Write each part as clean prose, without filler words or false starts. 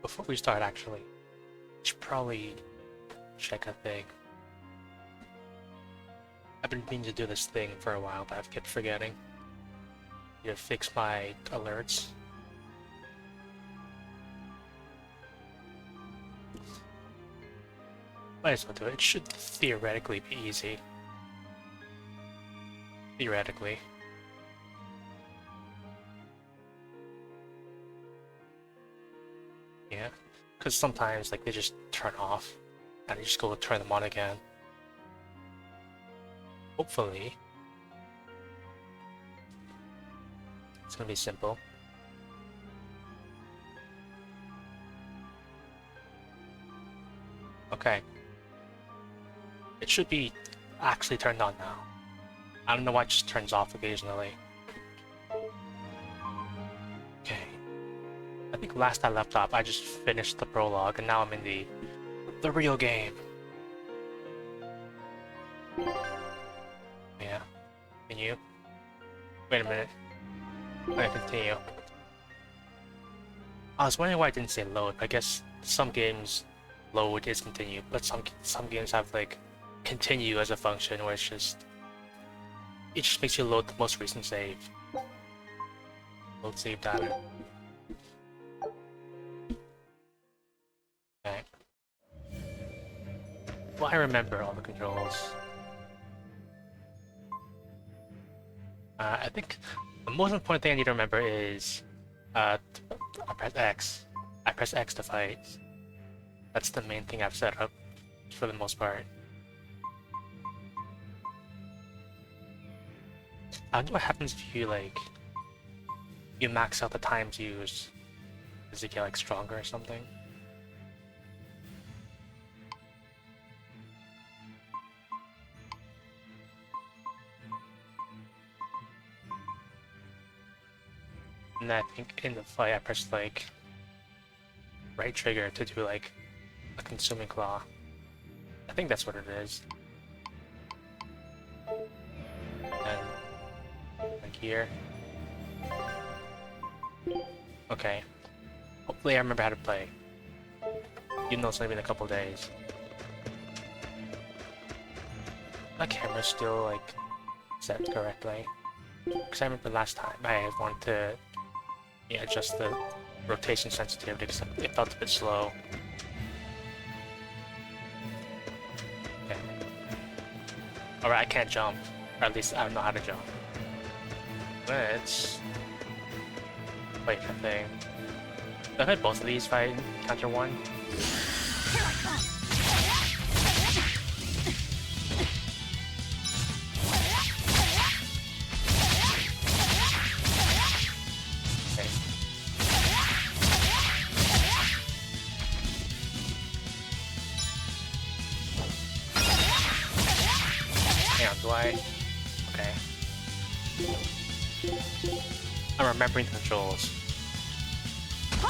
Before we start, actually, we should probably check a thing. I've been meaning to do this thing for a while, but I've kept forgetting. To fix my alerts. Might as well do it. It should theoretically be easy. Theoretically. Yeah, because sometimes like they just turn off and you just go turn them on again. Hopefully it's gonna be simple. Okay, it should be actually turned on now. I don't know why it just turns off occasionally. Okay, I think last I left off I just finished the prologue and now I'm in the real game. Yeah, continue. Wait a minute. Okay, continue. I was wondering why I didn't say load. I guess some games load is continue, but some games have like continue as a function where it just makes you load the most recent save. Load save data. Okay. Well, I remember all the controls. I think the most important thing I need to remember is I press X. I press X to fight. That's the main thing I've set up for the most part. I wonder what happens if you like you max out the times used. Does it get like stronger or something? And I think in the fight I pressed like right trigger to do like a consuming claw. I think that's what it is. And like here. Okay. Hopefully I remember how to play. Even though it's only been a couple days. My camera's still like set correctly. Because I remember last time I wanted to adjust the rotation sensitivity because it felt a bit slow. Okay. Alright, I can't jump. Or at least I don't know how to jump. Let's wait for thing. I've had both of these if I encounter one. Okay. I'm remembering the controls. I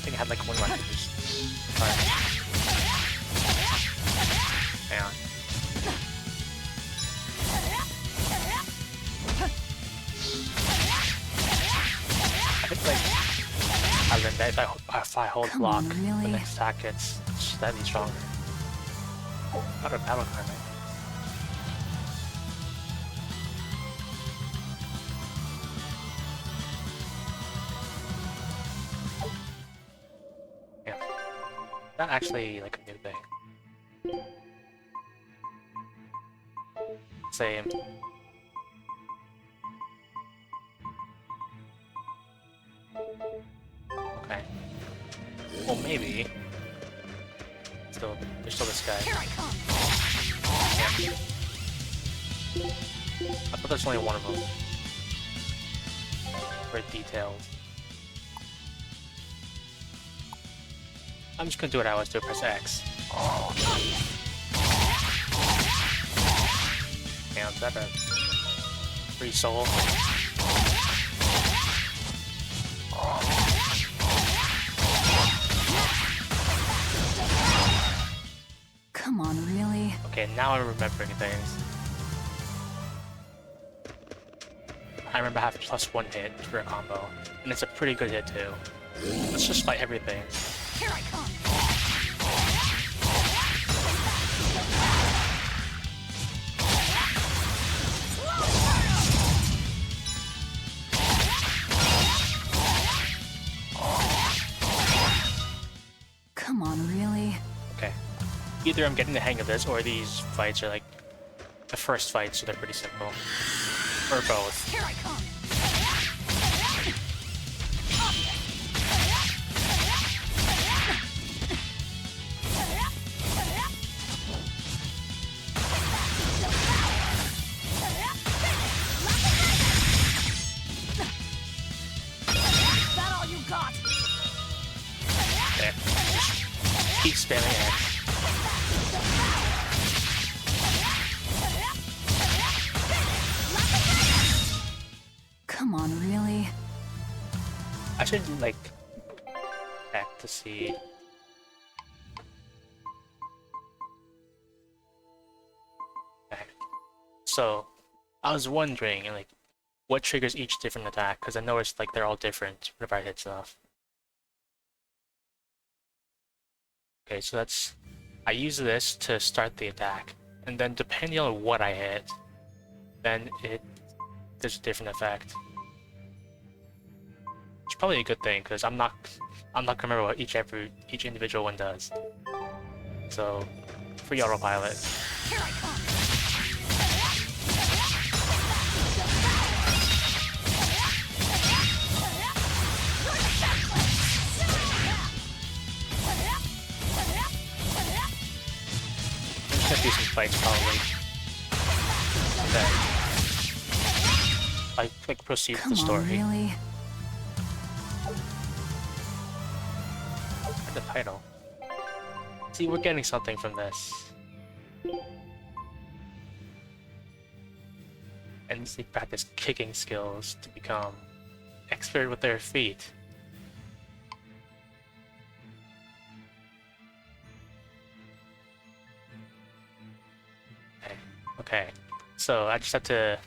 think I had like one left to just try. Hang on. I think like if I hold block, really? The next attack gets slightly stronger. Not a battle card, right? Yeah. Not actually like a new thing. Same. Okay. Well, maybe. There's still this guy. Here I come. Yeah. I thought there's only one of them. Very detailed. I'm just gonna do what I always do, press X. And is that a free soul? Come on, really? Okay, now I'm remembering things. I remember I have +1 hit for a combo, and it's a pretty good hit too. Let's just fight everything. Here I come. Come on, really? Okay. Either I'm getting the hang of this, or these fights are like the first fight, so they're pretty simple. Or both. Here I come. Is that all you got? Okay. Keep spamming it. Come on, really? I should like check to see. Okay. So I was wondering like what triggers each different attack, because I noticed like they're all different whenever I hit stuff. Okay, so that's I use this to start the attack, and then depending on what I hit, then there's a different effect. It's probably a good thing because I'm not gonna remember what each individual one does. So free autopilot. Here I come. I'm just gonna do some fights probably. Then I like proceed with the story. Really? And the title. See, we're getting something from this. And they practice kicking skills to become expert with their feet. Okay, so I just have to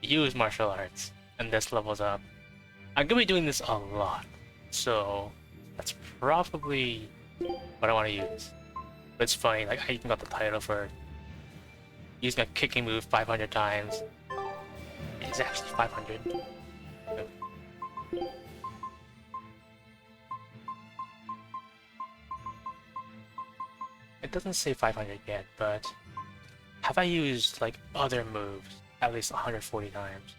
use martial arts, and this levels up. I'm gonna be doing this a lot, so that's probably what I want to use. But it's funny, like I even got the title for using a kicking move 500 times. It's actually 500. It doesn't say 500 yet, but have I used like other moves at least 140 times?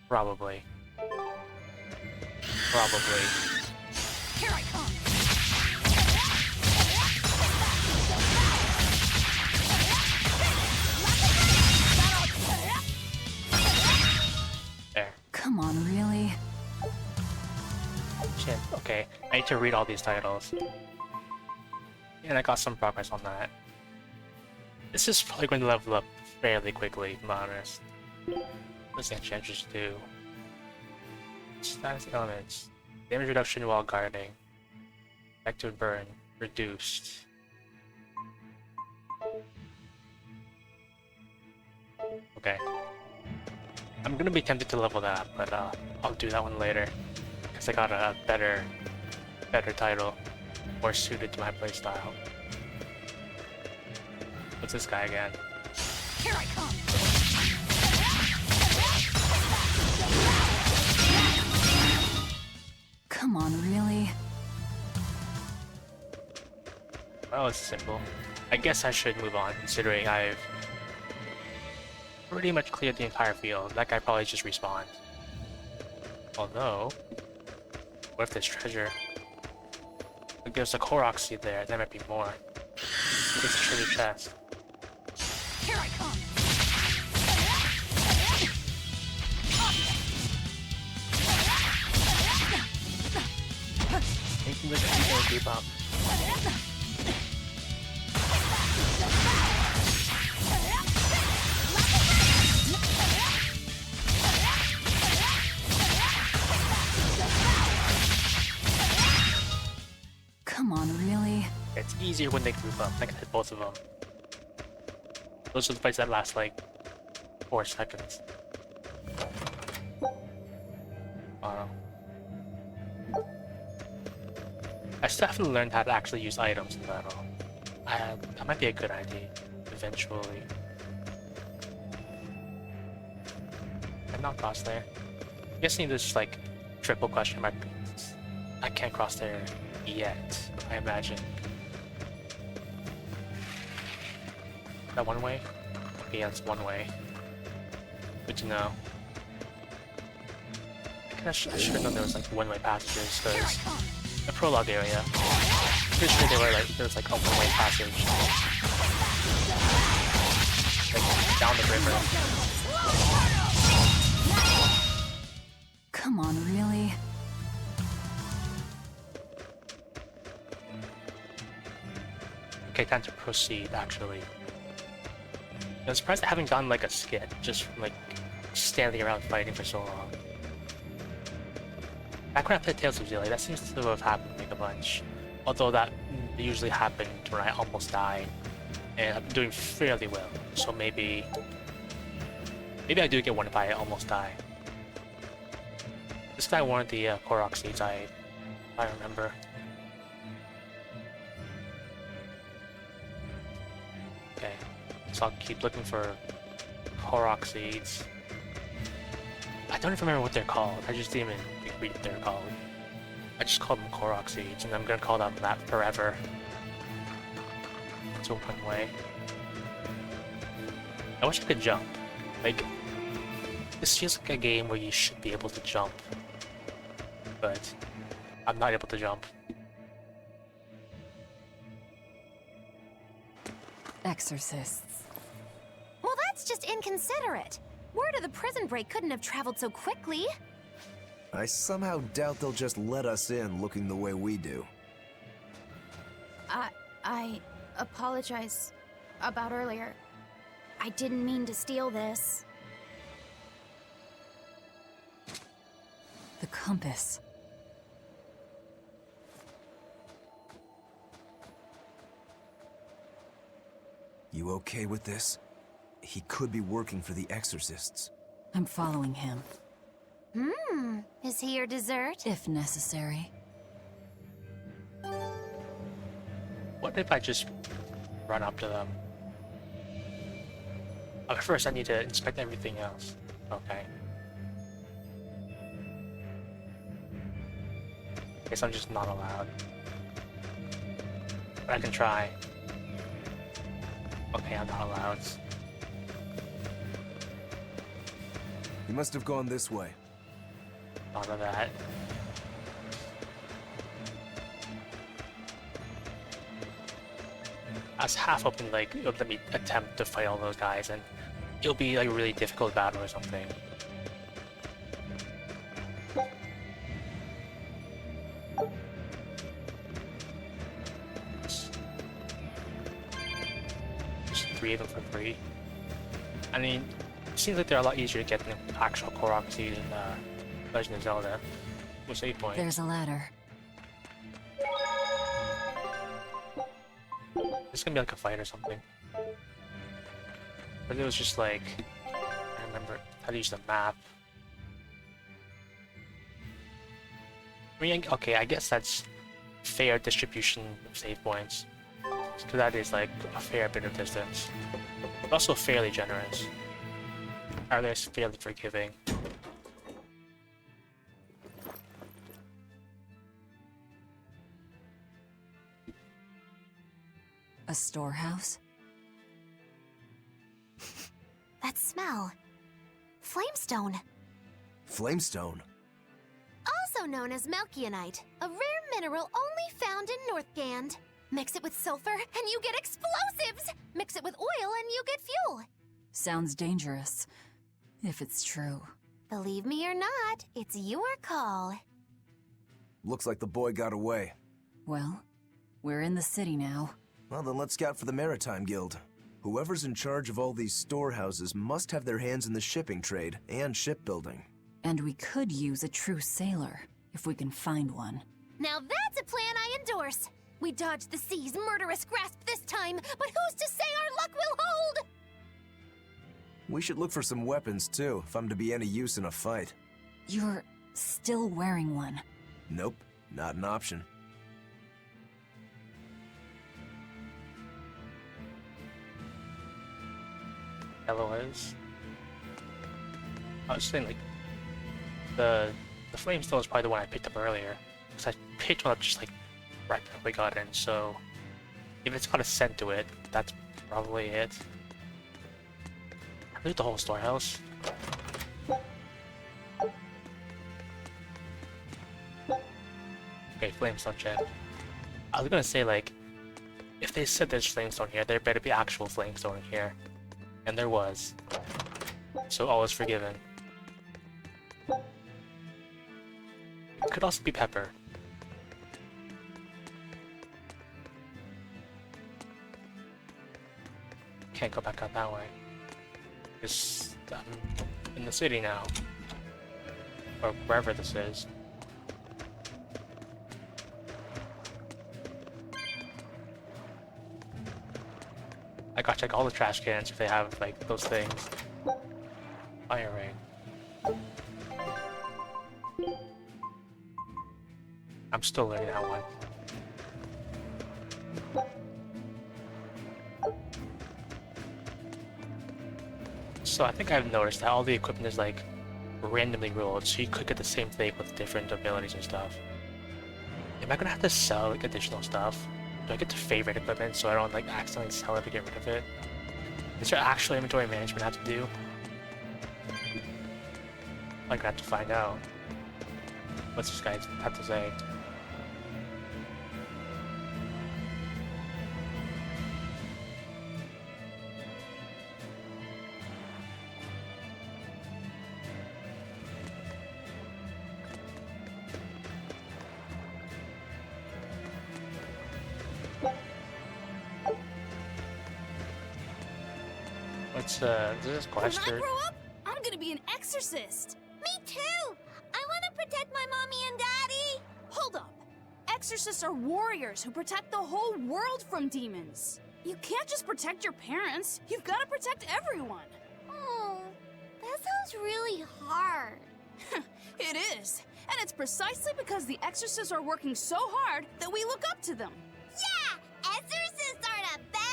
Probably. Probably. Here I come. There. Come on, really? Shit. Okay, I need to read all these titles. And I got some progress on that. This is probably going to level up fairly quickly, to be honest. What's the enchanters do? Status elements. Damage reduction while guarding. Effective burn. Reduced. Okay. I'm gonna be tempted to level that, but I'll do that one later. Because I got a better title. More suited to my playstyle. What's this guy again? Here I come. Come on, really? Well, it's simple. I guess I should move on, considering I've pretty much cleared the entire field. That guy probably just respawned. Although, what if there's treasure? Like there's a Korok seed there, there might be more. It's a treasure chest. Here I come. Making this easy to keep up. Come on, really? It's easier when they group up. I can hit both of them. Those are the fights that last like 4 seconds. I still haven't learned how to actually use items in battle. That might be a good idea, eventually. I'm not cross there. I'm guessing this like triple question mark. I can't cross there yet, I imagine. Is that one way? Okay, yeah, it's one way. Good to know. I should have known there was like one-way passages, because the prologue area, pretty sure there was like a one-way passage. Like down the river. Come on, really? Okay, time to proceed, actually. I'm surprised I haven't gotten like a skit, just from, like standing around fighting for so long. Back when I played Tales of Xillia, that seems to have happened like a bunch. Although that usually happened when I almost died. And I'm doing fairly well, so maybe I do get one if I almost die. This guy wanted the Korok seeds, if I remember. Okay, so I'll keep looking for Korok seeds. I don't even remember what they're called. I just didn't even read what they're called. I just called them Korok seeds, and I'm gonna call them that forever. It's a one way. I wish I could jump. Like, this feels like a game where you should be able to jump. But I'm not able to jump. Exorcists. Well, that's just inconsiderate. Word of the prison break couldn't have traveled so quickly. I somehow doubt they'll just let us in looking the way we do. I apologize about earlier. I didn't mean to steal this. The compass. You okay with this? He could be working for the Exorcists. I'm following him, Is he your dessert? if necessary. What if I just run up to them? Oh, first I need to inspect everything else. Okay. Guess I'm just not allowed. But I can try. Okay, I'm not allowed. He must have gone this way. None of that. I was half hoping like it would let me attempt to fight all those guys and it'll be like a really difficult battle or something. Just 3 of them for free. I mean, it seems like they're a lot easier to get than actual Korok seeds in Legend of Zelda. With save point. There's a ladder. This is gonna be like a fight or something. But it was just like, I remember how to use the map. I mean, okay, I guess that's fair distribution of save points. Because that is like a fair bit of distance. But also fairly generous. Or at least fairly forgiving. A storehouse? That smell. Flamestone. Flamestone? Also known as Melchionite, a rare mineral only found in Northgand. Mix it with sulfur and you get explosives! Mix it with oil and you get fuel! Sounds dangerous. If it's true. Believe me or not, it's your call. Looks like the boy got away. Well, we're in the city now. Well, then let's scout for the Maritime Guild. Whoever's in charge of all these storehouses must have their hands in the shipping trade and shipbuilding. And we could use a true sailor, if we can find one. Now that's a plan I endorse! We dodged the sea's murderous grasp this time, but who's to say our luck will hold? We should look for some weapons too, if I'm to be any use in a fight. You're still wearing one. Nope, not an option. yellow is. I was saying like the flamestone is probably the one I picked up earlier, because I picked one up just like right before we got in. So if it's got a scent to it, that's probably it. I loot the whole storehouse. Okay, flamestone check. I was gonna say like, if they said there's flamestone here, there better be actual flamestone in here, and there was. So all is forgiven. It could also be pepper. Can't go back out that way. It's in the city now, or wherever this is. I gotta check all the trash cans if they have like those things. Fire ring. I'm still learning that one. So I think I've noticed that all the equipment is like randomly rolled, so you could get the same thing with different abilities and stuff. Am I gonna have to sell like additional stuff? Do I get to favorite equipment so I don't like accidentally sell it to get rid of it? Is there actual inventory management I have to do? I'm gonna have to find out. What's this guy have to say? This is When I Quester. grow up, I'm gonna be an exorcist. Me too! I want to protect my mommy and daddy! Hold up. Exorcists are warriors who protect the whole world from demons. You can't just protect your parents. You've got to protect everyone. Oh, that sounds really hard. It is. And it's precisely because the exorcists are working so hard that we look up to them. Yeah! Exorcists are the best!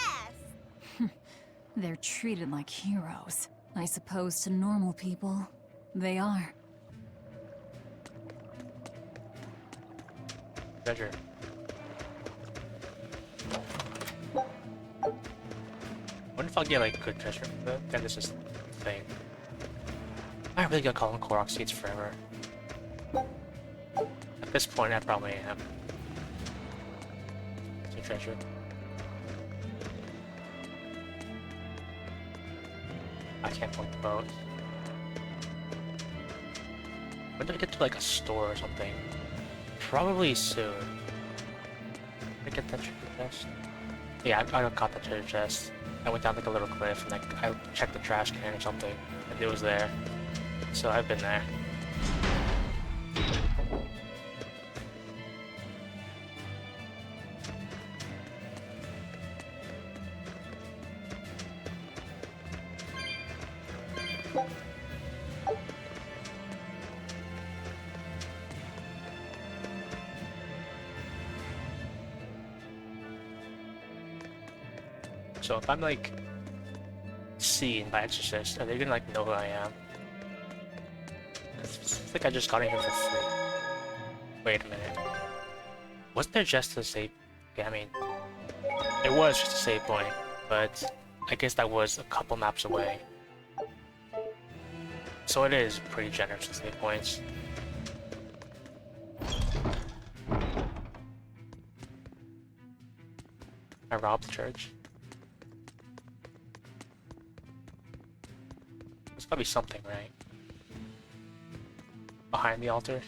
They're treated like heroes. I suppose to normal people, they are. Treasure. Wonder if I'll get like good treasure, but then this is the thing. I'm really gonna call them Korok seeds forever. At this point, I probably am. It's a treasure. I can't point the boat. When do I get to like a store or something? Probably soon. Did I get that treasure chest? Yeah, I got that treasure chest. I went down like a little cliff and like I checked the trash can or something and it was there. So I've been there. So if I'm like seen by exorcists, are they gonna like know who I am? I think I just got in here for free. Wait a minute. Wasn't there just a save? Yeah, I mean, it was just a save point, but I guess that was a couple maps away. So it is pretty generous with save points. I robbed the church. There's gotta be something, right? Behind the altar?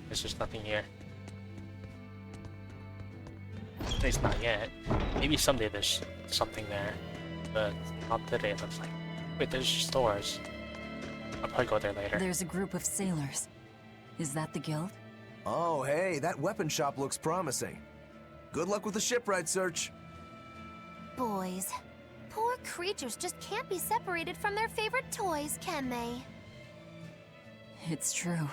There's just nothing here. At least not yet. Maybe someday there's something there, but not today it looks like. Wait, there's stores. I'll probably go there later. There's a group of sailors. Is that the guild? Oh, hey, that weapon shop looks promising. Good luck with the shipwright search. Boys, poor creatures just can't be separated from their favorite toys, can they? It's true.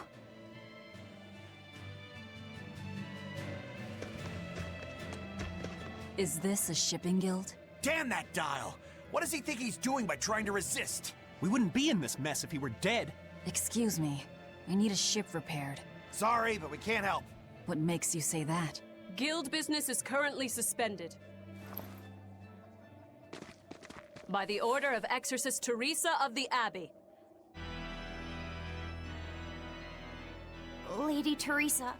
Is this a shipping guild? Damn that dial! What does he think he's doing by trying to resist? We wouldn't be in this mess if he were dead. Excuse me. I need a ship repaired. Sorry, but we can't help. What makes you say that? Guild business is currently suspended. By the order of Exorcist Teresa of the Abbey. Lady Teresa.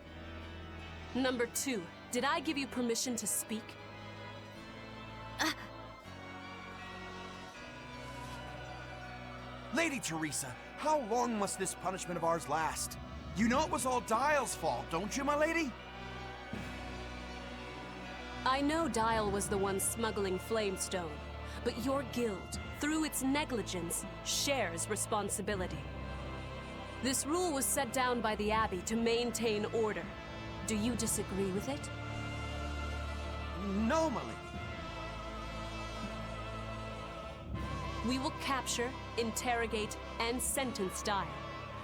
Number 2, did I give you permission to speak? Lady Teresa, how long must this punishment of ours last? You know it was all Dial's fault, don't you, my lady? I know Dial was the one smuggling Flamestone, but your guild, through its negligence, shares responsibility. This rule was set down by the Abbey to maintain order. Do you disagree with it? No, my lady. We will capture, interrogate, and sentence Dial.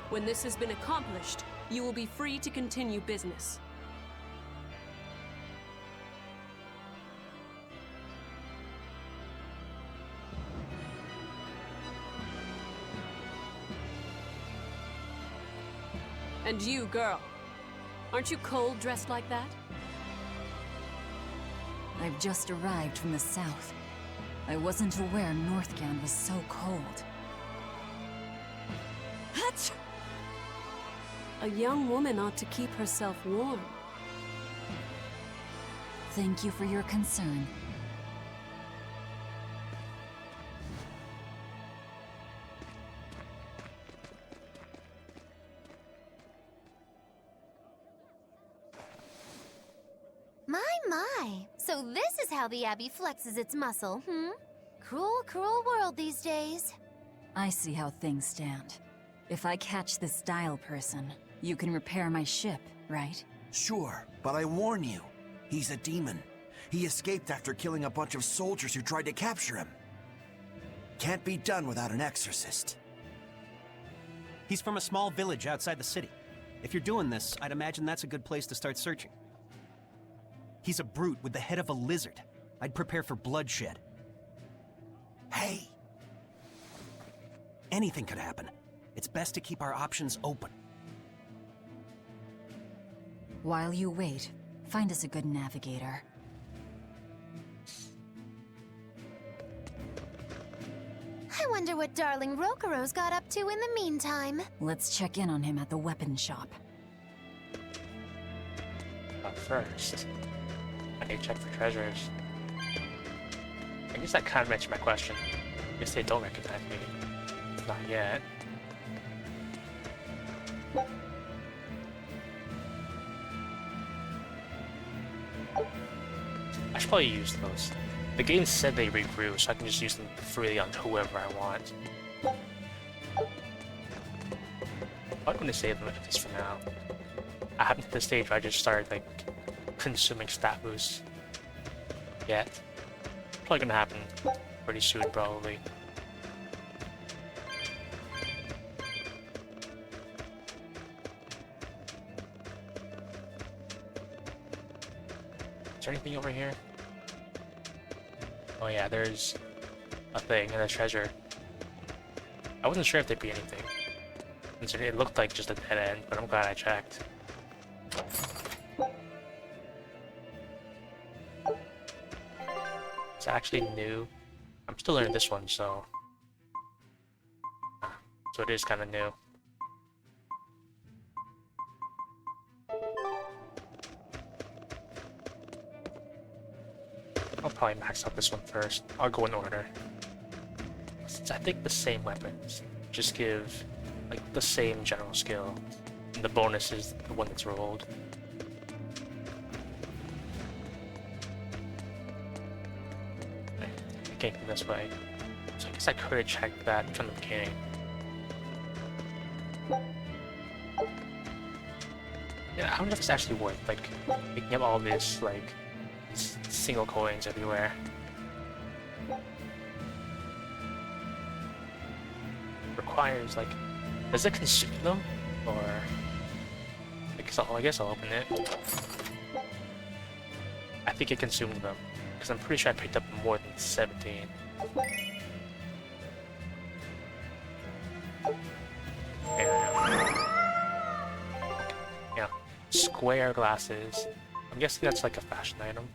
When this has been accomplished, you will be free to continue business. And you, girl, aren't you cold dressed like that? I've just arrived from the south. I wasn't aware Northgand was so cold. Hutch! A young woman ought to keep herself warm. Thank you for your concern. My. So this is how the Abbey flexes its muscle, hmm? Cruel, cruel world these days. I see how things stand. If I catch this Dial person, you can repair my ship, right? Sure, but I warn you, he's a demon. He escaped after killing a bunch of soldiers who tried to capture him. Can't be done without an exorcist. He's from a small village outside the city. If you're doing this, I'd imagine that's a good place to start searching. He's a brute with the head of a lizard. I'd prepare for bloodshed. Hey! Anything could happen. It's best to keep our options open. While you wait, find us a good navigator. I wonder what darling Rokuro's got up to in the meantime. Let's check in on him at the weapon shop. But first, I need to check for treasures. I guess that kind of answered my question. I guess they don't recognize me. Not yet. I should probably use those. The game said they regrew, so I can just use them freely on whoever I want. I'm going to save them at least for now. I haven't hit the stage where I just started like consuming stat boosts yet. Probably gonna happen pretty soon, probably. Is there anything over here? Oh yeah, there's a thing and a treasure. I wasn't sure if there'd be anything. It looked like just a dead end, but I'm glad I checked. It's actually new. I'm still learning this one, so it is kind of new. I'll probably max out this one first. I'll go in order. Since I think the same weapons just give like the same general skill, and the bonus is the one that's rolled. I can't go this way, so I guess I could have checked that from the beginning. Yeah, I wonder if it's actually worth like picking up all this like single coins everywhere. Requires like, does it consume them, or I guess I'll open it. I think it consumed them because I'm pretty sure I picked up more than 17. Yeah, square glasses. I'm guessing that's like a fashion item.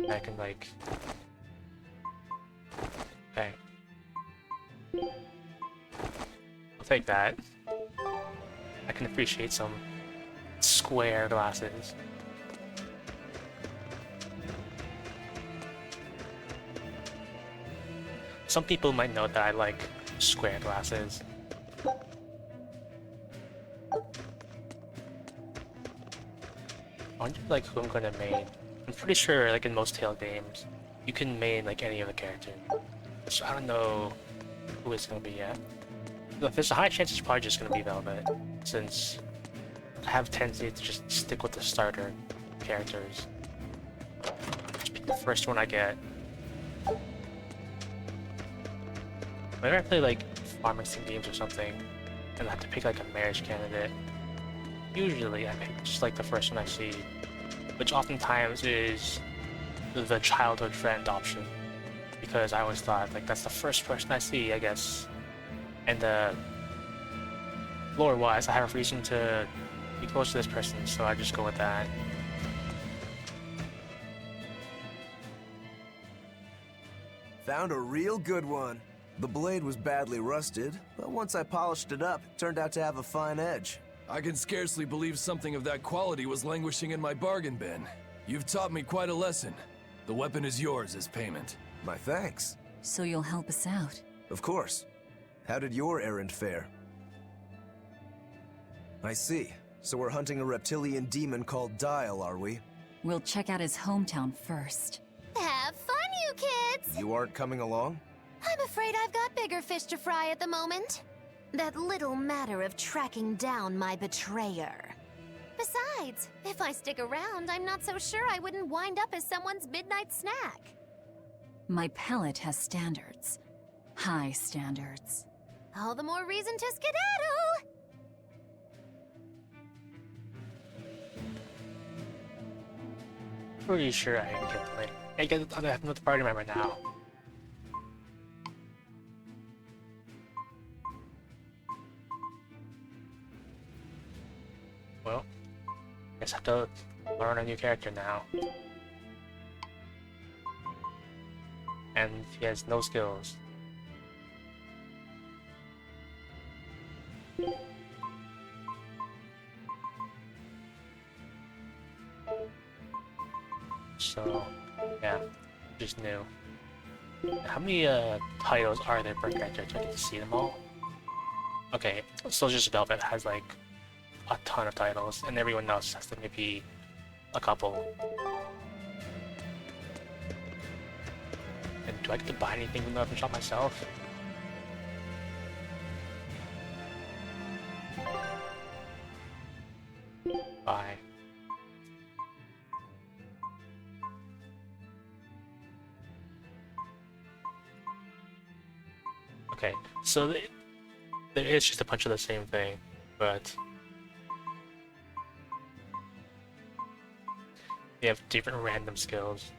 I can like... Okay. I'll take that. I can appreciate some square glasses. Some people might know that I like square glasses. I wonder like who I'm gonna main. I'm pretty sure like in most Tale games, you can main like any of the characters. So I don't know who it's gonna be yet. Look, there's a high chance it's probably just gonna be Velvet, since I have tendency to just stick with the starter characters. Just pick the first one I get. Whenever I play like farming sim games or something, and I have to pick like a marriage candidate, usually I pick just like the first one I see, which oftentimes is the childhood friend option, because I always thought like that's the first person I see, I guess. And lore-wise, I have a reason to be close to this person, so I just go with that. Found a real good one. The blade was badly rusted, but once I polished it up, it turned out to have a fine edge. I can scarcely believe something of that quality was languishing in my bargain bin. You've taught me quite a lesson. The weapon is yours as payment. My thanks. So you'll help us out? Of course. How did your errand fare? I see. So we're hunting a reptilian demon called Dial, are we? We'll check out his hometown first. Have fun, you kids! You aren't coming along? I'm afraid I've got bigger fish to fry at the moment. That little matter of tracking down my betrayer. Besides, if I stick around, I'm not so sure I wouldn't wind up as someone's midnight snack. My pellet has standards. High standards. All the more reason to skedaddle! Pretty sure I can get them later. I get another party member now. Well, guess I have to learn a new character now. And he has no skills. So, yeah, just new. How many titles are there per character? Do I get to see them all? Okay, so just Velvet has like a ton of titles, and everyone else has to maybe a couple. And do I get to buy anything from the weapon shop myself? Buy. Okay, so there is just a bunch of the same thing, but they have different random skills.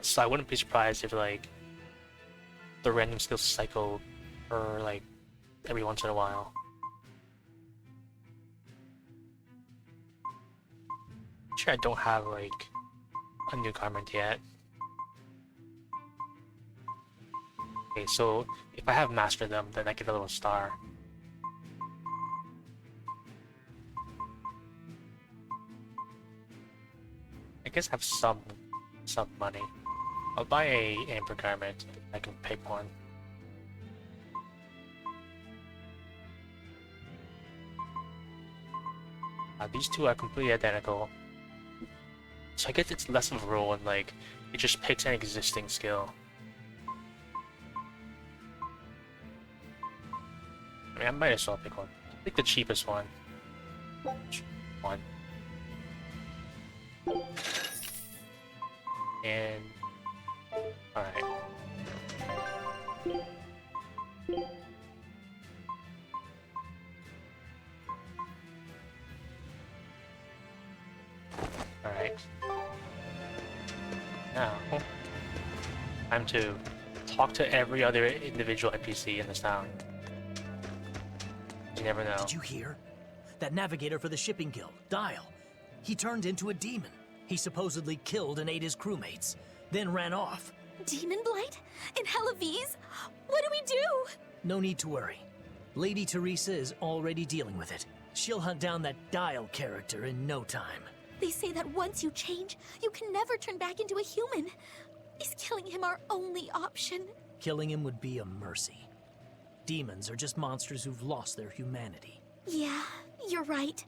So I wouldn't be surprised if like the random skills cycle or like every once in a while. Sure, I don't have like a new garment yet. Okay, so if I have mastered them, then I get a little star. I guess I have some money. I'll buy a amber garment if I can pick one. These two are completely identical. So I guess it's less of a rule and like it just picks an existing skill. I mean, I might as well pick one. Pick the cheapest one. One. And... alright. Time to talk to every other individual NPC in this town. You never know. Did you hear? That navigator for the shipping guild, Dial. He turned into a demon. He supposedly killed and ate his crewmates, then ran off. Demon Blight? In Hellawes? What do we do? No need to worry. Lady Teresa is already dealing with it. She'll hunt down that Dial character in no time. They say that once you change, you can never turn back into a human. Is killing him our only option? Killing him would be a mercy. Demons are just monsters who've lost their humanity. Yeah, you're right.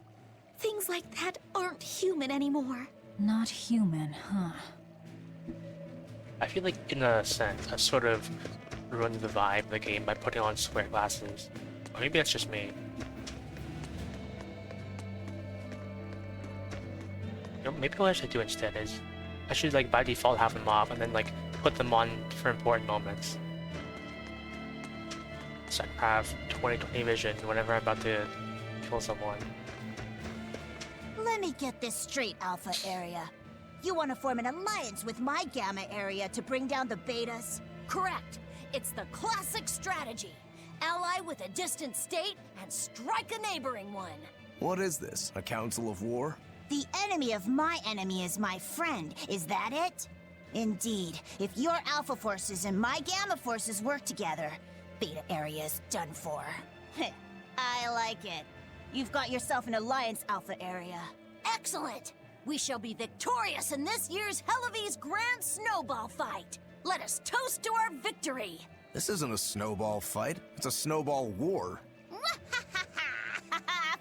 Things like that aren't human anymore. Not human, huh? I feel like, in a sense, I sort of ruined the vibe of the game by putting on square glasses. Or maybe that's just me. You know, maybe what I should do instead is I should, like, by default have them off and then, like, put them on for important moments. So I can have 20/20 vision whenever I'm about to kill someone. Let me get this straight, Alpha Area. You want to form an alliance with my Gamma Area to bring down the Betas? Correct. It's the classic strategy. Ally with a distant state and strike a neighboring one. What is this? A council of war? The enemy of my enemy is my friend. Is that it? Indeed. If your Alpha forces and my Gamma forces work together, Beta Area is done for. I like it. You've got yourself an alliance, Alpha Area. Excellent! We shall be victorious in this year's Hellawes Grand Snowball Fight. Let us toast to our victory. This isn't a snowball fight. It's a snowball war.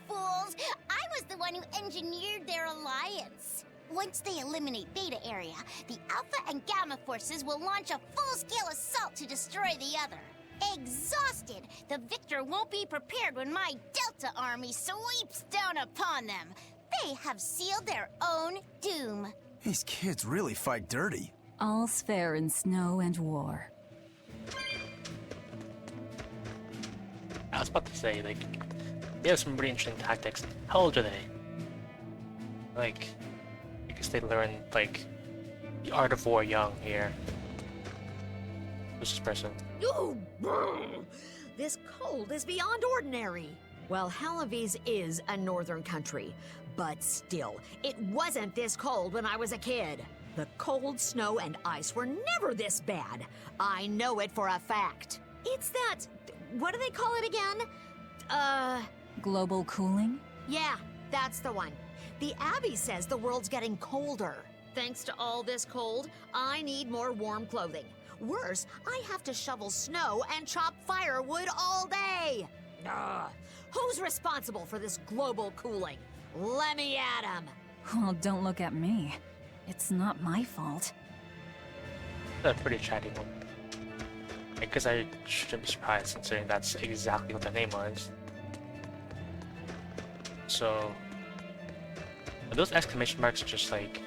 Fools! I was the one who engineered their alliance. Once they eliminate Beta Area, the Alpha and Gamma forces will launch a full-scale assault to destroy the other. Exhausted, the victor won't be prepared when my Delta army sweeps down upon them. They have sealed their own doom. These kids really fight dirty. All's fair in snow and war. I was about to say, like, they have some really interesting tactics. How old are they? Like, I guess they learn, like, the art of war young here. Who's this person? Ooh, this cold is beyond ordinary. Well, Hellawes is a northern country, but still, it wasn't this cold when I was a kid. The cold, snow, and ice were never this bad. I know it for a fact. It's that... what do they call it again? Global cooling? Yeah, that's the one. The Abbey says the world's getting colder. Thanks to all this cold, I need more warm clothing. Worse, I have to shovel snow and chop firewood all day. Ugh. Who's responsible for this global cooling? Let me at him. Well, don't look at me. It's not my fault. A pretty chatty one. I guess I shouldn't be surprised considering that's exactly what their name was. So, are those exclamation marks just like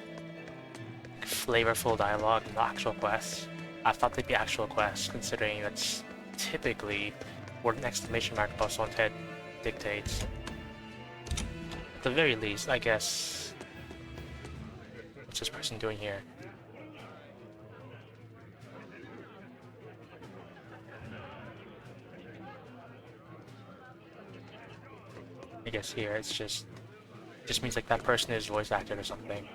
flavorful dialogue, not actual quests? I thought they'd be actual quests, considering that's typically what an exclamation mark above someone's head dictates. At the very least, I guess. What's this person doing here? I guess here it's just means like that person is voice acted or something.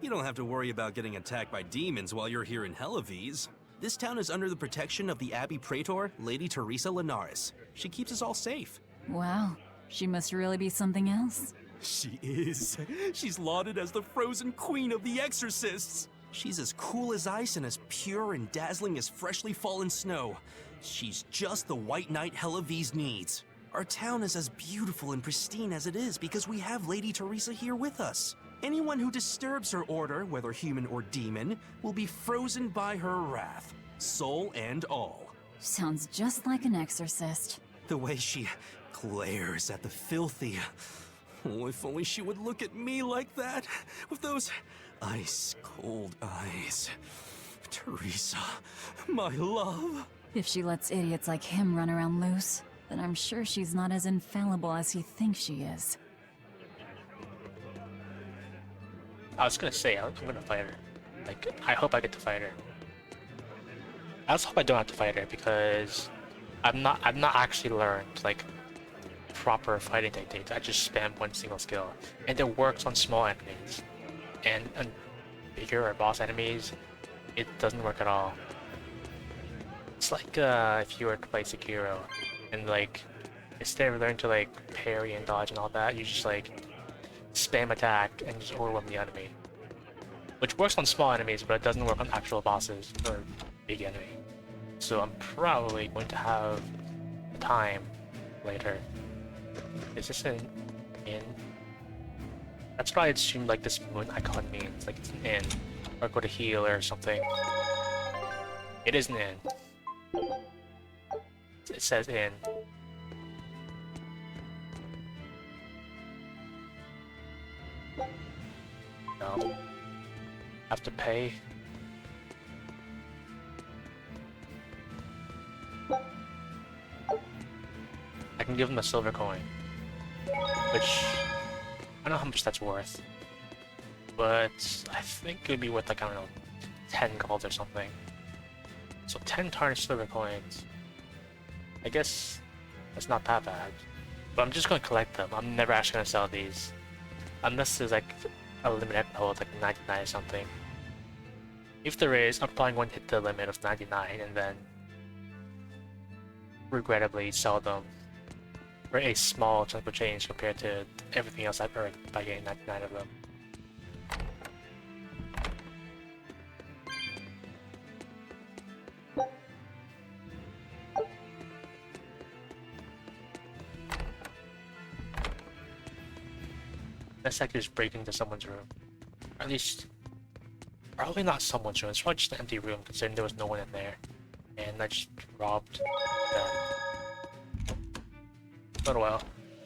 You don't have to worry about getting attacked by demons while you're here in Hellawes. This town is under the protection of the Abbey Praetor, Lady Teresa Linares. She keeps us all safe. Wow, she must really be something else. She is. She's lauded as the frozen queen of the exorcists. She's as cool as ice and as pure and dazzling as freshly fallen snow. She's just the white knight Hellawes needs. Our town is as beautiful and pristine as it is because we have Lady Teresa here with us. Anyone who disturbs her order, whether human or demon, will be frozen by her wrath, soul and all. Sounds just like an exorcist. The way she glares at the filthy. Oh, if only she would look at me like that, with those ice-cold eyes. Teresa, my love. If she lets idiots like him run around loose, then I'm sure she's not as infallible as he thinks she is. I was gonna say, I'm gonna fight her. Like, I hope I get to fight her. I also hope I don't have to fight her because I've not actually learned like proper fighting techniques. I just spam one single skill, and it works on small enemies, and on bigger or boss enemies, it doesn't work at all. It's like if you were to play Sekiro, and like instead of learning to like parry and dodge and all that, you just like spam attack and just overwhelm the enemy. Which works on small enemies, but it doesn't work on actual bosses or big enemy. So I'm probably going to have time later. Is this an inn? That's what I assumed like this moon icon means, like it's an inn. Or go to heal or something. It is an inn. It says inn. No. Have to pay. I can give him a silver coin. Which, I don't know how much that's worth. But I think it would be worth like, I don't know, 10 gold or something. So 10 tarnished silver coins. I guess that's not that bad. But I'm just going to collect them. I'm never actually going to sell these. Unless there's like a limit episode, like 99 or something. If there is, I'm probably going to hit the limit of 99 and then regrettably sell them for a small chunk of change compared to everything else I've earned by getting 99 of them. That's like just break into someone's room. Or at least, probably not someone's room, it's probably just an empty room considering there was no one in there. And I just robbed them. But well,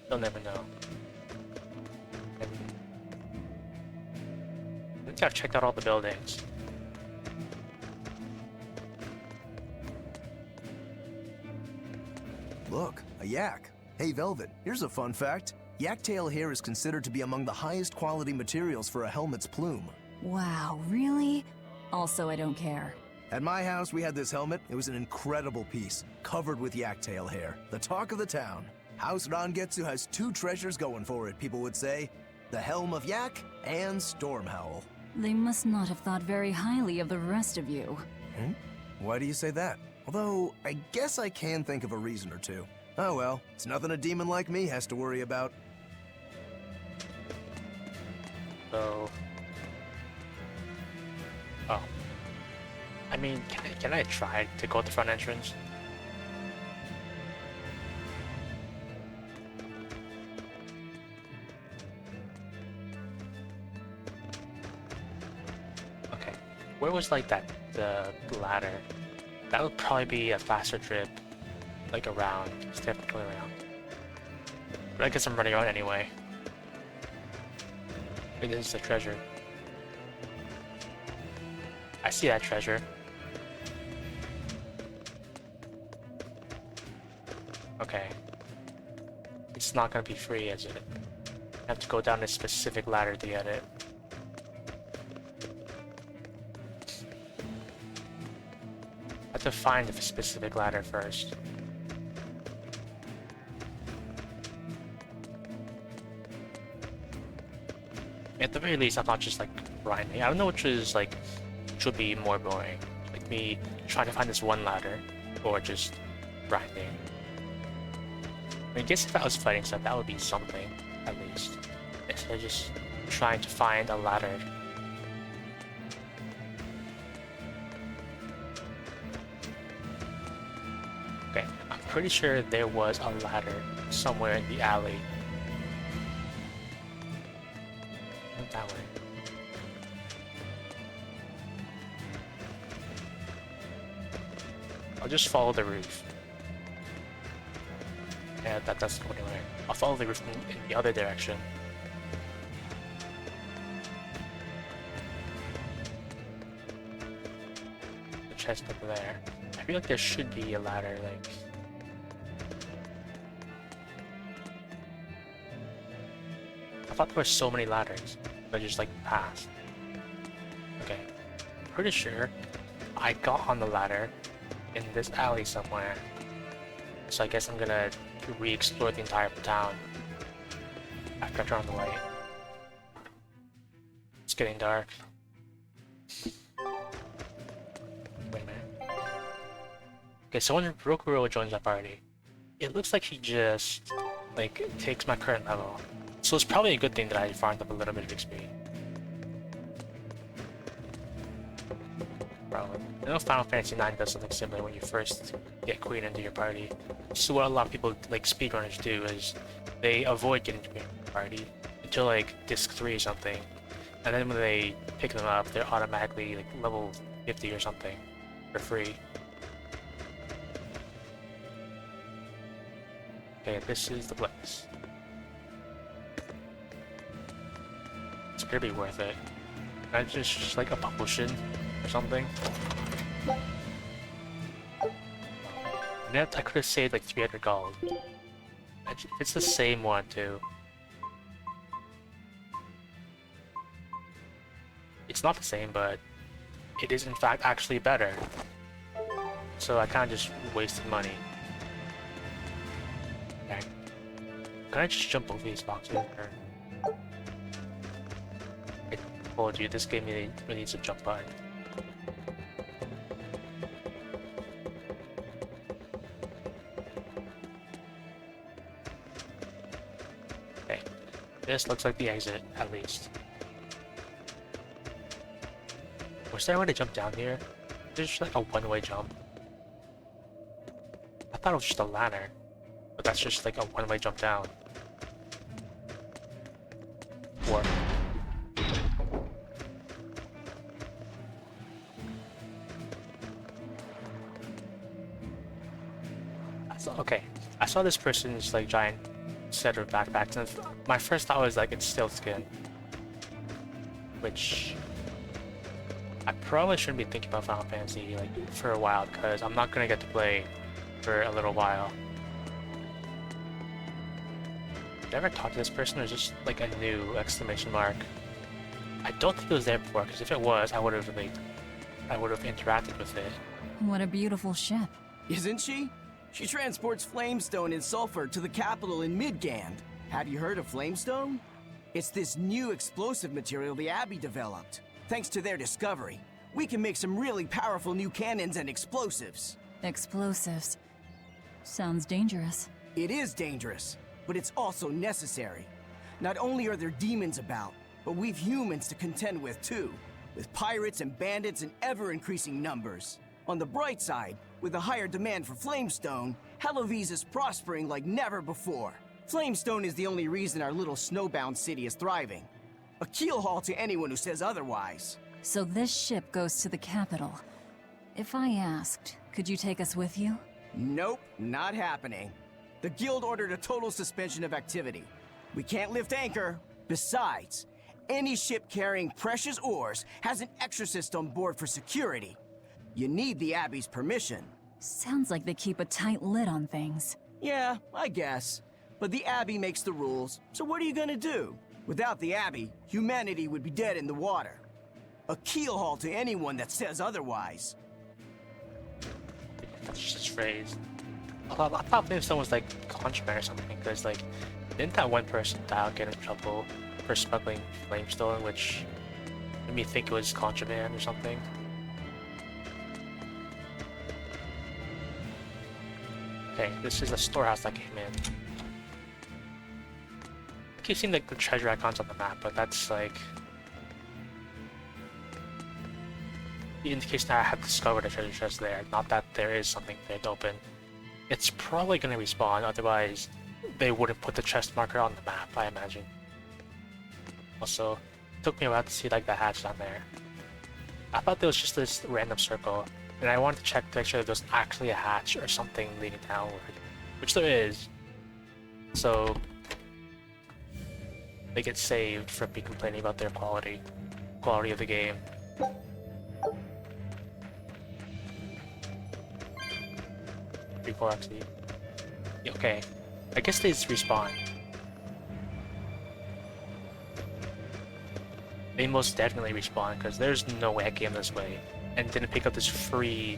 they'll never know. And I think I've checked out all the buildings. Look, a yak. Hey Velvet, here's a fun fact. Yak-tail hair is considered to be among the highest quality materials for a helmet's plume. Wow, really? Also, I don't care. At my house, we had this helmet. It was an incredible piece, covered with yak-tail hair. The talk of the town. House Rangetsu has two treasures going for it, people would say. The Helm of Yak and Stormhowl. They must not have thought very highly of the rest of you. Why do you say that? Although, I guess I can think of a reason or two. Oh well, it's nothing a demon like me has to worry about. So... Oh. I mean, can I try to go to the front entrance? Okay. Where was like the ladder? That would probably be a faster trip. Like around. Instead of going around. But I guess I'm running around anyway. Maybe this is the treasure. I see that treasure. Okay. It's not gonna be free, is it? I have to go down a specific ladder to get it. I have to find a specific ladder first. At the very least, I'm not just like grinding. I don't know which is like should be more boring, like me trying to find this one ladder, or just grinding. I mean, I guess if I was fighting stuff, that would be something, at least. Instead of just trying to find a ladder. Okay, I'm pretty sure there was a ladder somewhere in the alley. Not that way. I'll just follow the roof. Yeah, that doesn't go anywhere. I'll follow the roof in the other direction. The chest over there. I feel like there should be a ladder, like... I thought there were so many ladders, but I just like passed. Okay. pretty sure I got on the ladder in this alley somewhere. So I guess I'm gonna re-explore the entire town after I turn on the light. It's getting dark. Wait a minute. Okay, so when Rokuro joins our party, it looks like he just, like, takes my current level. So it's probably a good thing that I farmed up a little bit of XP. Probably. I know Final Fantasy 9 does something similar when you first get Queen into your party. So what a lot of people, like speedrunners, do is they avoid getting Queen into the party until like disc 3 or something. And then when they pick them up, they're automatically like level 50 or something for free. Okay, this is the place. It's gonna be worth it. Can I just like a potion or something? I could have saved like 300 gold. It's the same one too. It's not the same, but it is in fact actually better. So I kind of just wasted money. Okay. Can I just jump over these boxes? Or... I told you, this game really needs a jump button. Okay. This looks like the exit, at least. Was there a way to jump down here? There's just like a one-way jump. I thought it was just a ladder, but that's just like a one-way jump down. Or... okay, I saw this person's like giant set of backpacks, and my first thought was like it's still skin, which I probably shouldn't be thinking about Final Fantasy like for a while because I'm not gonna get to play for a little while. Did I ever talk to this person, or is this like a new exclamation mark? I don't think it was there before, because if it was, I would have interacted with it. What a beautiful ship. Isn't she? She transports flamestone and sulfur to the capital in Midgand. Have you heard of flamestone? It's this new explosive material the Abbey developed. Thanks to their discovery, we can make some really powerful new cannons and explosives. Explosives. Sounds dangerous. It is dangerous, but it's also necessary. Not only are there demons about, but we've humans to contend with too, with pirates and bandits in ever-increasing numbers. On the bright side, with a higher demand for flamestone, Hellowes is prospering like never before. Flamestone is the only reason our little snowbound city is thriving. A keelhaul to anyone who says otherwise. So this ship goes to the capital. If I asked, could you take us with you? Nope, not happening. The guild ordered a total suspension of activity. We can't lift anchor. Besides, any ship carrying precious ores has an exorcist on board for security. You need the Abbey's permission. Sounds like they keep a tight lid on things. Yeah, I guess. But the Abbey makes the rules, so what are you gonna do? Without the Abbey, humanity would be dead in the water. A keelhaul to anyone that says otherwise. That's just a phrase. I thought maybe someone was like contraband or something, because like, didn't that one person get in trouble for smuggling flamestone, which made me think it was contraband or something? Okay, this is a storehouse that came in. I keep seeing like the treasure icons on the map, but that's like the indication that I have discovered a treasure chest there, not that there is something there to open. It's probably gonna respawn, otherwise they wouldn't put the chest marker on the map, I imagine. Also, it took me a while to see like the hatch down there. I thought there was just this random circle, and I wanted to check to make sure there's actually a hatch or something leading downward, which there is. So they get saved from me complaining about their quality of the game. Pretty cool, actually. Okay, I guess they just respawn. they most definitely respawn, because there's no way I came this way and didn't pick up this free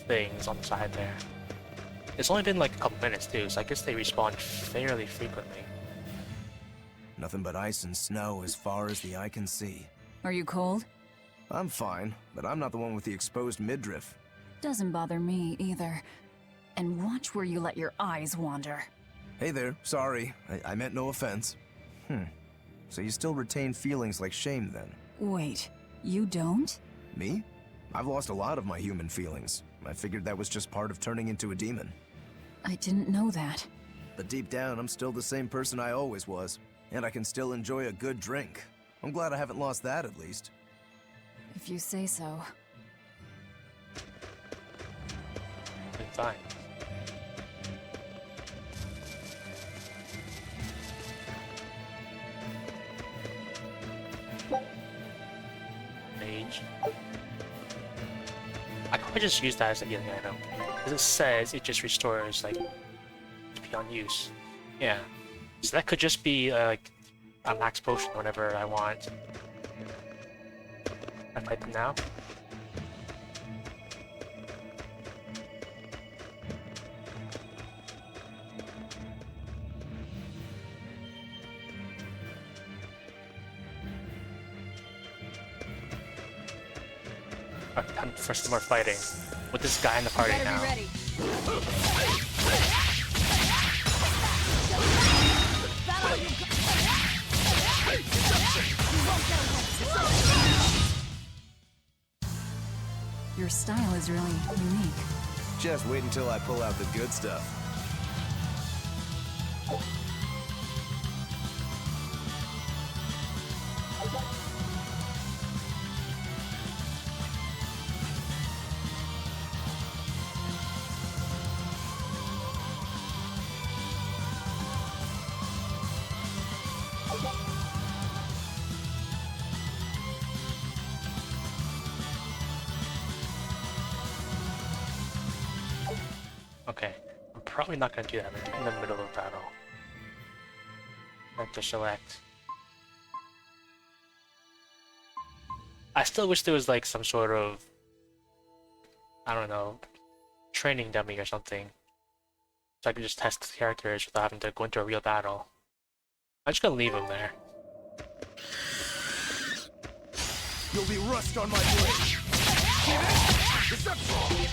things on the side there. It's only been like a couple minutes too, so I guess they respawn fairly frequently. Nothing but ice and snow as far as the eye can see. Are you cold? I'm fine, but I'm not the one with the exposed midriff. Doesn't bother me either. And watch where you let your eyes wander. Hey there, sorry. I meant no offense. So you still retain feelings like shame then? Wait, you don't? Me? I've lost a lot of my human feelings. I figured that was just part of turning into a demon. I didn't know that. But deep down, I'm still the same person I always was. And I can still enjoy a good drink. I'm glad I haven't lost that, at least. If you say so. Fine. Mage. I could probably just use that as a healing item. Because it says it just restores, like, beyond use. Yeah. So that could just be, like, a max potion whenever I want. I fight them now? Time for some more fighting with this guy in the party now. Your style is really unique. Just wait until I pull out the good stuff. Okay, I'm probably not gonna do that in the middle of battle. I have to select. I still wish there was like some sort of, I don't know, training dummy or something, so I could just test the characters without having to go into a real battle. I'm just gonna leave them there. You'll be rust on my blade. Deception!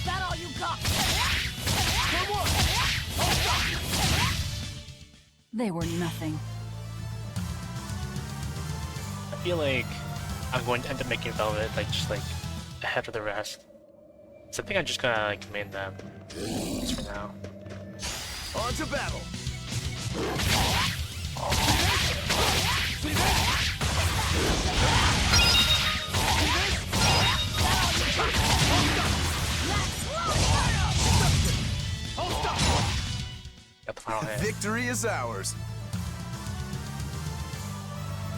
That all you got? They were nothing. I feel like I'm going to end up making Velvet like just like ahead of the rest. So I think I'm just gonna like main them just for now. On to battle. Got the final hit. Victory is ours.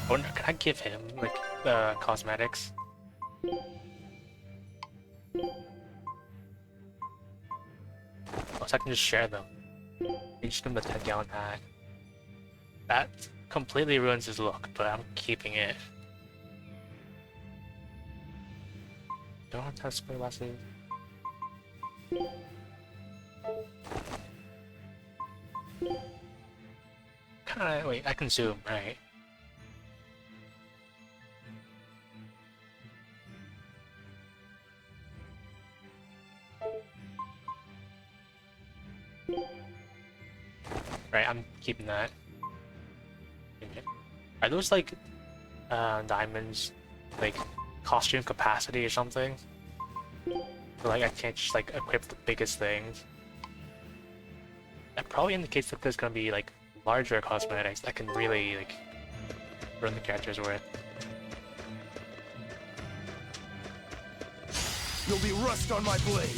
Oh, no, can I give him like the cosmetics? Oh, so I can just share them. You just give him the 10-gallon hat. That completely ruins his look, but I'm keeping it. Don't have square glasses. Kinda, wait, I can zoom, right? Right, I'm keeping that. Are those like diamonds, like costume capacity or something? Or, like I can't just like equip the biggest things. That probably indicates that there's gonna be like larger cosmetics that can really like run the characters with. You'll be rust on my blade.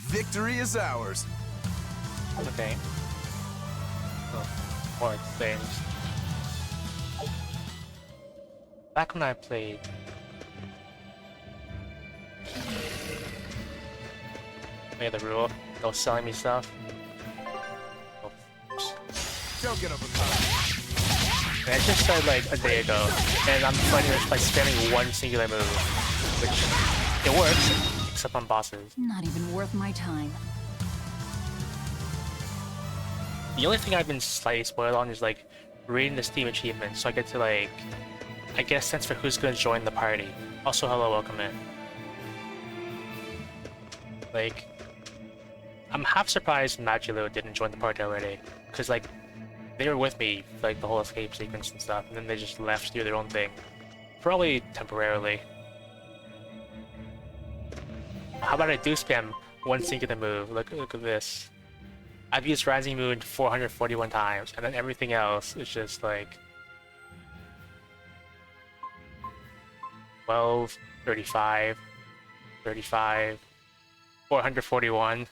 Victory is is ours. Okay. Oh, more things. Back when I played. Made the rule. No selling me stuff. Oh. Don't get overpowered. And I just said like a day ago, and I'm fighting this by spamming one singular move, which it works, except on bosses. Not even worth my time. The only thing I've been slightly spoiled on is like reading the Steam achievements, so I get to like, I get a sense for who's gonna join the party. Also, hello, welcome in. Like, I'm half surprised Magilo didn't join the party already, because like, they were with me for, like the whole escape sequence and stuff, and then they just left to do their own thing. Probably temporarily. How about I do spam one singular move? Look at this. I've used Rising Moon 441 times, and then everything else is just like 12, 35, 35, 441.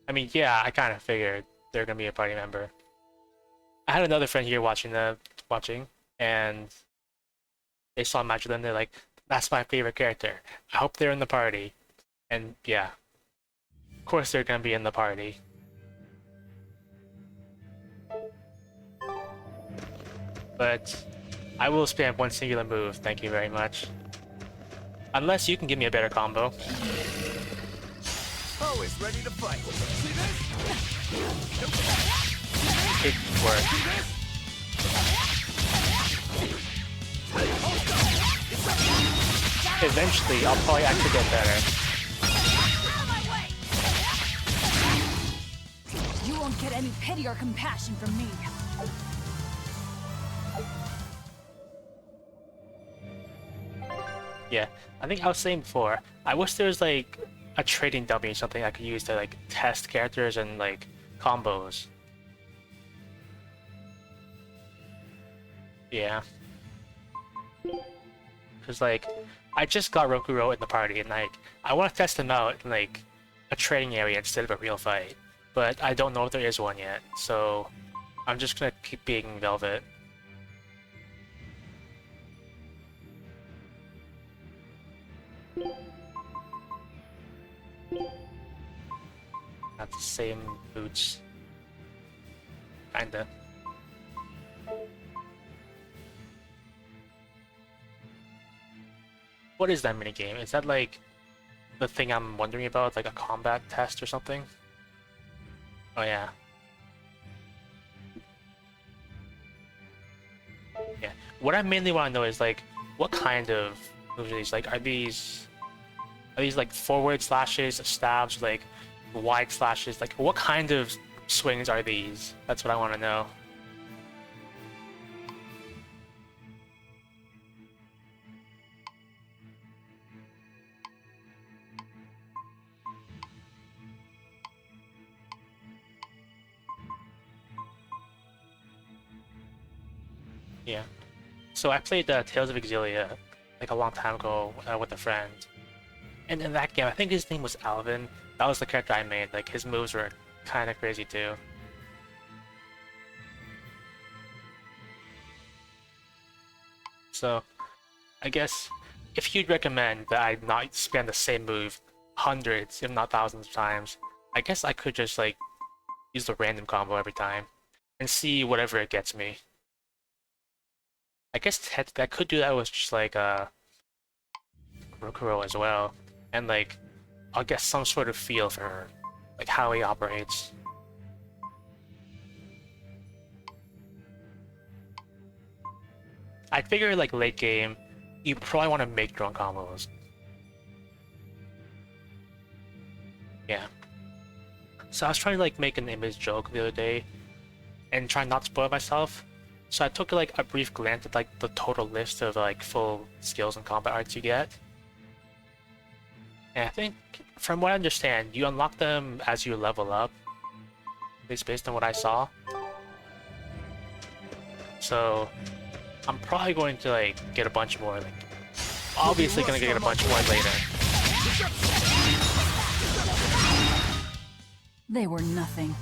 I mean, yeah, I kind of figured they're gonna be a party member. I had another friend here watching, and they saw Magdalene, and they're like, "That's my favorite character. I hope they're in the party." And yeah, of course they're gonna be in the party. But I will spam one singular move. Thank you very much. Unless you can give me a better combo. Always ready to fight. See this? It worked. Eventually, I'll probably actually get better. You won't get any pity or compassion from me. Yeah, I think I was saying before, I wish there was like a trading dummy or something I could use to like test characters and like combos. Yeah. Cause like, I just got Rokuro in the party and like, I want to test him out in like a trading area instead of a real fight. But I don't know if there is one yet, so I'm just gonna keep being Velvet. Not the same boots. Kinda. What is that minigame? Is that like the thing I'm wondering about, like a combat test or something? Oh yeah. Yeah. What I mainly want to know is like, what kind of moves are these? Like, are these like forward slashes, stabs, like wide slashes? Like, what kind of swings are these? That's what I want to know. Yeah. So I played Tales of Exilia like a long time ago with a friend. And in that game, I think his name was Alvin. That was the character I made. Like, his moves were kind of crazy too. So, I guess if you'd recommend that I not spam the same move hundreds, if not thousands of times, I guess I could just like use the random combo every time and see whatever it gets me. I guess I could do that with just like Rokuro as well, and like I'll get some sort of feel for like how he operates. I figure like late game, you probably want to make your own combos. Yeah. So I was trying to like make an image joke the other day, and try not to spoil myself. So I took like a brief glance at like the total list of like full skills and combat arts you get. And I think, from what I understand, you unlock them as you level up. At least based on what I saw. So I'm probably going to like get a bunch more. Like, obviously gonna get a bunch more later. They were nothing.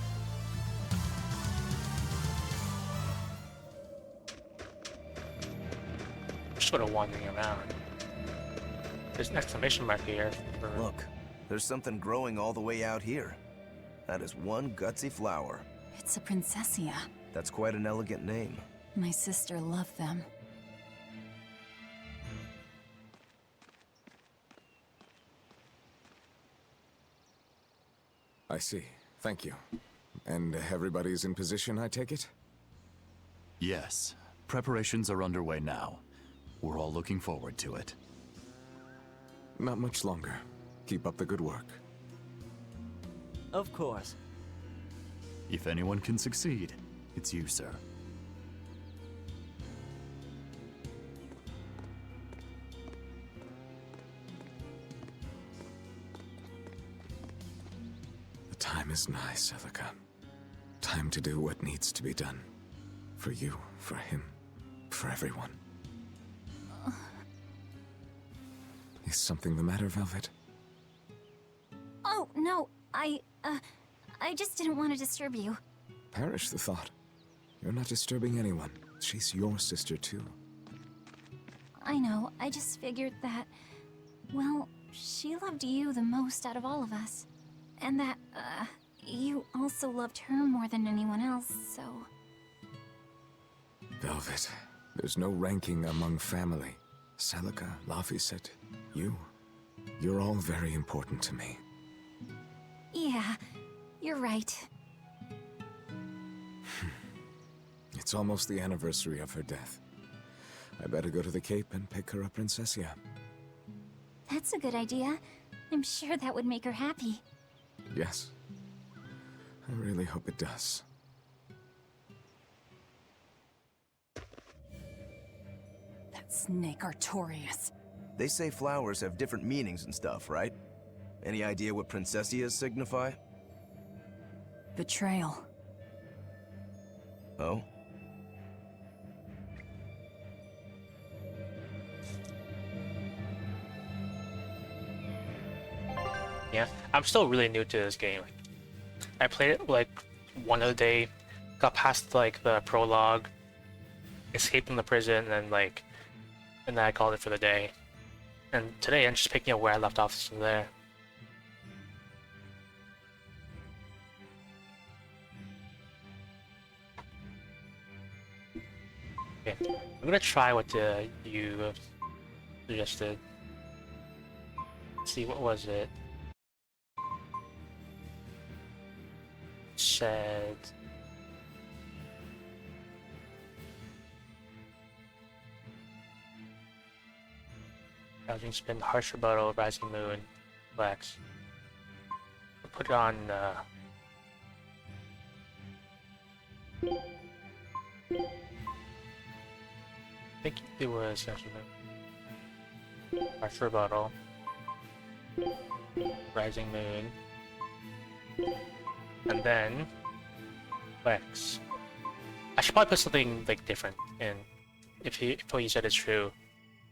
Just sort of wandering around. There's an exclamation mark here for... Look, there's something growing all the way out here. That is one gutsy flower. It's a princessia. That's quite an elegant name. My sister loved them. I see. Thank you. And everybody's in position, I take it? Yes. Preparations are underway now. We're all looking forward to it. Not much longer. Keep up the good work. Of course. If anyone can succeed, it's you, sir. The time is nigh, Celica. Time to do what needs to be done. For you, for him, for everyone. Is something the matter, Velvet? Oh, no, I just didn't want to disturb you. Perish the thought. You're not disturbing anyone. She's your sister, too. I know, I just figured that, well, she loved you the most out of all of us. And that, you also loved her more than anyone else, so... Velvet, there's no ranking among family. Celica, Laphicet, you. You're all very important to me. Yeah, you're right. It's almost the anniversary of her death. I better go to the Cape and pick her up Princessia. That's a good idea. I'm sure that would make her happy. Yes. I really hope it does. That snake Artorias. They say flowers have different meanings and stuff, right? Any idea what princessias signify? Betrayal. Oh? Yeah, I'm still really new to this game. I played it like one other day, got past like the prologue, escaped from the prison, and then I called it for the day. And today I'm just picking up where I left off from there. Okay, I'm gonna try what you suggested. Let's see, what was it? Said Rousing spin, harsh rebuttal, rising moon, flex. We'll put it on I think it was actually harsh rebuttal, rising moon, and then flex. I should probably put something like different in if what you said is true.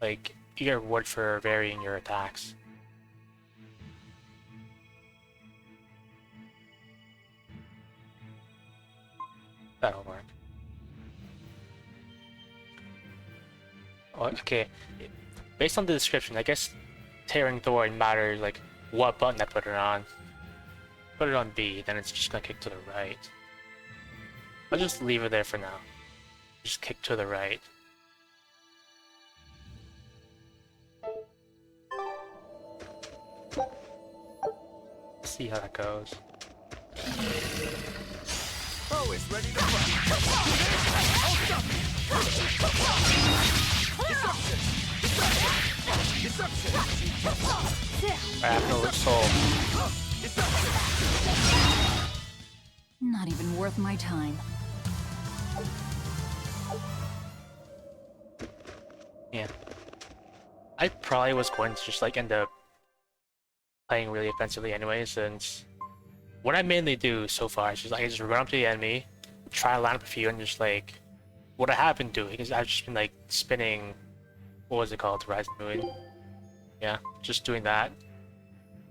Like, you get a reward for varying your attacks. That'll work. Oh, okay. Based on the description, I guess tearing thorn matters like what button I put it on. Put it on B, then it's just gonna kick to the right. I'll just leave it there for now. Just kick to the right. See how that goes. Oh, it's ready to fight. I have no soul. Not even worth my time. Yeah. I probably was going to just like end up playing really offensively anyway, since what I mainly do so far is just like I just run up to the enemy, try to line up a few, and just like what I have been doing is I've just been like spinning, what was it called, the Rising Moon. Yeah, just doing that.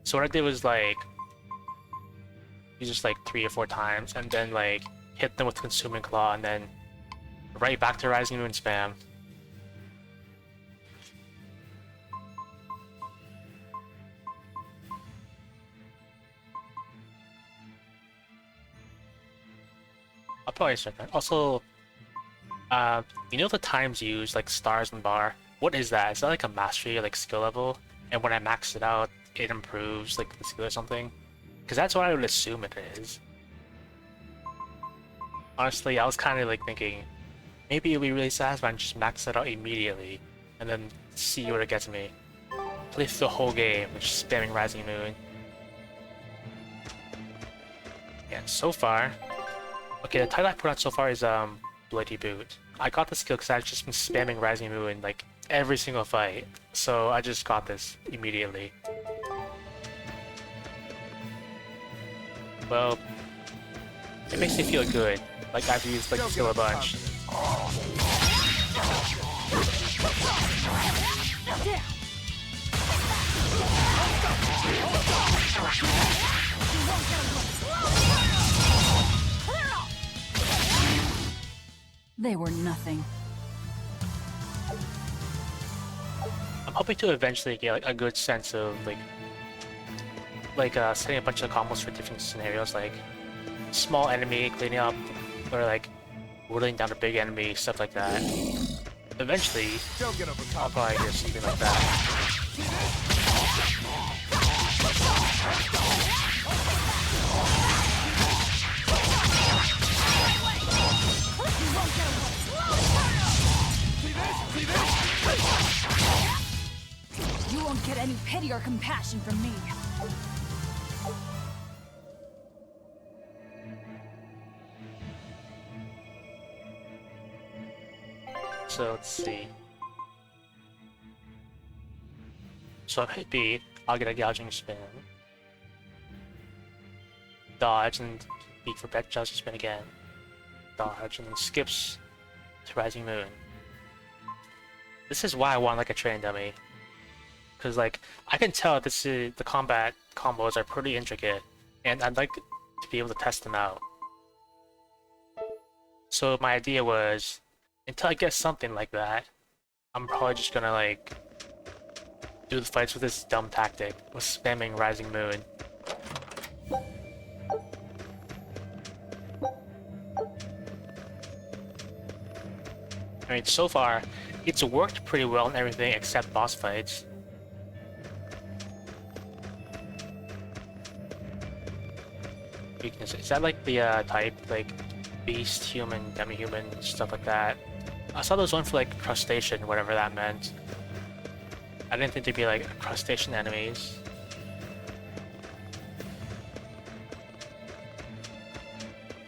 So what I did was like use just like 3 or 4 times, and then like hit them with Consuming Claw, and then right back to Rising Moon spam. I'll probably start that. Also, you know the times used, like stars and bar? What is that? Is that like a mastery, like skill level? And when I max it out, it improves like the skill or something? Because that's what I would assume it is. Honestly, I was kind of like thinking, maybe it'd be really satisfying to just max it out immediately, and then see what it gets me. Play through the whole game, just spamming Rising Moon. Yeah, so far... Okay, the title I put out so far is Bloody Boot. I got the skill because I've just been spamming Rising Moon like every single fight, so I just got this immediately. Well, it makes me feel good, like I've used like the skill a bunch. They were nothing. I'm hoping to eventually get like a good sense of setting a bunch of combos for different scenarios, like small enemy cleaning up, or like whittling down a big enemy, stuff like that. Eventually, I'll probably get something like that. You won't get any pity or compassion from me. So let's see. So if I hit B, I'll get a gouging spin. Dodge and B for bet gouging spin again. Dodge and then skips to Rising Moon. This is why I want like a train dummy. Cause like I can tell this is the combat combos are pretty intricate, and I'd like to be able to test them out. So my idea was, until I get something like that, I'm probably just gonna like do the fights with this dumb tactic, with spamming Rising Moon. I mean, so far, it's worked pretty well in everything except boss fights. Weakness, is that like the type, like beast, human, demi-human, stuff like that? I saw there was one for like crustacean, whatever that meant. I didn't think there'd be like crustacean enemies.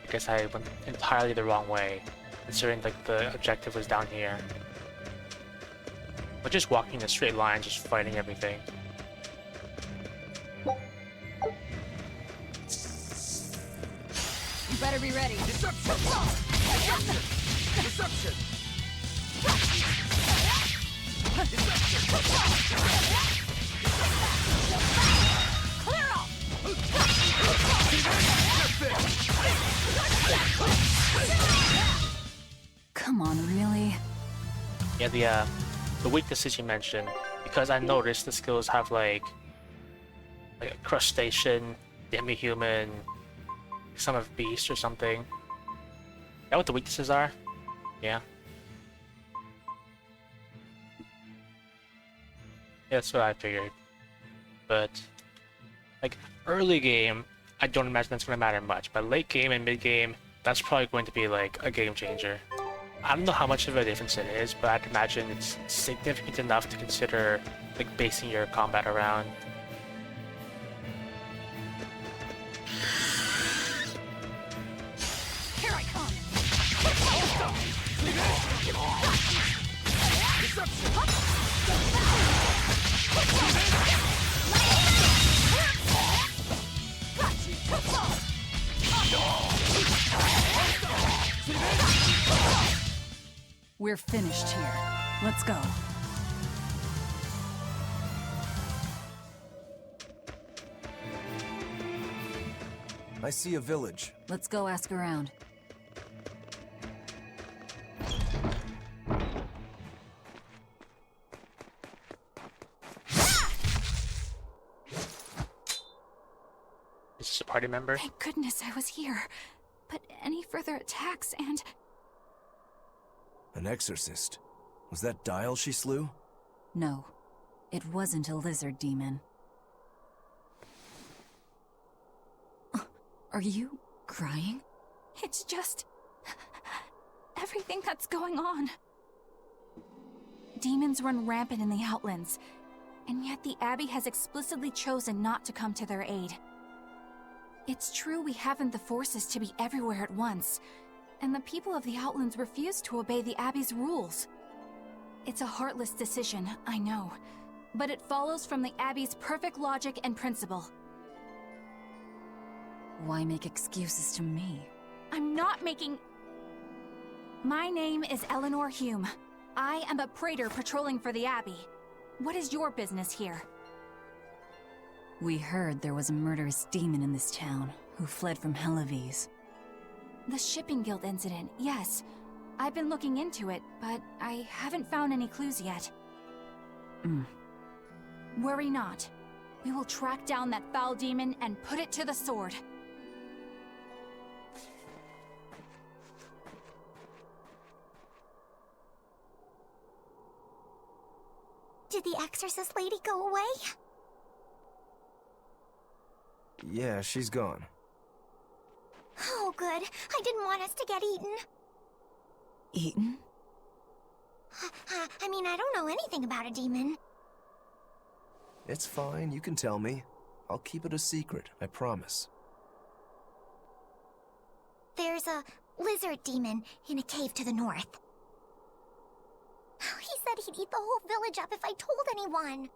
I guess I went entirely the wrong way, considering like the objective was down here. But just walking in a straight line, just fighting everything. You better be ready. Deception! Deception! Deception! Clear off! Come on, really? Yeah, the weaknesses you mentioned, because I noticed the skills have like a crustacean, demi-human, some of beast or something. Is that what the weaknesses are? Yeah. Yeah, that's what I figured. But like early game, I don't imagine that's gonna matter much, but late game and mid game, that's probably going to be like a game changer. I don't know how much of a difference it is, but I'd imagine it's significant enough to consider like basing your combat around. Here I come! We're finished here. Let's go. I see a village. Let's go ask around. Is this a party member? Thank goodness I was here. But any further attacks and... An exorcist. Was that Dial she slew? No, it wasn't a lizard demon. Are you crying? It's just... everything that's going on. Demons run rampant in the Outlands, and yet the Abbey has explicitly chosen not to come to their aid. It's true we haven't the forces to be everywhere at once, and the people of the Outlands refuse to obey the Abbey's rules. It's a heartless decision, I know, but it follows from the Abbey's perfect logic and principle. Why make excuses to me? I'm not making... My name is Eleanor Hume. I am a praetor patrolling for the Abbey. What is your business here? We heard there was a murderous demon in this town who fled from Helavis. The Shipping Guild incident, yes. I've been looking into it, but I haven't found any clues yet. Worry not. We will track down that foul demon and put it to the sword. Did the exorcist lady go away? Yeah, she's gone. Oh, good. I didn't want us to get eaten. Eaten? I mean, I don't know anything about a demon. It's fine, you can tell me. I'll keep it a secret, I promise. There's a lizard demon in a cave to the north. He said he'd eat the whole village up if I told anyone.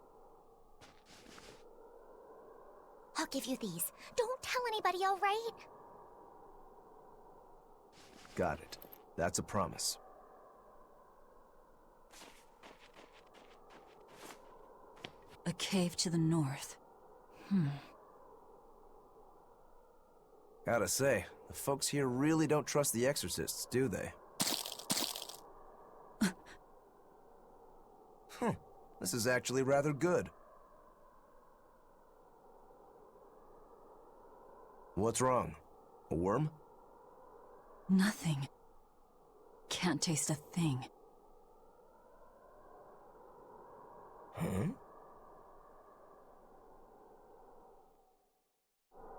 I'll give you these. Don't tell anybody, all right? Got it. That's a promise. A cave to the north. Gotta say, the folks here really don't trust the exorcists, do they? This is actually rather good. What's wrong? A worm? Nothing. Can't taste a thing. Huh?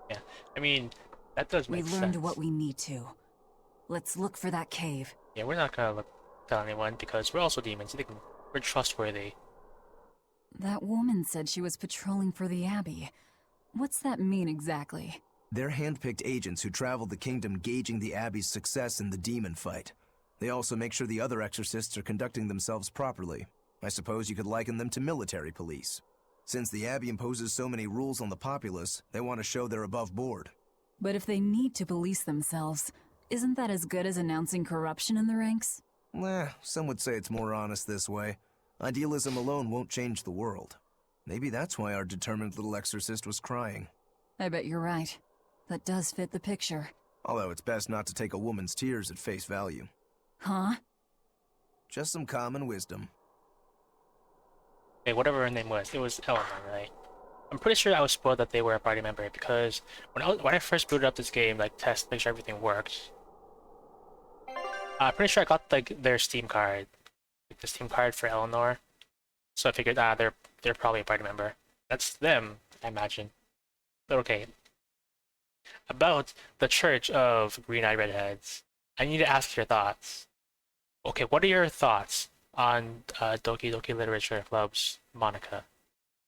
Yeah, I mean, that does make sense. We learned what we need to. Let's look for that cave. Yeah, we're not gonna tell anyone because we're also demons. We're trustworthy. That woman said she was patrolling for the Abbey. What's that mean exactly? They're hand-picked agents who travel the kingdom gauging the Abbey's success in the demon fight. They also make sure the other exorcists are conducting themselves properly. I suppose you could liken them to military police. Since the Abbey imposes so many rules on the populace, they want to show they're above board. But if they need to police themselves, isn't that as good as announcing corruption in the ranks? Some would say it's more honest this way. Idealism alone won't change the world. Maybe that's why our determined little exorcist was crying. I bet you're right. That does fit the picture. Although it's best not to take a woman's tears at face value. Huh? Just some common wisdom. Okay, whatever her name was, it was Eleanor, right? I'm pretty sure I was spoiled that they were a party member because when I first booted up this game, like test, make sure everything worked. I'm pretty sure I got like their Steam card, like the Steam card for Eleanor. So I figured, they're probably a party member. That's them, I imagine. But okay. About the Church of Green-Eyed Redheads, I need to ask your thoughts. Okay, what are your thoughts on Doki Doki Literature Club's Monica?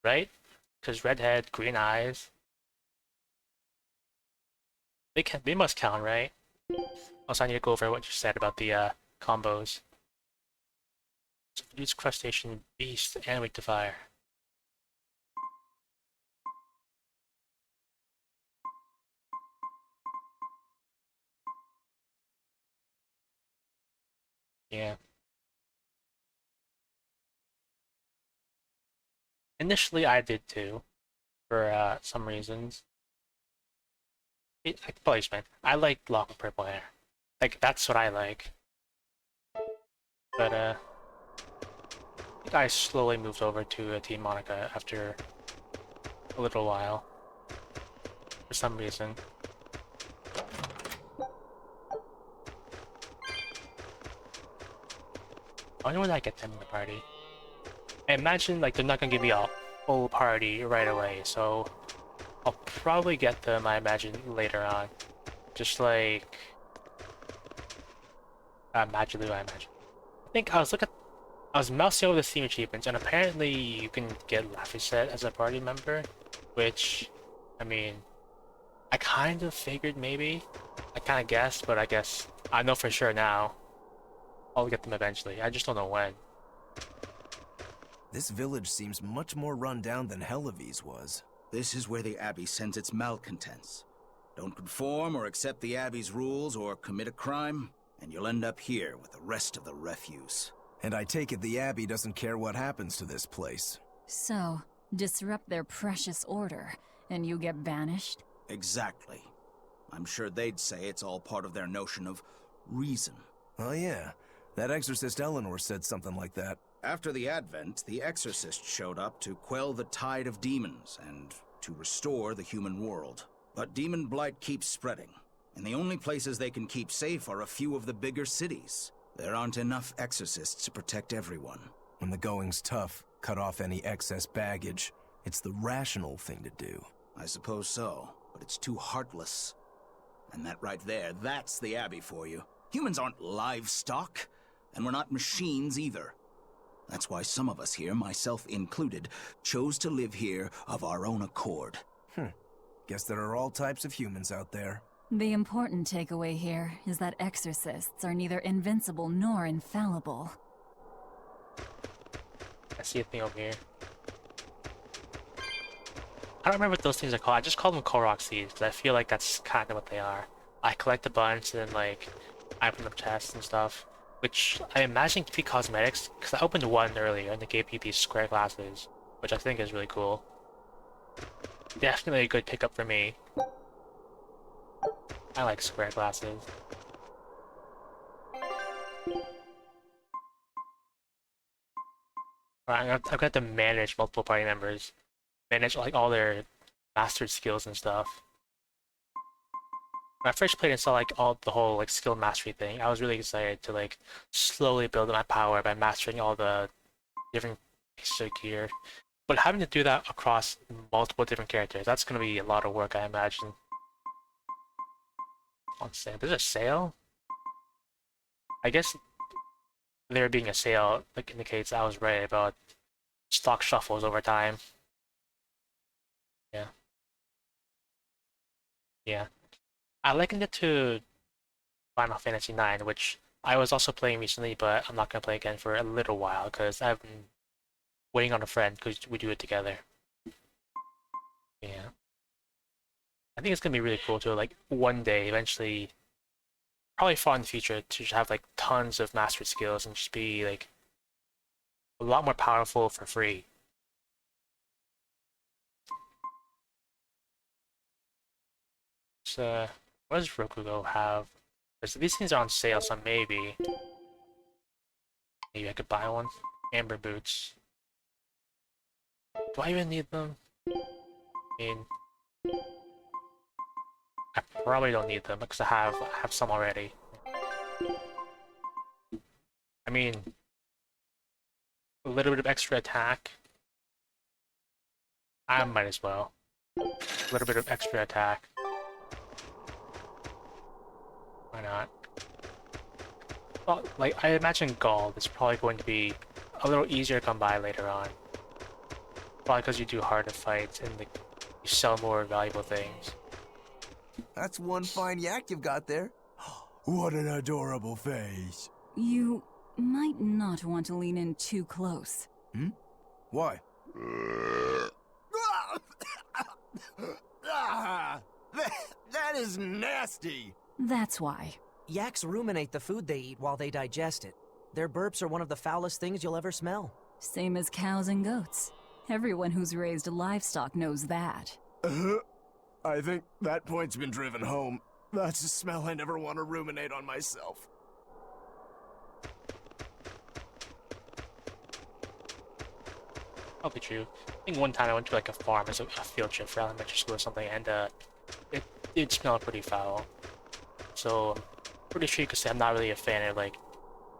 Right? Because redhead, green eyes. They must count, right? Also, I need to go over what you said about the combos. Use crustacean, beast, and weak to fire. Yeah. Initially, I did too, for some reasons. Like policeman. I like long purple hair. Like that's what I like. But I think I slowly moved over to Team Monica after a little while. For some reason. I wonder when I get them in the party. I imagine like they're not gonna give me a full party right away, so I'll probably get them, I imagine, later on. Just like Magilu, I imagine. I think I was mousing over the Steam achievements, and apparently you can get Laphicet as a party member, which, I mean, I kind of figured maybe. I kind of guessed, but I guess I know for sure now. I'll get them eventually. I just don't know when. This village seems much more run down than Helavi's was. This is where the Abbey sends its malcontents. Don't conform or accept the Abbey's rules or commit a crime, and you'll end up here with the rest of the refuse. And I take it the Abbey doesn't care what happens to this place. So, disrupt their precious order, and you get banished? Exactly. I'm sure they'd say it's all part of their notion of reason. Oh yeah, that exorcist Eleanor said something like that. After the Advent, the Exorcist showed up to quell the tide of demons and to restore the human world. But demon blight keeps spreading, and the only places they can keep safe are a few of the bigger cities. There aren't enough exorcists to protect everyone. When the going's tough, cut off any excess baggage. It's the rational thing to do. I suppose so, but it's too heartless. And that right there, that's the Abbey for you. Humans aren't livestock, and we're not machines either. That's why some of us here, myself included, chose to live here of our own accord. Guess there are all types of humans out there. The important takeaway here is that exorcists are neither invincible nor infallible. I see a thing over here. I don't remember what those things are called. I just call them Korok seeds because I feel like that's kind of what they are. I collect a bunch and then like I open up chests and stuff, which I imagine could be cosmetics because I opened one earlier and they gave me these square glasses, which I think is really cool. Definitely a good pickup for me. I like square glasses. Alright, I've got to manage multiple party members. Manage like all their mastered skills and stuff. When I first played and saw like the whole like skill mastery thing, I was really excited to like slowly build my power by mastering all the different pieces of gear. But having to do that across multiple different characters, that's gonna be a lot of work, I imagine. On sale. There's a sale? I guess there being a sale like indicates I was right about stock shuffles over time. Yeah. Yeah. I likened it to Final Fantasy IX, which I was also playing recently, but I'm not gonna play again for a little while because I've been waiting on a friend because we do it together. Yeah. I think it's gonna be really cool to like one day eventually, probably far in the future, to just have like tons of mastered skills and just be like a lot more powerful for free. So, what does Rokugo have? Because these things are on sale, so maybe I could buy one. Amber boots. Do I even need them? I mean, I probably don't need them because I have some already. I mean, a little bit of extra attack. I might as well. A little bit of extra attack. Why not? Well, like, I imagine gold is probably going to be a little easier to come by later on. Probably because you do harder fights and like, you sell more valuable things. That's one fine yak you've got there. What an adorable face. You might not want to lean in too close. Why? That is nasty. That's why. Yaks ruminate the food they eat while they digest it. Their burps are one of the foulest things you'll ever smell. Same as cows and goats. Everyone who's raised livestock knows that. I think that point's been driven home. That's a smell I never want to ruminate on myself. Probably true. I think one time I went to like a farm as a field trip for elementary school or something, and it did smell pretty foul. So I'm pretty sure you could say I'm not really a fan of like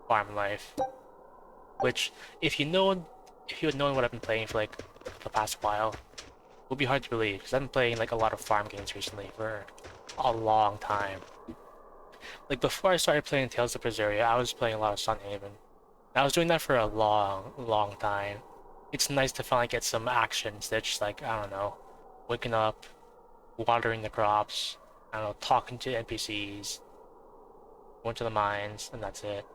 farm life. Which, if you had known what I've been playing for like the past while, it would be hard to believe, because I've been playing like a lot of farm games recently for a long time. Like before I started playing Tales of Berseria, I was playing a lot of Sunhaven. I was doing that for a long time. It's nice to finally get some action instead of just like, I don't know, waking up, watering the crops, I don't know, talking to NPCs, going to the mines, and that's it.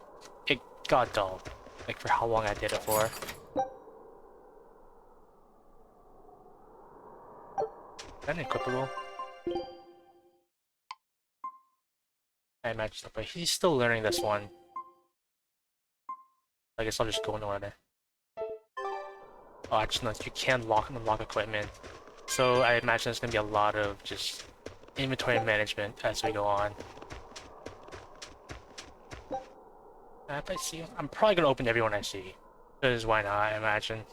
It got dull, like for how long I did it for. Is that equipable? I imagine so, but he's still learning this one. I guess I'll just go in order. Oh, actually, no, you can unlock equipment. So I imagine there's gonna be a lot of just inventory management as we go on. If I see, I'm probably gonna open everyone I see, because why not? I imagine.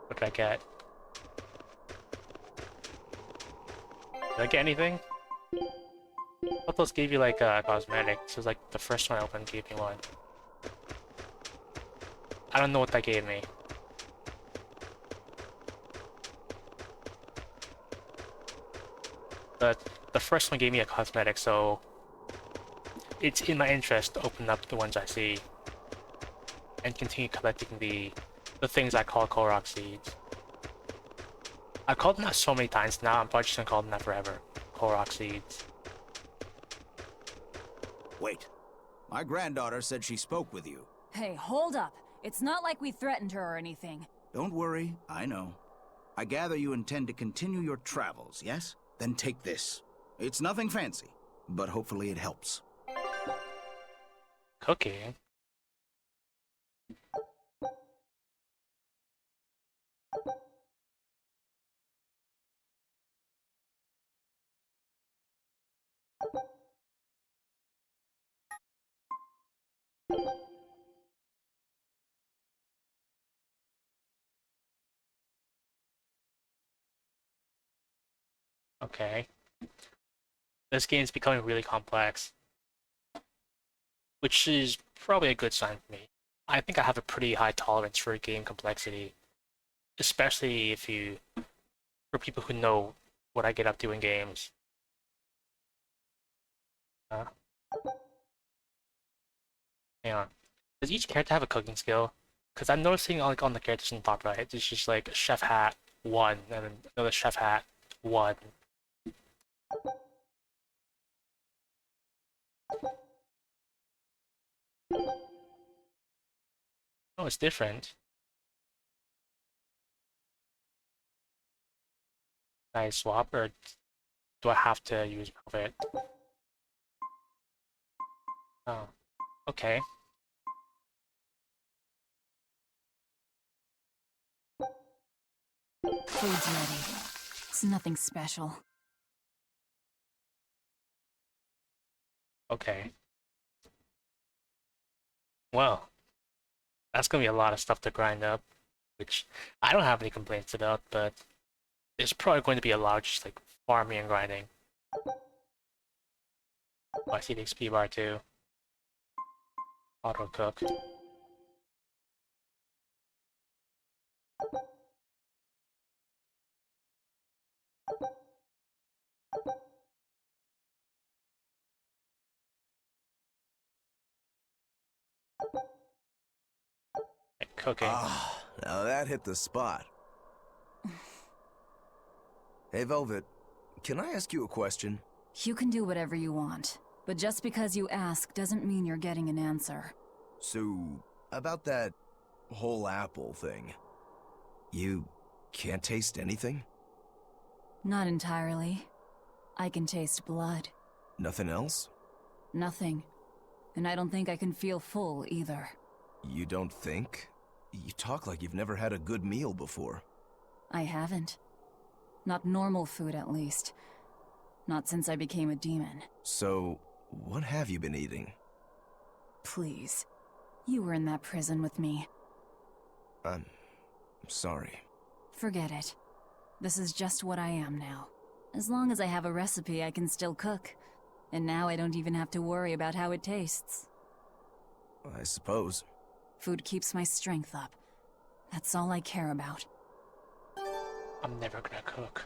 What did I get? Did I get anything? I thought those gave you like cosmetics. It was like the first one I opened gave me one. I don't know what that gave me. But the first one gave me a cosmetic, so it's in my interest to open up the ones I see and continue collecting the things I call Korok seeds. I've called them that so many times now, I'm probably just gonna call them that forever. Korok seeds. Wait. My granddaughter said she spoke with you. Hey, hold up. It's not like we threatened her or anything. Don't worry, I know. I gather you intend to continue your travels, yes? Then take this. It's nothing fancy, but hopefully it helps. Cooking? Okay. This game's becoming really complex, which is probably a good sign for me. I think I have a pretty high tolerance for game complexity, especially for people who know what I get up to in games. Hang on. Does each character have a cooking skill? Because I'm noticing like on the characters in the top right, it's just like chef hat 1, and then another chef hat 1. Oh, it's different. Can I swap, or do I have to use Velvet? Oh, okay. Food's ready. It's nothing special. Okay. Well, that's gonna be a lot of stuff to grind up, which I don't have any complaints about, but there's probably going to be a lot of just like farming and grinding. Oh, I see the XP bar too. Auto cook. Cooking. Ah, now that hit the spot. Hey, Velvet, can I ask you a question? You can do whatever you want, but just because you ask doesn't mean you're getting an answer. So, about that whole apple thing, you can't taste anything? Not entirely. I can taste blood. Nothing else? Nothing. And I don't think I can feel full either. You don't think? You talk like you've never had a good meal before. I haven't. Not normal food, at least. Not since I became a demon. So, what have you been eating? Please. You were in that prison with me. I'm sorry. Forget it. This is just what I am now. As long as I have a recipe, I can still cook. And now I don't even have to worry about how it tastes. I suppose. Food keeps my strength up. That's all I care about. I'm never gonna cook.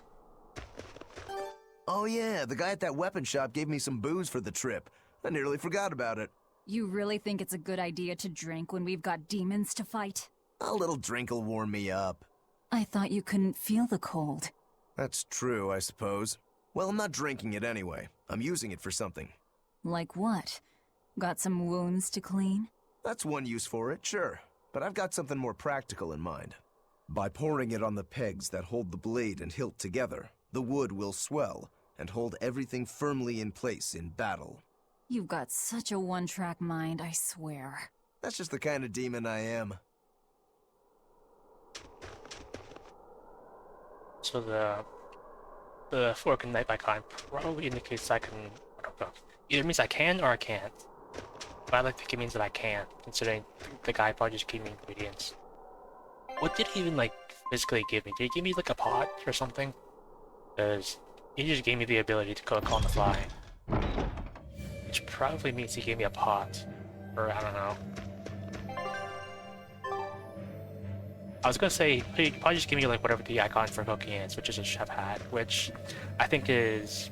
Oh yeah, the guy at that weapon shop gave me some booze for the trip. I nearly forgot about it. You really think it's a good idea to drink when we've got demons to fight? A little drink'll warm me up. I thought you couldn't feel the cold. That's true, I suppose. Well, I'm not drinking it anyway. I'm using it for something. Like what? Got some wounds to clean? That's one use for it, sure. But I've got something more practical in mind. By pouring it on the pegs that hold the blade and hilt together, the wood will swell and hold everything firmly in place in battle. You've got such a one-track mind, I swear. That's just the kind of demon I am. So the fork and knife icon probably indicates I can. Either means I can or I can't. But I like to think it means that I can, considering the guy probably just gave me ingredients. What did he even like physically give me? Did he give me like a pot or something? Because he just gave me the ability to cook on the fly. Which probably means he gave me a pot. Or I don't know. I was gonna say, he probably just give me like whatever the icon for cooking is, which is a chef hat, which I think is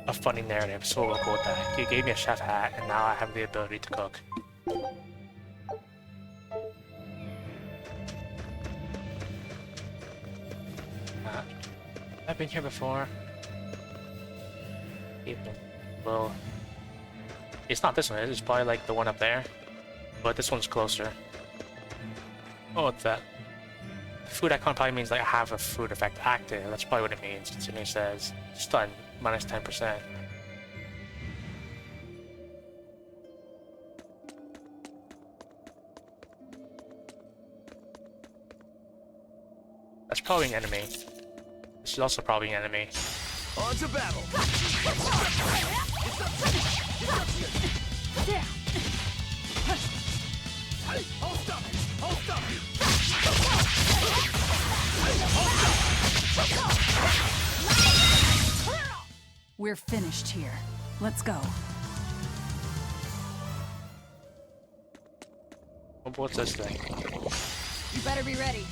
a funny narrative, so we'll go with that. He gave me a chef hat, and now I have the ability to cook. I've been here before. Well, it's not this one, it's probably like the one up there, but this one's closer. Oh, what's that? Food icon probably means like I have a food effect active. That's probably what it means, considering it says stun minus 10%. That's probably an enemy. This is also probably an enemy. On to battle! We're finished here. Let's go. What's this thing? You better be ready.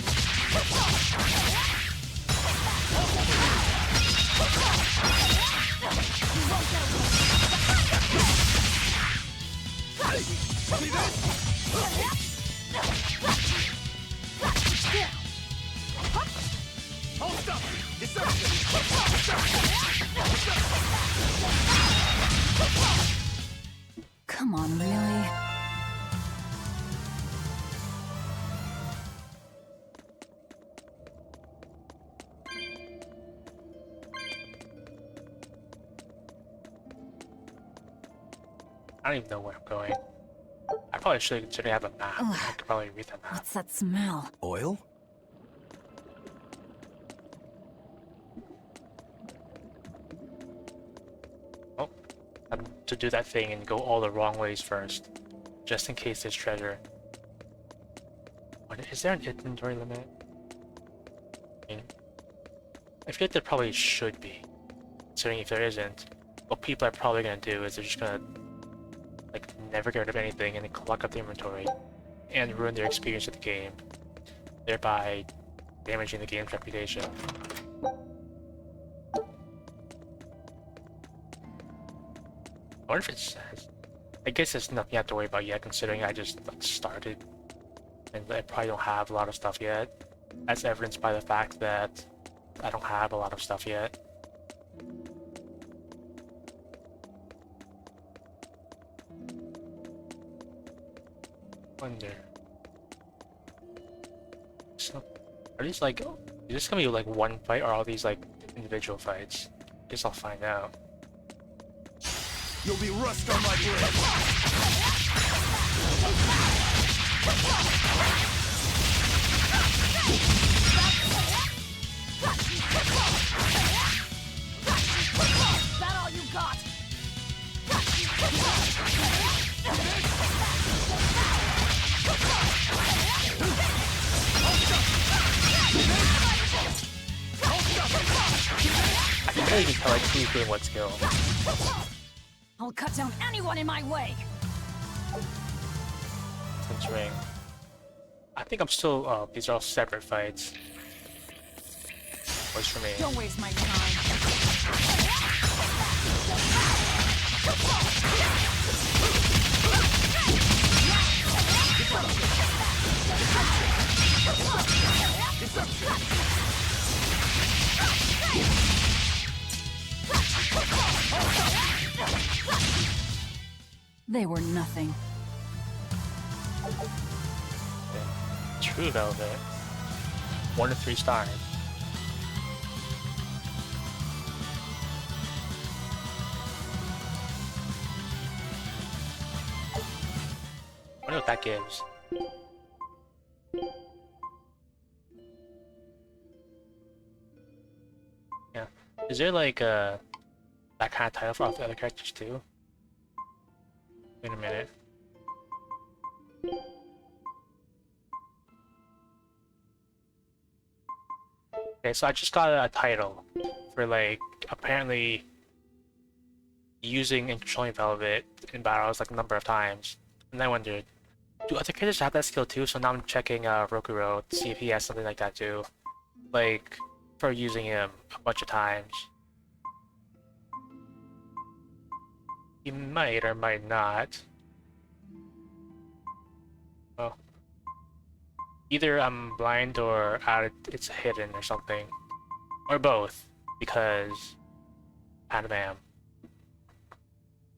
Come on, really? I don't even know where I'm going. I probably should consider I have a map. I could probably read that map. What's that smell? Oil? Oh, I have to do that thing and go all the wrong ways first, just in case there's treasure. Is there an inventory limit? I feel like there probably should be. Considering if there isn't, what people are probably gonna do is they're just gonna like never get rid of anything and then collect up the inventory and ruin their experience with the game, thereby damaging the game's reputation. I wonder if it says. I guess there's nothing you have to worry about yet, considering I just like, started and I probably don't have a lot of stuff yet, as evidenced by the fact that I don't have a lot of stuff yet. Wonder. So, are these like, is this gonna be like one fight or are all these like individual fights? Guess I'll find out. You'll be rust on my blade! that all you got? I can barely even tell like who's doing what skill. I'll cut down anyone in my way. Since ring. I think I'm still. Oh, these are all separate fights. Works for me. Don't waste my time. They were nothing. True Velvet. 1 to 3 stars. I wonder what that gives. Yeah. Is there like that kind of title for all the other characters too? Wait a minute. Okay, so I just got a title for like apparently using and controlling Velvet in battles like a number of times. And I wondered, do other characters have that skill too? So now I'm checking Rokuro to see if he has something like that too. Like, for using him a bunch of times. He might or might not. Well, either I'm blind or it's hidden or something. Or both, because I am.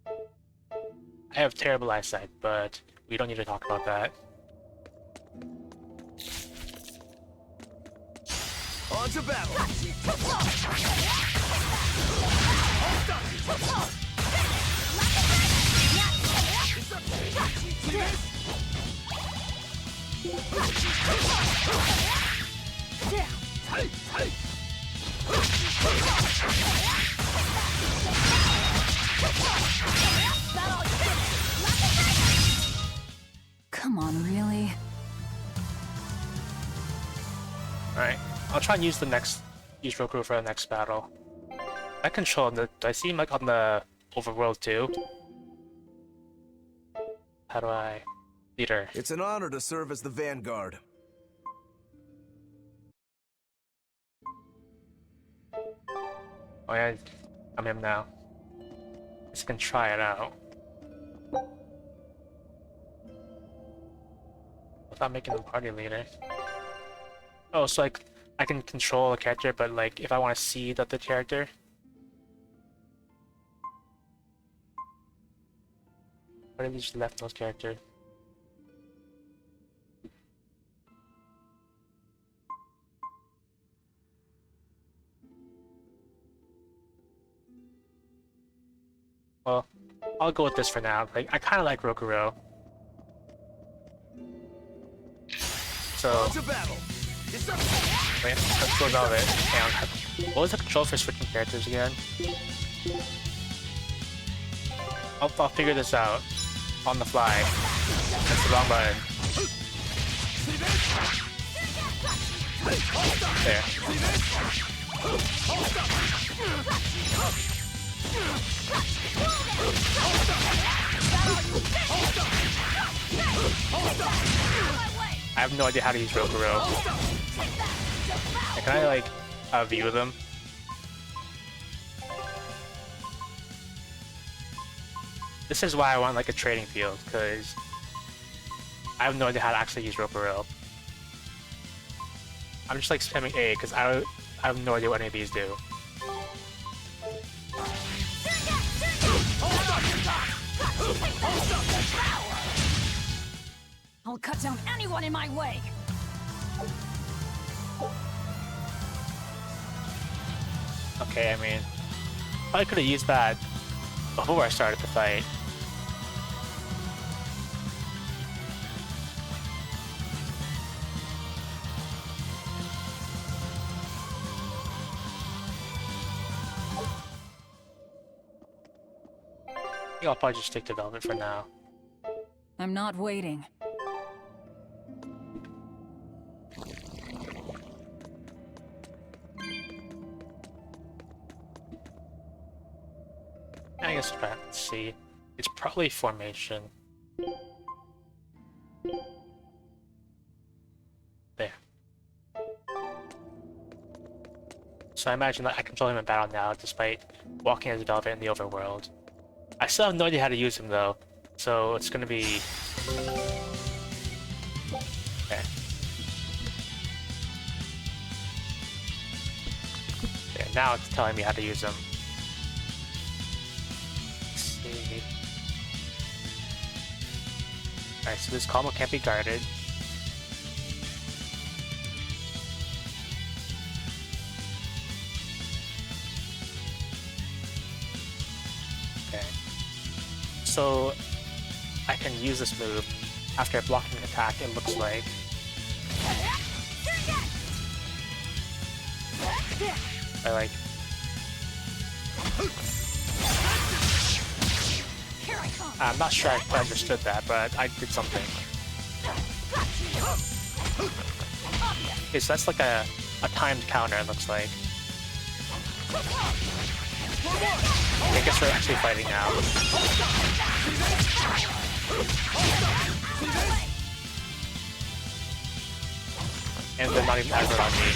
I have terrible eyesight, but we don't need to talk about that. On to battle! Come on, really? Alright, I'll try and use Roku for the next battle. I control him. Do I see him like on the overworld too? How do I... Leader. It's an honor to serve as the Vanguard. Oh yeah, I'm him now. Just gonna try it out. Without making him party leader. Oh, so like, I can control a character, but like, if I want to see the other character... What if we just left those characters? Well, I'll go with this for now. Like, I kind of like Rokuro. So... Wait, let's go about it. What was the control for switching characters again? I'll figure this out. On the fly. That's the wrong button. There. I have no idea how to use Rokuro. Can I like view them? This is why I want like a trading field, because I have no idea how to actually use Rokuro. I'm just like spamming A because I have no idea what any of these do. I'll cut down anyone in my way. Okay, I mean, I could have used that before I started the fight. think I'll probably just stick to Velvet for now. I'm not waiting. I guess let's see. It's probably formation. There. So I imagine that I control him in battle now, despite walking as Velvet in the overworld. I still have no idea how to use him though, so it's gonna be... Okay. There, now it's telling me how to use him. Let's see... Alright, so this combo can't be guarded. Okay. So I can use this move after blocking an attack, it looks like. I like... I'm not sure I understood that, but I did something. Okay, so that's like a timed counter, it looks like. I guess we're actually fighting now. And they're not even aggroed on me.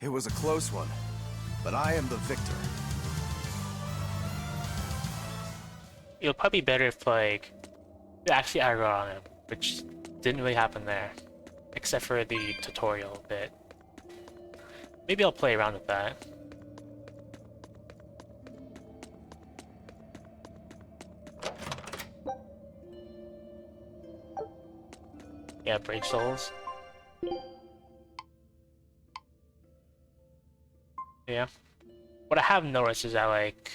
It was a close one, but I am the victor. It would probably be better if, like, they actually aggro on him, which didn't really happen there. Except for the tutorial bit. Maybe I'll play around with that. Yeah, break souls. Yeah. What I have noticed is that, like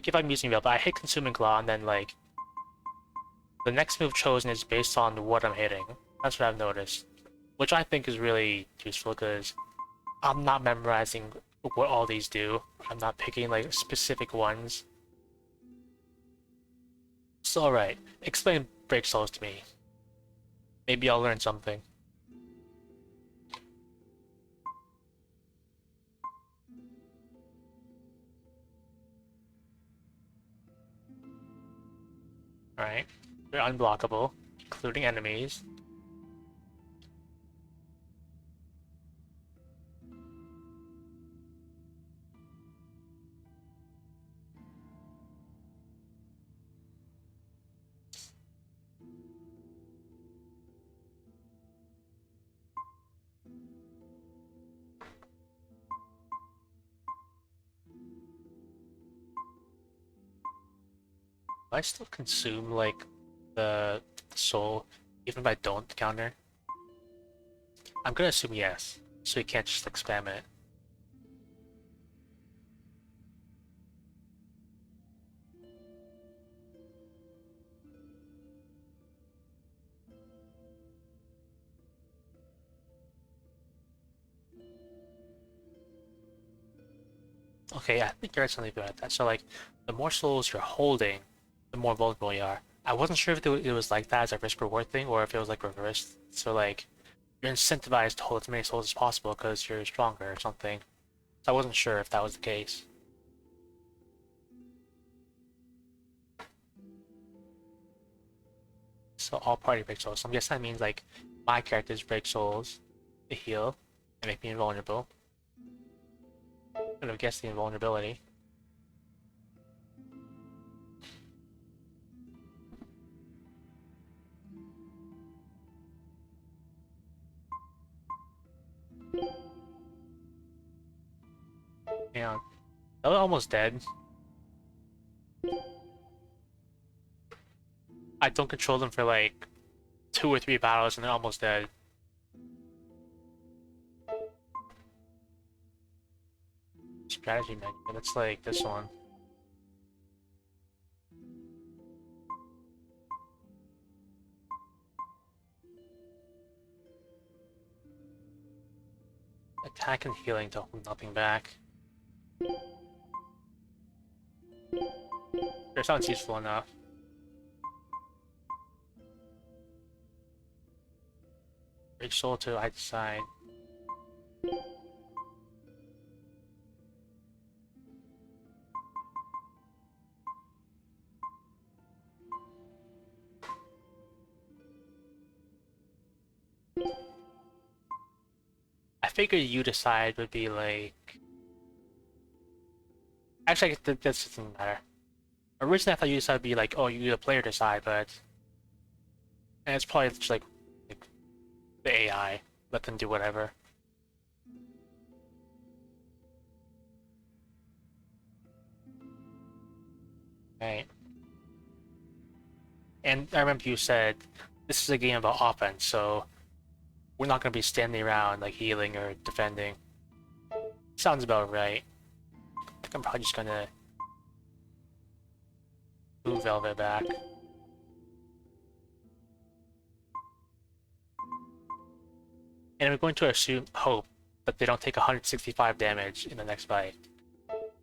if I'm using Velvet, I hit Consuming Claw and then, like, the next move chosen is based on what I'm hitting. That's what I've noticed. Which I think is really useful because I'm not memorizing what all these do. I'm not picking, like, specific ones. So, alright. Explain Break Souls to me. Maybe I'll learn something. Alright. They're unblockable, including enemies. Do I still consume, like, the soul, even if I don't counter? I'm gonna assume yes, so you can't just, like, spam it. Okay, I think you're right something about that. So, like, the more souls you're holding, the more vulnerable you are. I wasn't sure if it was like that as a risk-reward thing, or if it was, like, reversed. So, like, you're incentivized to hold as many souls as possible because you're stronger or something. So I wasn't sure if that was the case. So all party break souls. So I guess that means, like, my characters break souls to heal and make me invulnerable. Could have guessed the invulnerability. Yeah, I was almost dead. I don't control them for like 2 or 3 battles and they're almost dead. Strategy menu, that's like this one. attack and healing to hold nothing back. Sure, sounds useful enough. Rage soul to either side. I figured you decide would be like... Actually, I guess that doesn't matter. Originally, I thought you decide would be like, oh, you the player decide, but... And it's probably just like the AI. Let them do whatever. Right. And I remember you said, this is a game about offense, so... We're not going to be standing around, like, healing or defending. Sounds about right. I think I'm probably just gonna... move Velvet back. And we're going to hope that they don't take 165 damage in the next fight.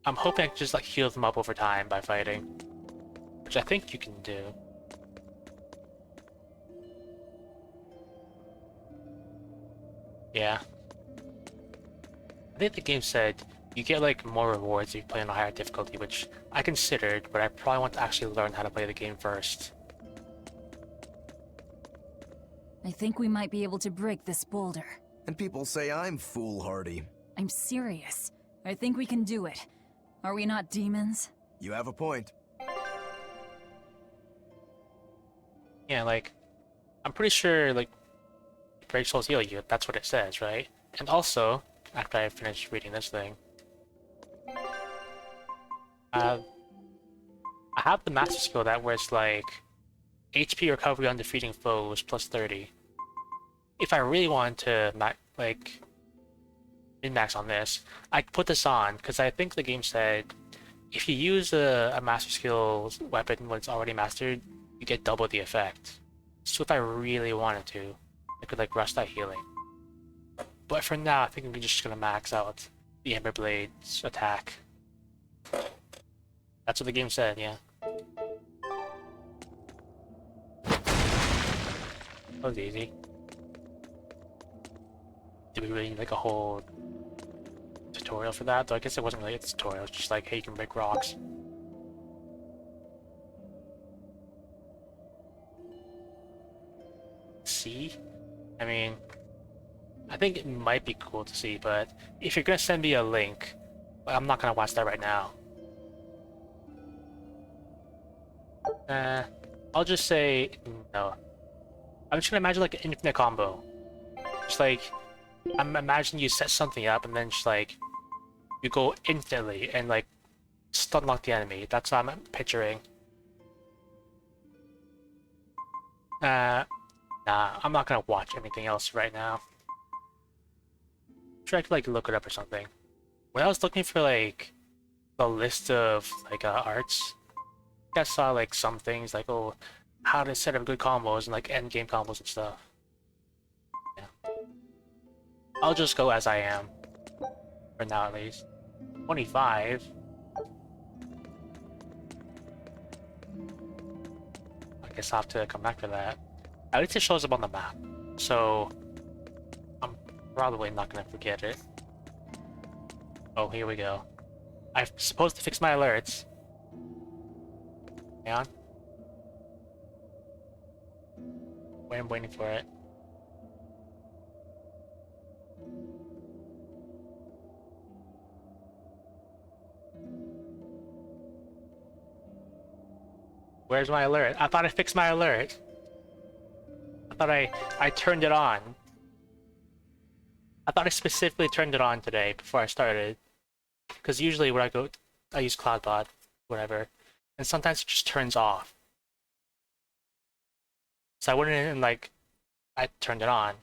I'm hoping I can just, like, heal them up over time by fighting. Which I think you can do. Yeah. I think the game said you get like more rewards if you play on a higher difficulty, which I considered, but I probably want to actually learn how to play the game first. I think we might be able to break this boulder. And people say I'm foolhardy. I'm serious. I think we can do it. Are we not demons? You have a point. Yeah, like, I'm pretty sure, like, break souls heal you, that's what it says, right? And also, after I finish reading this thing, I have the master skill that where it's like HP recovery on defeating foes plus 30. If I really wanted to min-max on this, I could put this on because I think the game said if you use a master skills weapon when it's already mastered, you get double the effect. So if I really wanted to, I could like rush that healing. But for now, I think I'm just gonna max out the Ember Blade's attack. That's what the game said, yeah. That was easy. Did we really need like a whole tutorial for that? Though I guess it wasn't really a tutorial, it's just like, hey, you can break rocks. See? I mean, I think it might be cool to see, but if you're gonna send me a link, I'm not gonna watch that right now. I'll just say no. I'm just gonna imagine like an infinite combo. Just like, I'm imagining you set something up and then just like, you go infinitely and like, stun lock the enemy. That's what I'm picturing. Nah, I'm not gonna watch anything else right now. Try to like look it up or something. When I was looking for like the list of like arts, I saw like some things like, oh, how to set up good combos and like end game combos and stuff. Yeah. I'll just go as I am. For now at least. 25. I guess I'll have to come back to that. At least it shows up on the map. So I'm probably not gonna forget it. Oh, here we go. I'm supposed to fix my alerts. Hang on. I'm waiting for it. Where's my alert? I thought I fixed my alert. I thought I turned it on. I thought I specifically turned it on today before I started. Because usually when I use CloudBot, whatever, and sometimes it just turns off. So I went in and like, I turned it on.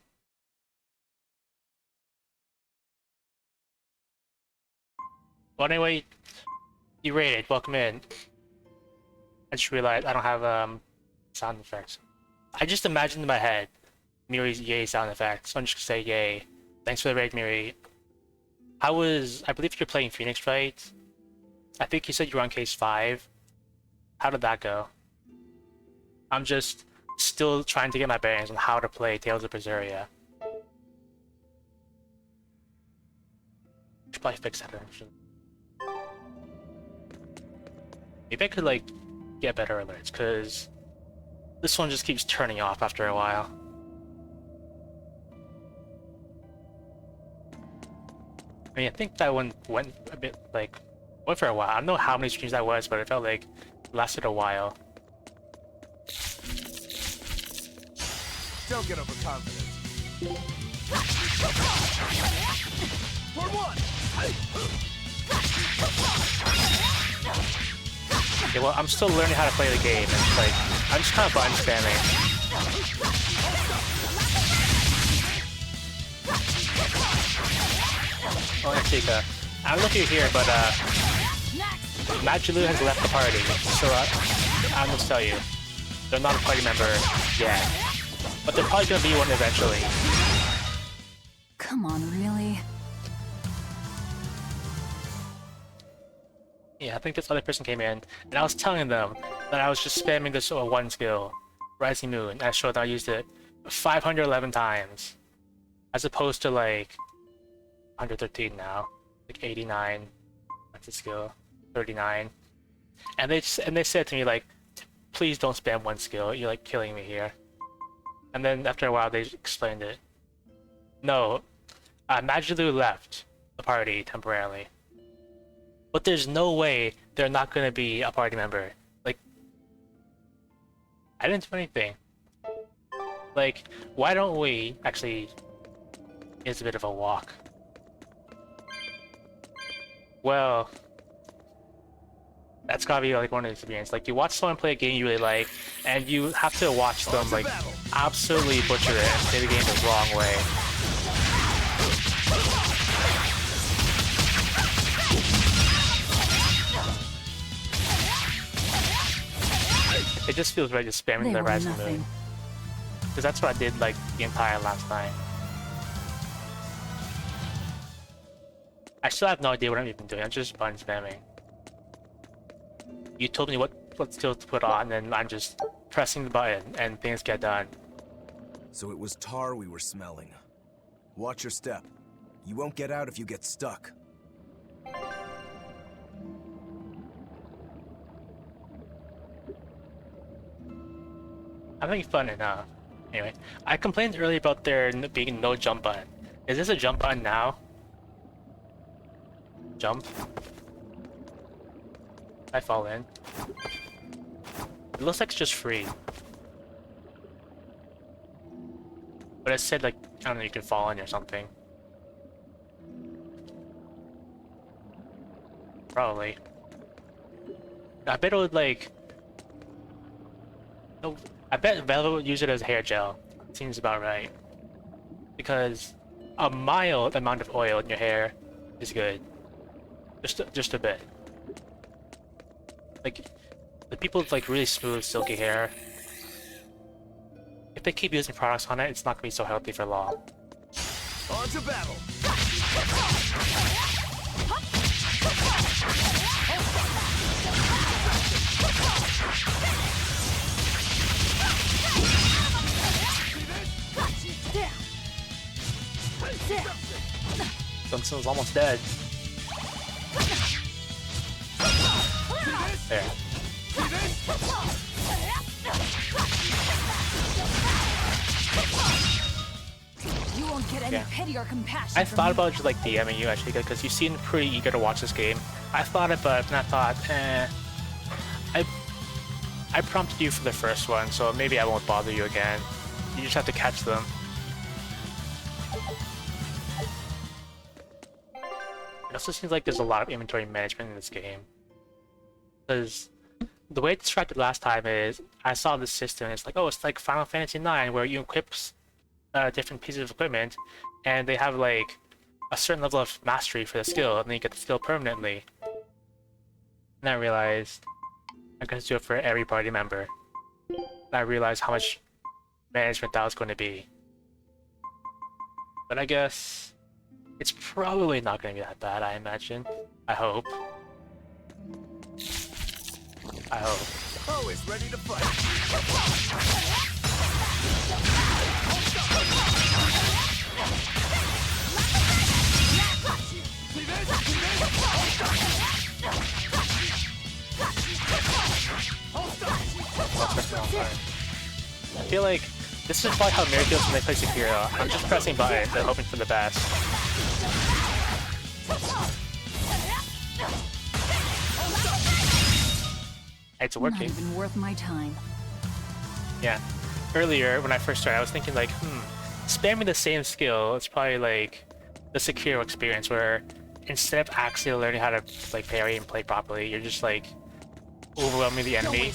Well, anyway, you rated. Welcome in. I just realized I don't have sound effects. I just imagined in my head Miri's yay sound effect, so I'm just gonna say yay. Thanks for the raid, Miri. I believe you're playing Phoenix, right? I think you said you were on case 5. How did that go? I'm just still trying to get my bearings on how to play Tales of Berseria. Should probably fix that eventually. Maybe I could like get better alerts, because this one just keeps turning off after a while. I mean, I think that one went a bit like went for a while. I don't know how many streams that was, but it felt like it lasted a while. Don't get overconfident. For one! Okay, well, I'm still learning how to play the game. It's like, I'm just kind of button spamming. Oh, Antika. I don't know if you're here, but, Magilu has left the party, so, I'm gonna tell you. They're not a party member yet. But they're probably gonna be one eventually. Come on, really? Yeah, I think this other person came in, and I was telling them that I was just spamming this one skill, Rising Moon, and I showed that I used it 511 times, as opposed to like 113 now, like 89. That's a skill, 39, and they said to me like, please don't spam one skill. You're like killing me here. And then after a while, they explained it. No, Magilu left the party temporarily. But there's no way they're not gonna be a party member. Like, I didn't do anything. Like, why don't we actually... It's a bit of a walk. Well... That's gotta be like one of the experiences. Like, you watch someone play a game you really like, and you have to watch them like absolutely butcher it and play the game the wrong way. It just feels right just spamming the Rising Moon. Because that's what I did like the entire last time. I still have no idea what I'm even doing, I'm just button spamming. You told me what skill to put on, and I'm just pressing the button, and things get done. So it was tar we were smelling. Watch your step. You won't get out if you get stuck. I'm having fun enough. Anyway, I complained earlier about there being no jump button. Is this a jump button now? Jump? I fall in. It looks like it's just free. But it said like, I don't know, you can fall in or something. Probably. I bet it would like... No, I bet Velvet would use it as hair gel. Seems about right. Because a mild amount of oil in your hair is good. Just a bit. Like, the people with like really smooth, silky hair, if they keep using products on it, it's not gonna be so healthy for long. On to battle! Dunstan's almost dead. There. You won't get any pity or compassion. I thought about just like DMing you actually, because you seem pretty eager to watch this game. I thought it, but then I thought, I prompted you for the first one, so maybe I won't bother you again. You just have to catch them. It also seems like there's a lot of inventory management in this game. Because the way it's described it last time is, I saw this system, and it's like, oh, it's like Final Fantasy IX, where you equip different pieces of equipment, and they have like a certain level of mastery for the skill, and then you get the skill permanently. And I realized I could do it for every party member. And I realized how much management that was going to be. But I guess It's probably not going to be that bad, I imagine. I hope. I hope. Always ready to fight. I feel like this is probably how Mary feels when they play Sekiro. I'm just pressing buttons and hoping for the best. It's working. Not even worth my time. Yeah. Earlier, when I first started, I was thinking like, spamming the same skill, it's probably like the Sekiro experience where instead of actually learning how to like parry and play properly, you're just like overwhelming the enemy.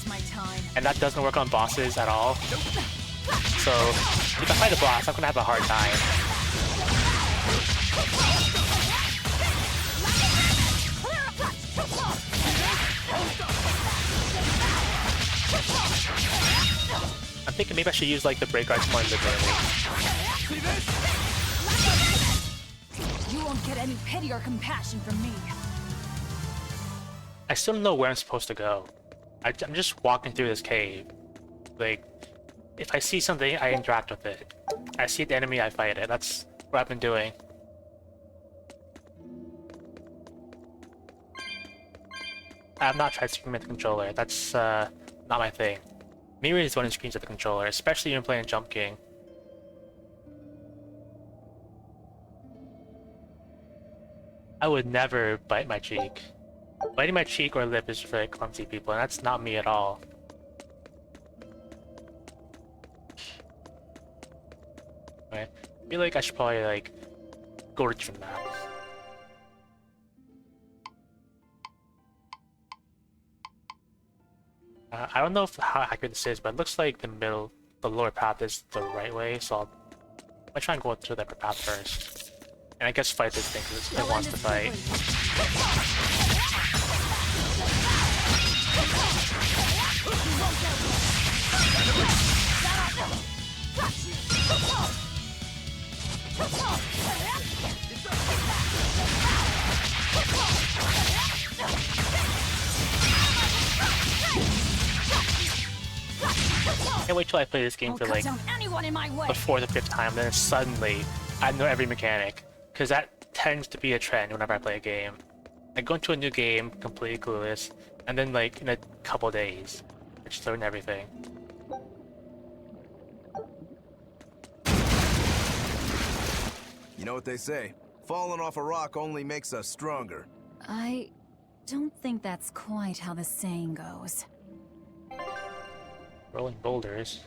And that doesn't work on bosses at all. So if I fight a boss, I'm gonna have a hard time. I'm thinking maybe I should use like the break arts more liberally. You won't get any pity or compassion from me. I still don't know where I'm supposed to go. I'm just walking through this cave. Like, if I see something, I interact with it. I see the enemy, I fight it. That's what I've been doing. I have not tried screaming at the controller. That's not my thing. Miri is the one who screams at the controller, especially when playing Jump King. I would never bite my cheek. Biting my cheek or lip is for like, clumsy people, and that's not me at all. Okay. I feel like I should probably like go to different maps. I don't know how accurate this is, but it looks like the lower path is the right way, so I'll try and go through that path first. And I guess fight this thing because it wants to fight. Can't wait till I play this game for like the fourth or fifth time, then suddenly I know every mechanic. Because that tends to be a trend whenever I play a game. I go into a new game completely clueless, and then like in a couple days, I just learn everything. You know what they say? Falling off a rock only makes us stronger. I don't think that's quite how the saying goes. Rolling boulders.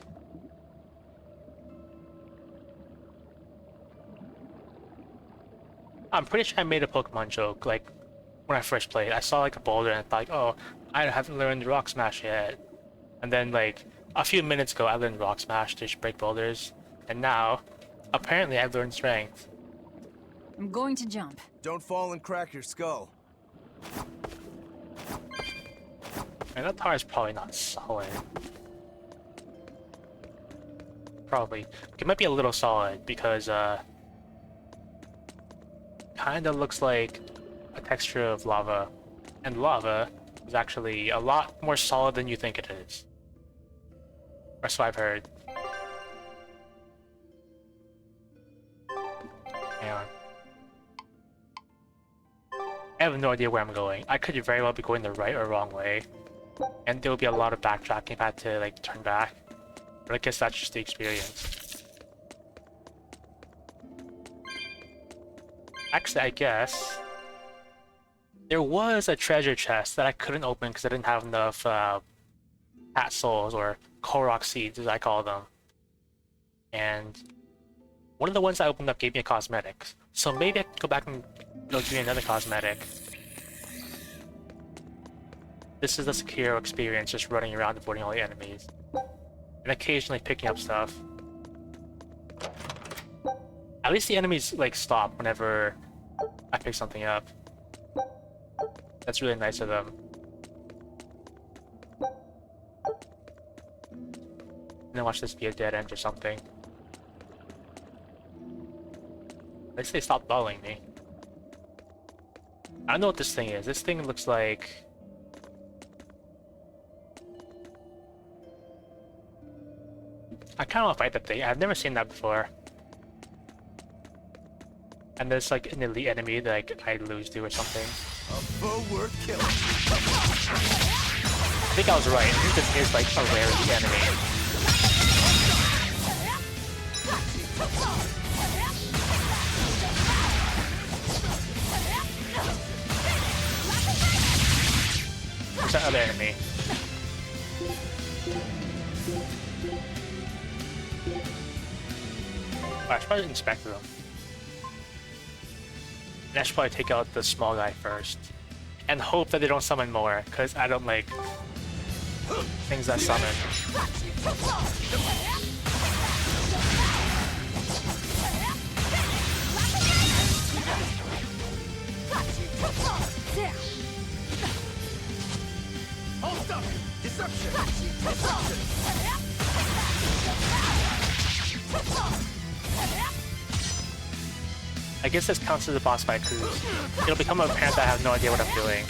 I'm pretty sure I made a Pokemon joke, like, when I first played. I saw, like, a boulder and I thought, like, oh, I haven't learned Rock Smash yet. And then, like, a few minutes ago, I learned Rock Smash to break boulders. And now, apparently, I've learned Strength. I'm going to jump. Don't fall and crack your skull. And that tower is probably not solid. Probably. It might be a little solid, because, kinda looks like a texture of lava, and lava is actually a lot more solid than you think it is. Or so I've heard. Hang on. I have no idea where I'm going. I could very well be going the right or wrong way, and there will be a lot of backtracking if I had to like turn back. But I guess that's just the experience. Actually, I guess there was a treasure chest that I couldn't open because I didn't have enough Hat Souls, or Korok Seeds as I call them. And one of the ones I opened up gave me a cosmetic. So maybe I can go back and give me another cosmetic. This is the Sekiro experience, just running around avoiding all the enemies. And occasionally picking up stuff. At least the enemies like stop whenever I pick something up. That's really nice of them. And then watch this be a dead end or something. At least they stopped following me. I don't know what this thing is. This thing looks like... I kind of want to fight that thing. I've never seen that before. And there's like an elite enemy that like, I lose to or something. A foe worth killing. I think I was right. I think this is like a rare elite enemy. There's that other enemy. Oh, I should probably inspect them. And I should probably take out the small guy first. And hope that they don't summon more, because I don't like things that summon. Hold up! Deception! Deception! I guess this counts as a boss fight because it'll become apparent that I have no idea what I'm doing.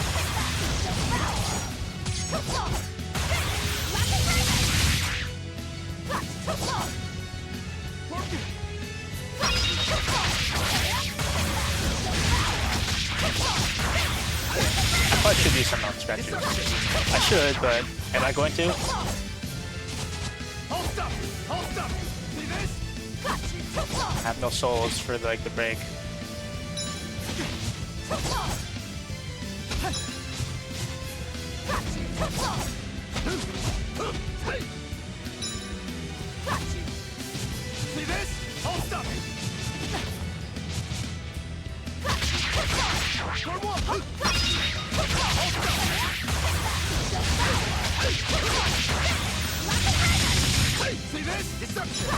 I probably should do some non-scratches. I should, but am I going to? Hold up! Hold up! See this? I have no souls for like the break. See this? Hold up! Good one! Hold up! See this? Deception!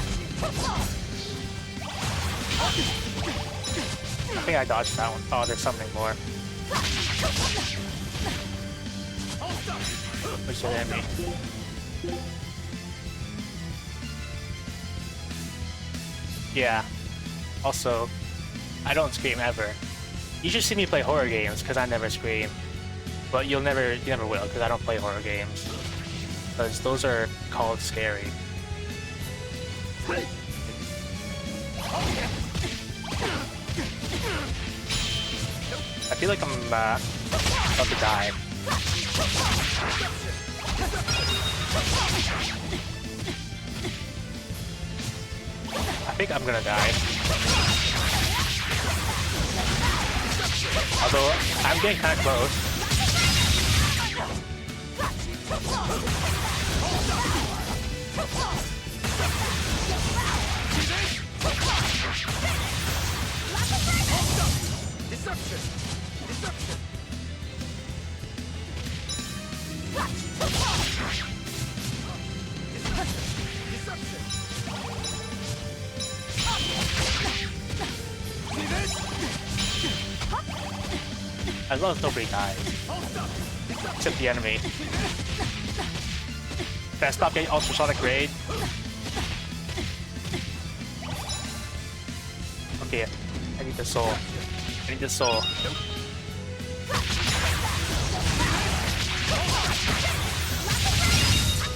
I think I dodged that one. Oh, there's something more. Where's the enemy? Yeah. Also, I don't scream ever. You should see me play horror games because I never scream. But you never will because I don't play horror games. Because those are called scary. I feel like I'm about to die. I think I'm gonna die. Although, I'm getting kinda close. Deception! Deception! Deception! See this? As long as nobody dies. Except the enemy. Can I stop getting ultrasonic raid? Okay, I need the soul. I need the soul.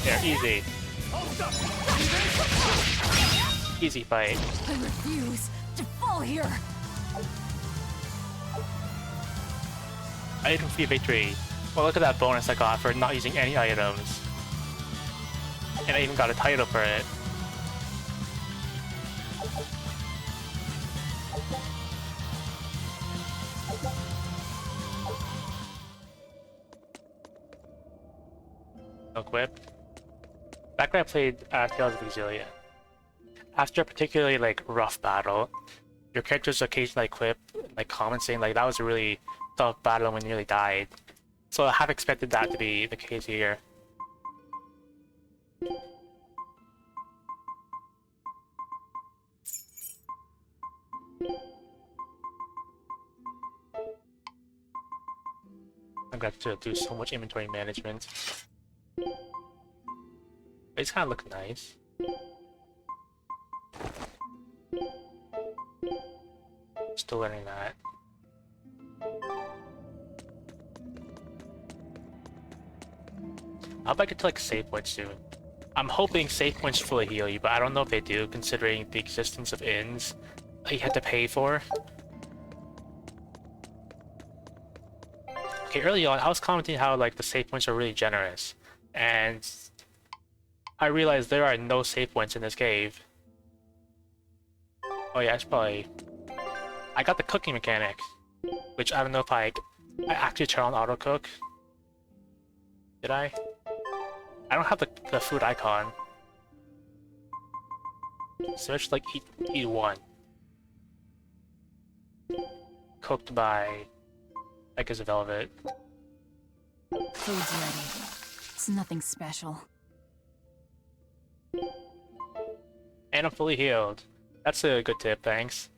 There, easy. Easy fight. I refuse to fall here. Item free victory. Well, look at that bonus I got for not using any items. And I even got a title for it. Equip. Back when I played Tales of Exilium, after a particularly like rough battle, your characters occasionally equip, like comment saying like that was a really tough battle when you nearly died. So I have expected that to be the case here. I've got to do so much inventory management. These kind of look nice. still learning that. I hope I get to like save points soon. I'm hoping save points fully heal you, but I don't know if they do, considering the existence of inns that you have to pay for. Okay, early on, I was commenting how like the save points are really generous, and I realized there are no save points in this cave. Oh yeah, it's probably... I got the cooking mechanic, which I don't know if I actually turn on auto cook. Did I? I don't have the food icon. So it's like eat one. Cooked by Like as a velvet. Food's ready. It's nothing special. And I'm fully healed. That's a good tip, thanks.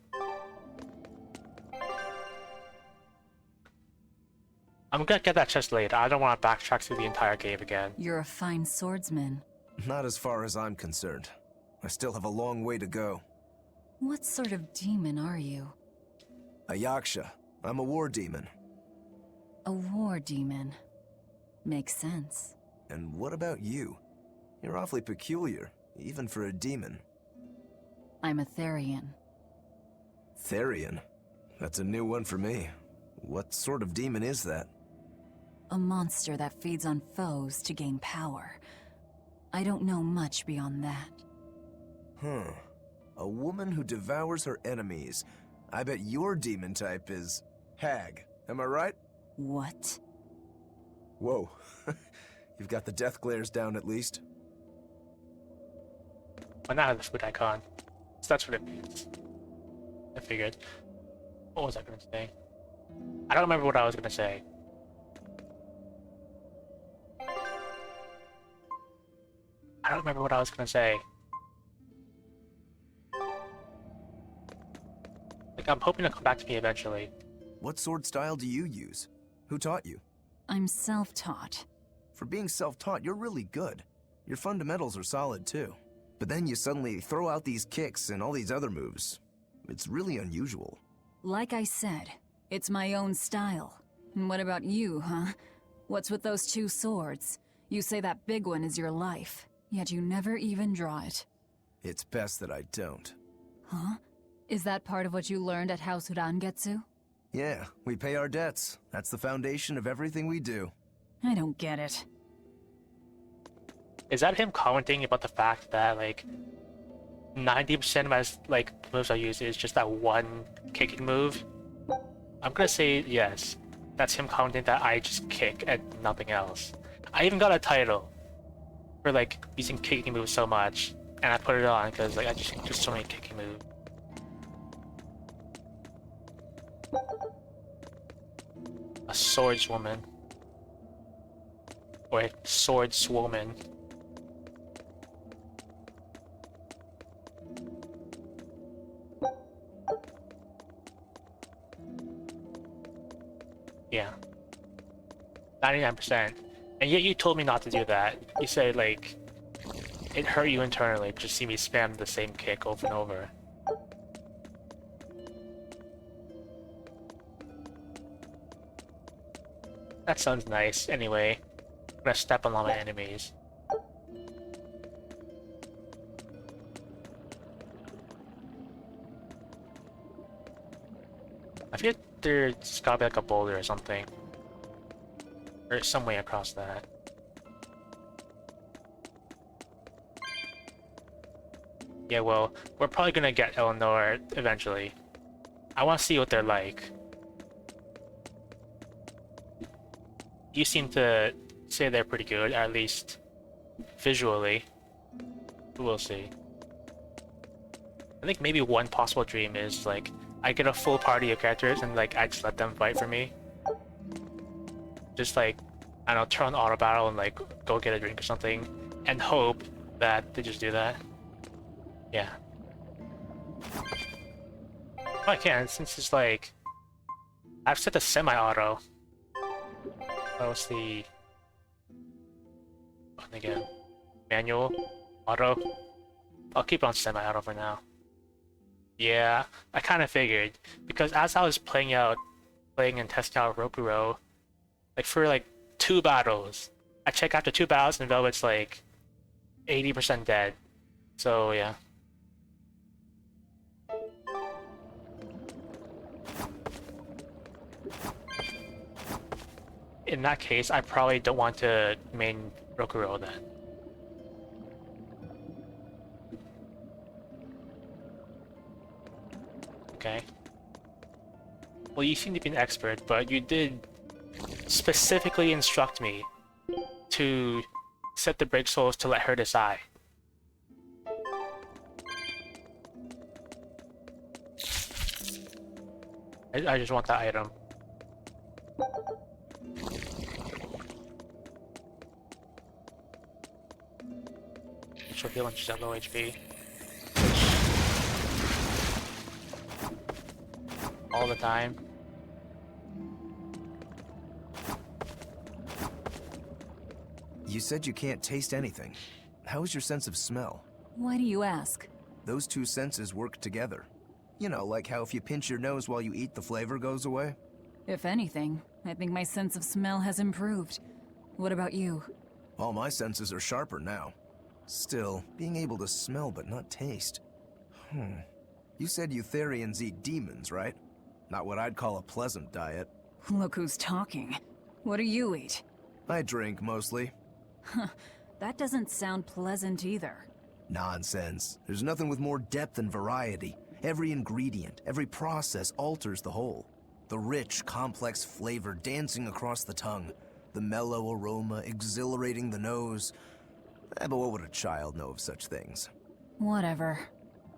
I'm gonna get that chest later. I don't want to backtrack through the entire cave again. You're a fine swordsman. Not as far as I'm concerned. I still have a long way to go. What sort of demon are you? A Yaksha. I'm a war demon. A war demon. Makes sense. And what about you? You're awfully peculiar, even for a demon. I'm a Therian. Therian? That's a new one for me. What sort of demon is that? A monster that feeds on foes to gain power. I don't know much beyond that. Huh. A woman who devours her enemies. I bet your demon type is... hag. Am I right? What? Whoa. You've got the death glares down at least. Well, now I have the food icon. So that's what it means. I figured. What was I gonna say? I don't remember what I was gonna say. I don't remember what I was gonna say. Like, I'm hoping to come back to me eventually. What sword style do you use? Who taught you? I'm self-taught. For being self-taught, you're really good. Your fundamentals are solid too. But then you suddenly throw out these kicks and all these other moves. It's really unusual. Like I said, it's my own style. And what about you, huh? What's with those two swords? You say that big one is your life, yet you never even draw it. It's best that I don't. Huh? Is that part of what you learned at House Urangetsu? Yeah, we pay our debts. That's the foundation of everything we do. I don't get it. Is that him commenting about the fact that, like, 90% of my, like, moves I use is just that one kicking move? I'm gonna say yes. That's him commenting that I just kick and nothing else. I even got a title for, like, using kicking moves so much, and I put it on because, like, I just so many kicking moves. A swordswoman. Or a swordswoman. Yeah. 99%. And yet you told me not to do that. You said, like, it hurt you internally to see me spam the same kick over and over. That sounds nice. Anyway, I'm gonna step on all my enemies. I feel like there's gotta be like a boulder or something. Or some way across that. Yeah, well, we're probably gonna get Eleanor eventually. I wanna see what they're like. You seem to say they're pretty good, at least visually. We'll see. I think maybe one possible dream is, like, I get a full party of characters and, like, I just let them fight for me. Just, like, I don't know, turn on auto battle and, like, go get a drink or something, and hope that they just do that. Yeah. Well, I can, since it's, like, I've set the semi-auto. What was the... button again? Manual? Auto? I'll keep it on semi-auto for now. Yeah, I kind of figured. Because as I was playing and testing out Rokuro, like for like 2 battles, I check after 2 battles and Velvet's like 80% dead. So yeah. In that case, I probably don't want to main Rokuro then. Okay. Well, you seem to be an expert, but you did specifically instruct me to set the break souls to let her decide. I just want that item. She'll heal when she's at low HP. All the time. You said you can't taste anything. How is your sense of smell? Why do you ask? Those 2 senses work together. You know, like how if you pinch your nose while you eat, the flavor goes away? If anything, I think my sense of smell has improved. What about you? All my senses are sharper now. Still, being able to smell but not taste. You said Eutherians eat demons, right? Not what I'd call a pleasant diet. Look who's talking. What do you eat? I drink, mostly. That doesn't sound pleasant either. Nonsense. There's nothing with more depth and variety. Every ingredient, every process alters the whole. The rich, complex flavor dancing across the tongue. The mellow aroma exhilarating the nose. But what would a child know of such things? Whatever.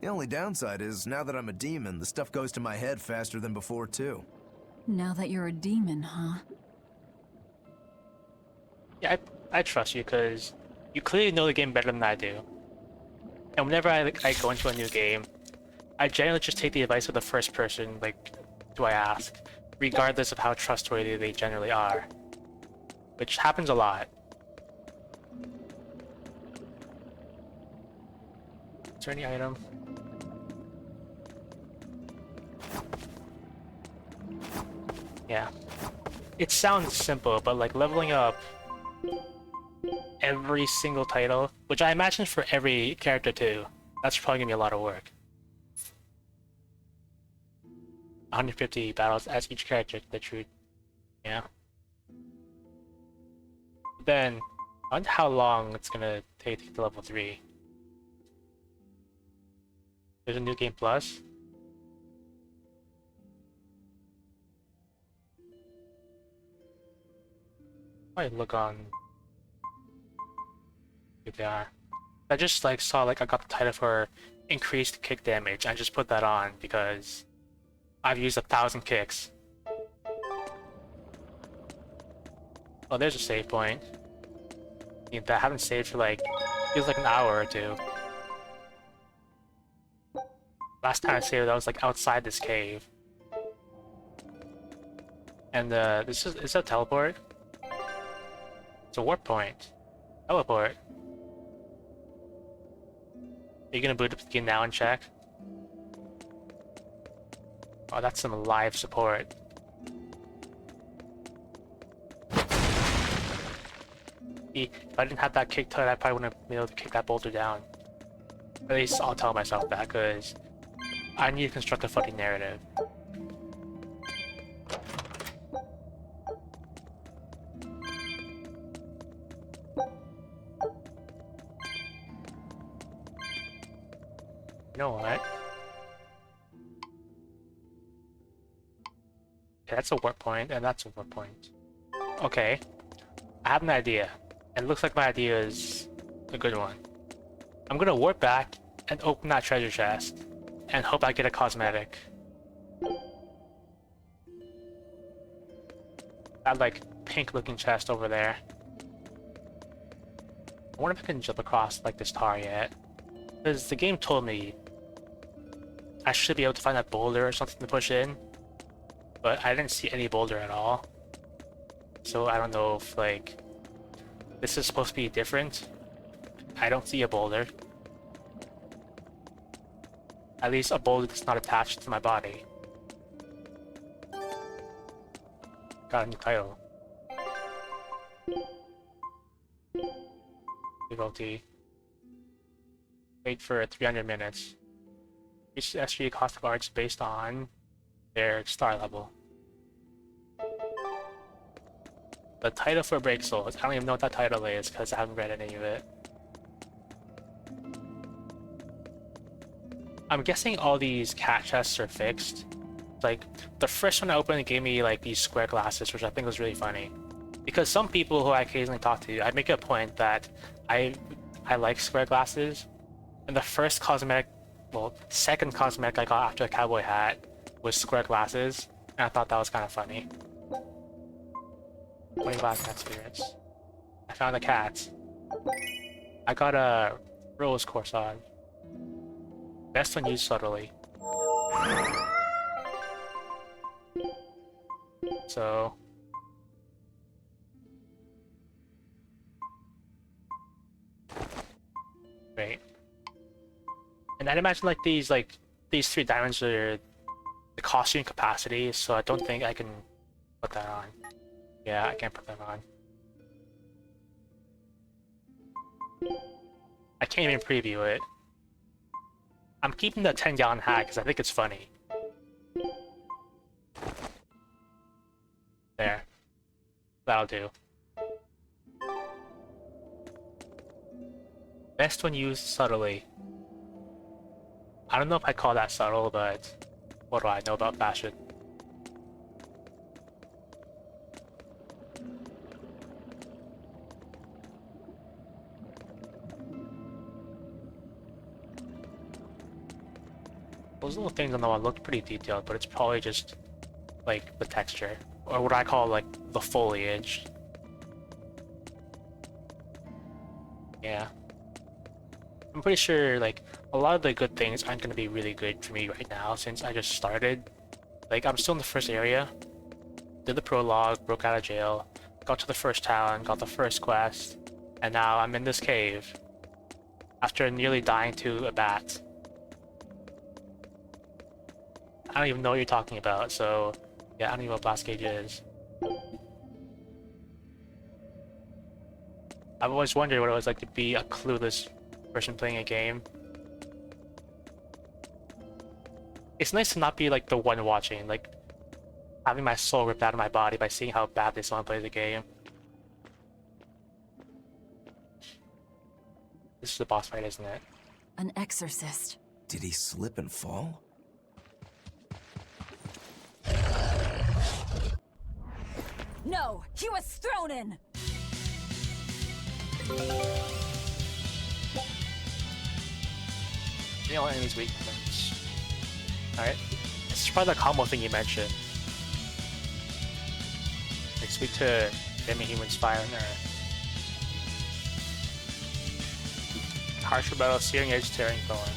The only downside is, now that I'm a demon, the stuff goes to my head faster than before, too. Now that you're a demon, huh? Yeah, I trust you, because you clearly know the game better than I do. And whenever I go into a new game, I generally just take the advice of the first person, like, do I ask, regardless of how trustworthy they generally are. Which happens a lot. Is there any item? Yeah. It sounds simple, but like leveling up every single title, which I imagine for every character too, that's probably gonna be a lot of work. 150 battles as each character, yeah. Then, I wonder how long it's gonna take to get to level 3. There's a new game plus. Might look on. Here they are. I just like saw like I got the title for increased kick damage. I just put that on because I've used 1,000 kicks. Oh, there's a save point. I haven't saved for like feels like an hour or 2. Last time I saved, I was like outside this cave. And this is a teleport. It's a warp point. Teleport. Are you gonna boot up the game now and check? Oh, that's some live support. If I didn't have that kick tut, I probably wouldn't have been able to kick that boulder down. At least I'll tell myself that, because I need to construct a fucking narrative. You know what? Okay, that's a warp point, and that's a warp point. Okay. I have an idea. And it looks like my idea is a good one. I'm gonna warp back and open that treasure chest and hope I get a cosmetic. That like pink looking chest over there. I wonder if I can jump across like this tar yet. Because the game told me I should be able to find a boulder or something to push in. But I didn't see any boulder at all. So I don't know if like this is supposed to be different. I don't see a boulder. At least a bullet that's not attached to my body. Got a new title. Difficulty. Wait for 300 minutes. Each SG cost cards based on their star level. The title for Break Souls. I don't even know what that title is because I haven't read any of it. I'm guessing all these cat chests are fixed. Like, the first one I opened gave me like these square glasses, which I think was really funny. Because some people who I occasionally talk to, I make a point that I like square glasses. And the first cosmetic, well, second cosmetic I got after the cowboy hat was square glasses. And I thought that was kind of funny. 25 cat spirits. I found a cat. I got a rose corsage. Best when used subtly. So... Great. And I'd imagine like these 3 diamonds are the costume capacity, so I don't think I can put that on. Yeah, I can't put that on. I can't even preview it. I'm keeping the 10-gallon hat because I think it's funny. There. That'll do. Best when used subtly. I don't know if I call that subtle, but what do I know about fashion? Those little things on the wall look pretty detailed, but it's probably just like the texture, or what I call like the foliage. Yeah. I'm pretty sure like a lot of the good things aren't going to be really good for me right now since I just started. Like I'm still in the first area, did the prologue, broke out of jail, got to the first town, got the first quest, and now I'm in this cave after nearly dying to a bat. I don't even know what you're talking about, so yeah, I don't even know what Blast Cage is. I've always wondered what it was like to be a clueless person playing a game. It's nice to not be like the one watching, like having my soul ripped out of my body by seeing how badly someone plays a game. This is the boss fight, isn't it? An exorcist. Did he slip and fall? No! He was thrown in! You know, enemies weak points. Alright. This is probably the combo thing you mentioned. Like speak to demi-humans fire and earth. Harsh rebuttal, searing edge, tearing thorn.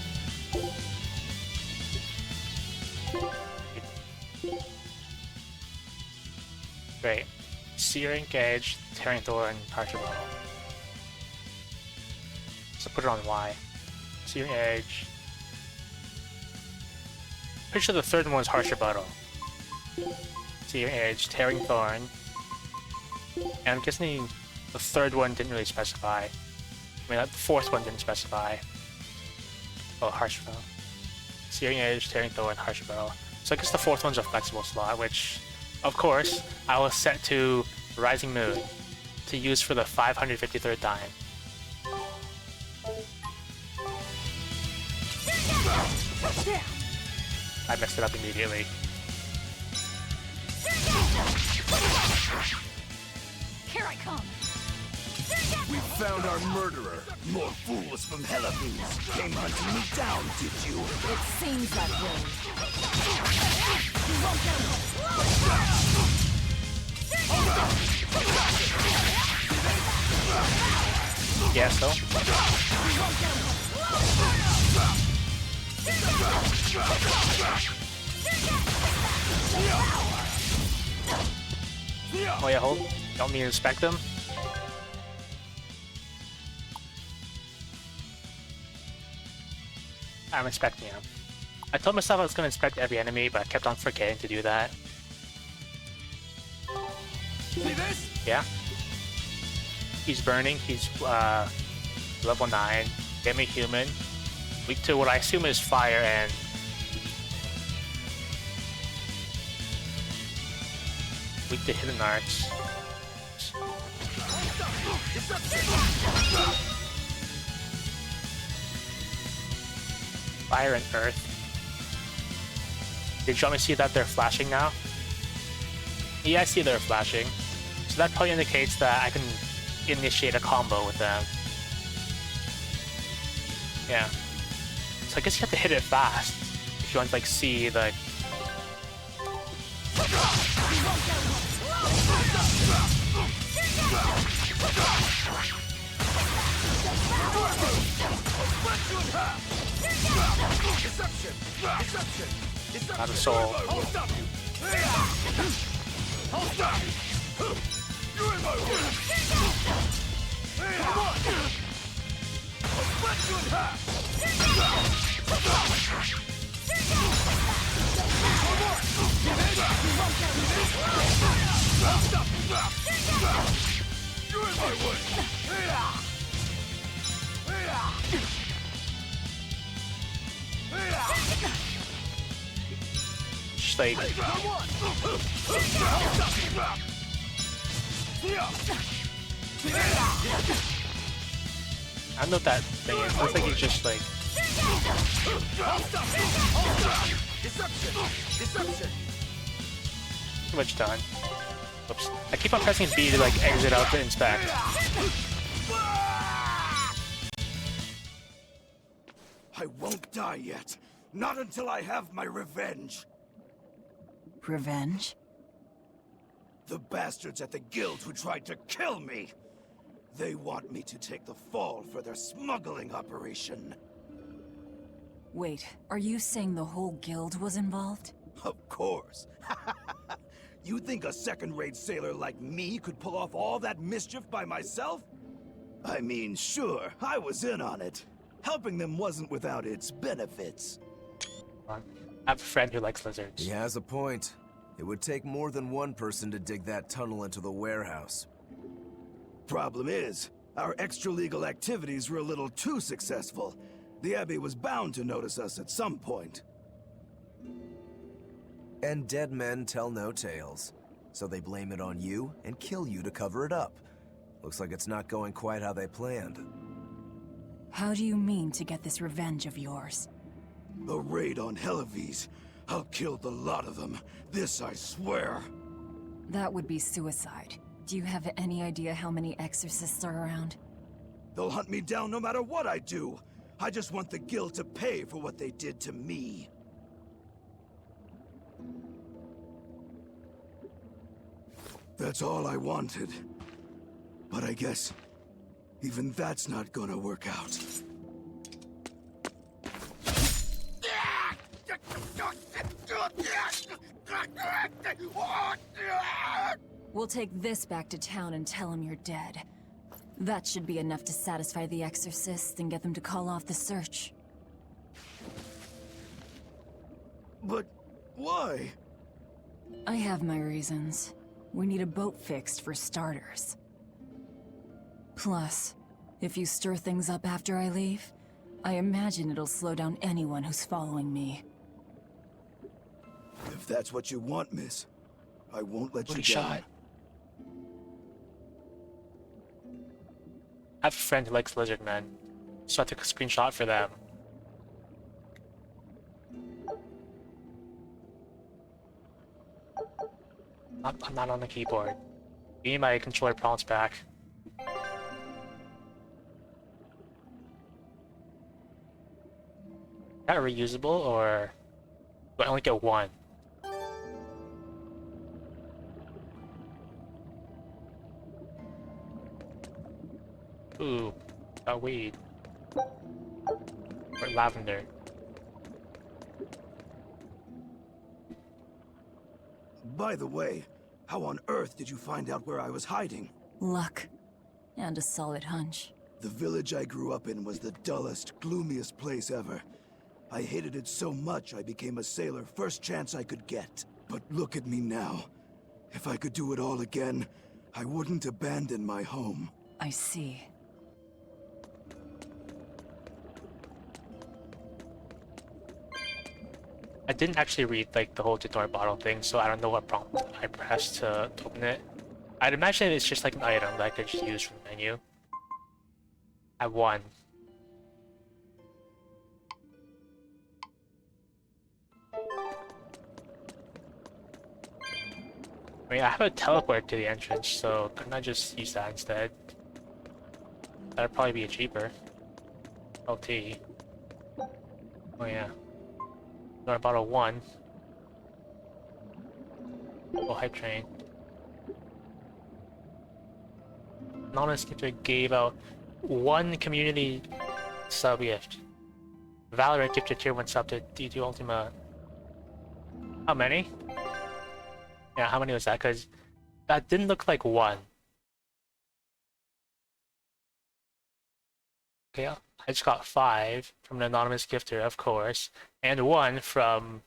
Great. Searing edge, tearing thorn, harsh rebuttal. So put it on Y. Searing edge. Pretty sure the third one was harsh rebuttal. Searing edge, tearing thorn. And I'm guessing the third one didn't really specify. I mean, the fourth one didn't specify. Oh, harsh rebuttal. Searing edge, tearing thorn, harsh rebuttal. So I guess the fourth one's a flexible slot, which, of course, I will set to Rising Moon to use for the 553rd time. I messed it up immediately. Here I come! We found our murderer. More fools from Helavis came hunting me down, did you? It seems that way. Yeah, so? Oh yeah, hold. Don't mean to inspect them? I'm inspecting them. I told myself I was gonna inspect every enemy, but I kept on forgetting to do that. See this? Yeah. He's burning. He's level 9. Demi-human. Weak to what I assume is fire and... weak to hidden arts. Fire and earth. Did you want me to see that they're flashing now? Yeah, I see they're flashing. So that probably indicates that I can initiate a combo with them. Yeah. So I guess you have to hit it fast if you want to like see the... Not a soul. You're in my way! Come on! I'll split you in half! You're in my way! Just like... I don't know what that thing is. Looks like he's just like... Too much done. Oops. I keep on pressing B to like exit out to inspect. I won't die yet. Not until I have my revenge. Revenge? The bastards at the guild who tried to kill me. They want me to take the fall for their smuggling operation. Wait, are you saying the whole guild was involved? Of course. You think a second-rate sailor like me could pull off all that mischief by myself? I mean, sure, I was in on it. Helping them wasn't without its benefits. I have a friend who likes lizards. He has a point. It would take more than one person to dig that tunnel into the warehouse. Problem is, our extra-legal activities were a little too successful. The Abbey was bound to notice us at some point. And dead men tell no tales. So they blame it on you and kill you to cover it up. Looks like it's not going quite how they planned. How do you mean to get this revenge of yours? A raid on Helives. I'll kill the lot of them. This I swear. That would be suicide. Do you have any idea how many exorcists are around? They'll hunt me down no matter what I do. I just want the guild to pay for what they did to me. That's all I wanted. But I guess even that's not gonna work out. We'll take this back to town and tell him you're dead. That should be enough to satisfy the exorcists and get them to call off the search. But why? I have my reasons. We need a boat fixed for starters. Plus, if you stir things up after I leave, I imagine it'll slow down anyone who's following me. If that's what you want, miss, I won't let you Good down. shot. I have a friend who likes lizard men, so I took a screenshot for them. I'm not on the keyboard. Give me my controller prompts back. Is that reusable, or do I only get one? Ooh, got weed. Or lavender. By the way, how on earth did you find out where I was hiding? Luck. And a solid hunch. The village I grew up in was the dullest, gloomiest place ever. I hated it so much I became a sailor first chance I could get. But look at me now. If I could do it all again, I wouldn't abandon my home. I see. I didn't actually read like the whole tutorial bottle thing, so I don't know what prompt I pressed to open it. I'd imagine it's just like an item that I could just use from the menu. I won. I mean, I have a teleport to the entrance, so couldn't I just use that instead? That'd probably be cheaper. LT. Oh yeah. Another bottle 1. Oh, hype train. Anonymous gifter gave out 1 community sub gift. Valorant gifted tier 1 sub to D2 Ultima. How many? Yeah, how many was that? Because that didn't look like 1. Okay, I just got 5 from an anonymous gifter, of course, and 1 from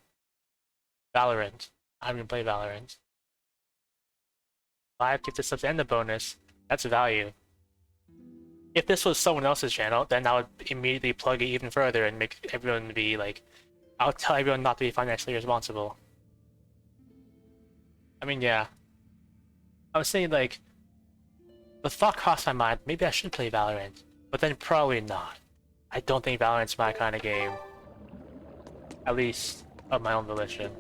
Valorant. I haven't even played Valorant. 5 gifted subs and a bonus. That's value. If this was someone else's channel, then I would immediately plug it even further and make everyone be like, I'll tell everyone not to be financially responsible. I mean, yeah. I was saying, like, the thought crossed my mind, maybe I should play Valorant, but then probably not. I don't think Valorant's my kind of game. At least, of my own volition.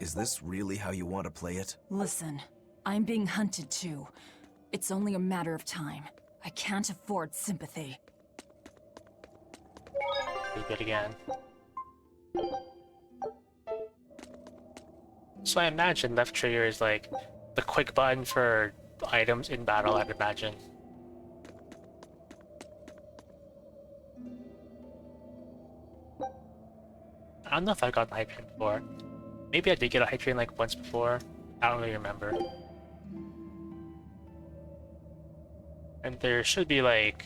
Is this really how you want to play it? Listen, I'm being hunted too. It's only a matter of time. I can't afford sympathy. Be good again. So I imagine left trigger is like the quick button for items in battle, I'd imagine. I don't know if I've gotten hype train before. Maybe I did get a hype train like once before. I don't really remember. And there should be like...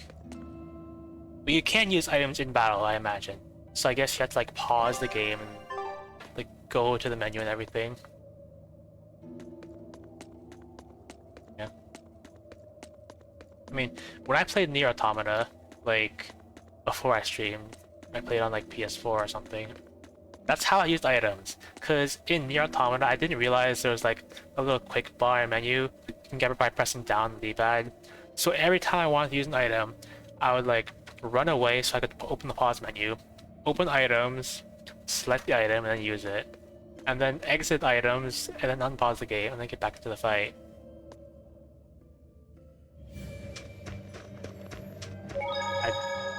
But you can use items in battle, I imagine. So I guess you have to like pause the game and like go to the menu and everything. Yeah. I mean, when I played Nier Automata, like before I streamed, I played on like PS4 or something. That's how I used items. Cause in Nier Automata, I didn't realize there was like a little quick bar menu. You can get it by pressing down the D-pad. So every time I wanted to use an item, I would like run away so I could open the pause menu, open items, select the item, and then use it. And then exit items, and then unpause the game, and then get back into the fight.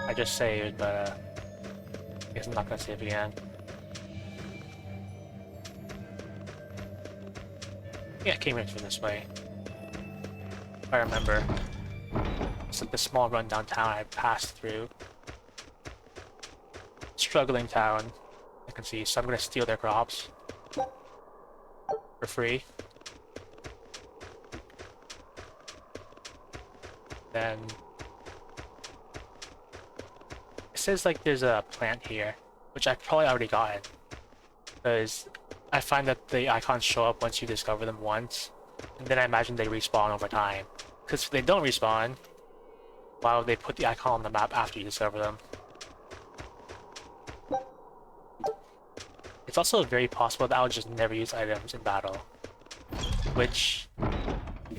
I just saved, but I guess I'm not gonna save again. Yeah, I came in from this way. If I remember. It's like the small rundown town I passed through. Struggling town, I can see, so I'm gonna steal their crops. For free. Then... It says like there's a plant here, which I've probably already gotten. Because I find that the icons show up once you discover them once, and then I imagine they respawn over time. Because if they don't respawn, why would they put the icon on the map after you discover them? It's also very possible that I'll just never use items in battle, which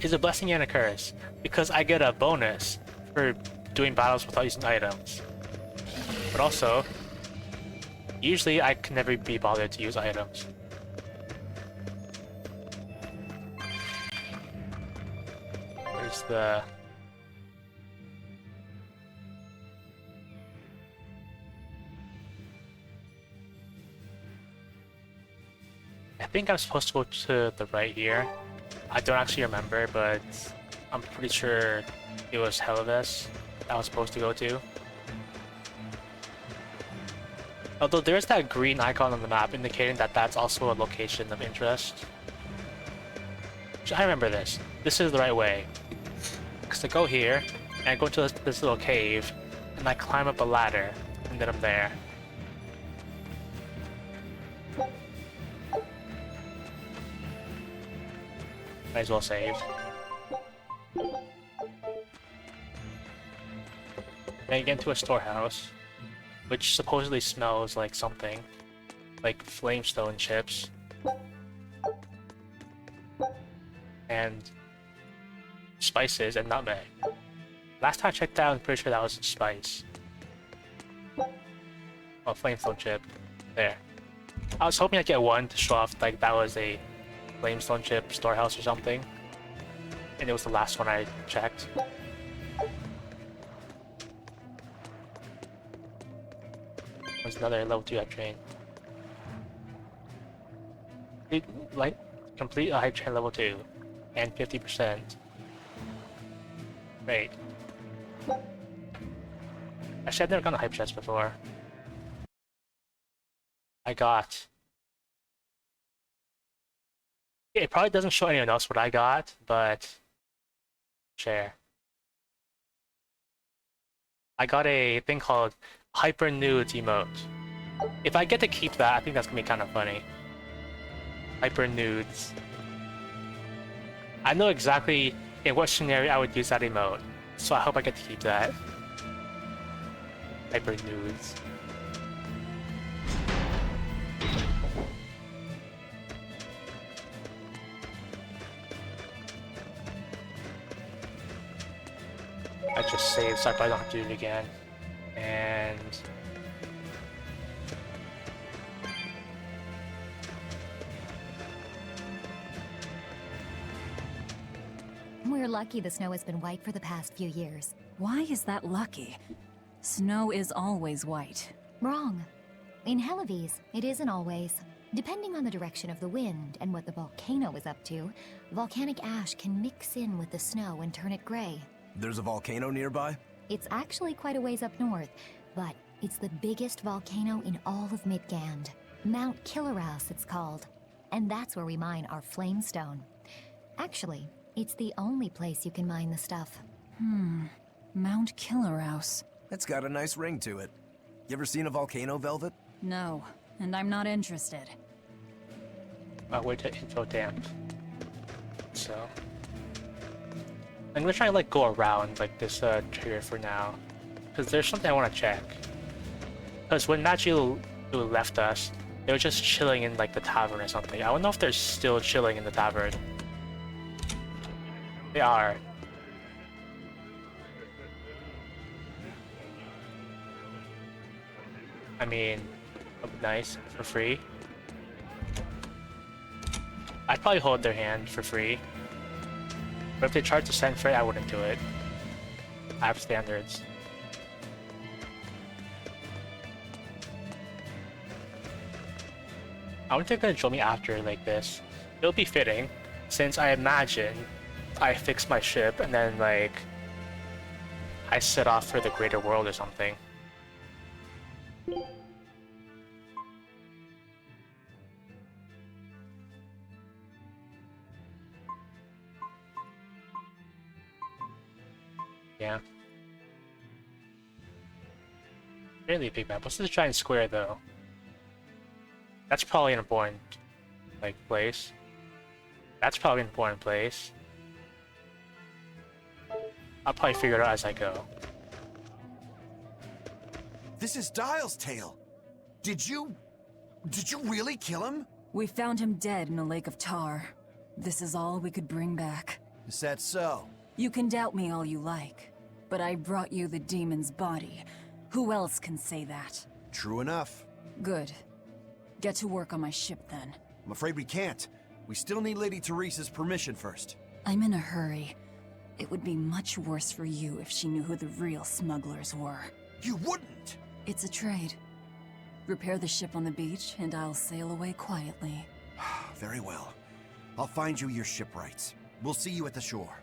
is a blessing and a curse, because I get a bonus for doing battles without using items. But also, usually I can never be bothered to use items. Where's the... I think I'm supposed to go to the right here. I don't actually remember, but I'm pretty sure it was Helivis I was supposed to go to. Although there's that green icon on the map indicating that that's also a location of interest. I remember this. This is the right way. Because to go here, and I go into this little cave, and I climb up a ladder, and then I'm there. Might as well save. Then you get into a storehouse, which supposedly smells like something, like flamestone chips. And spices and nutmeg. Last time I checked out, I'm pretty sure that was spice. Oh, flamestone chip. There. I was hoping I'd get one to show off like that was a flamestone chip storehouse or something. And it was the last one I checked. There's another level 2 hype train. Complete a hype train level 2. And 50%. Great. Actually, I've never gone to hype chest before. I got... It probably doesn't show anyone else what I got, but... Share. I got a thing called Hyper Nudes emote. If I get to keep that, I think that's gonna be kind of funny. Hyper Nudes. I know exactly in what scenario I would use that emote, so I hope I get to keep that. Hyper Nudes. I just saved so I probably don't have to do it again. And... We're lucky the snow has been white for the past few years. Why is that lucky? Snow is always white. Wrong. In Helives, it isn't always. Depending on the direction of the wind and what the volcano is up to, volcanic ash can mix in with the snow and turn it gray. There's a volcano nearby? It's actually quite a ways up north, but it's the biggest volcano in all of Midgand. Mount Killeraus, it's called. And that's where we mine our flamestone. Actually, it's the only place you can mine the stuff. Mount Killeraus. It's got a nice ring to it. You ever seen a volcano, Velvet? No, and I'm not interested. I'll wait to info damp. So... I'm gonna try to like go around like this trigger for now. Because there's something I want to check. Because when Nachi left us, they were just chilling in like the tavern or something. I don't know if they're still chilling in the tavern. They are. I mean, that'd be nice for free. I'd probably hold their hand for free. But if they tried to send for it, I wouldn't do it. I have standards. I wonder if they're gonna join me after like this. It'll be fitting, since I imagine I fix my ship and then like I set off for the greater world or something. Yeah. Really big map. What's this giant square though? That's probably an important like place. That's probably an important place. I'll probably figure it out as I go. This is Dial's tale. Did you really kill him? We found him dead in a lake of tar. This is all we could bring back. Is that so? You can doubt me all you like, but I brought you the demon's body. Who else can say that? True enough. Good. Get to work on my ship then. I'm afraid we can't. We still need Lady Teresa's permission first. I'm in a hurry. It would be much worse for you if she knew who the real smugglers were. You wouldn't! It's a trade. Repair the ship on the beach, and I'll sail away quietly. Very well. I'll find you your shipwrights. We'll see you at the shore.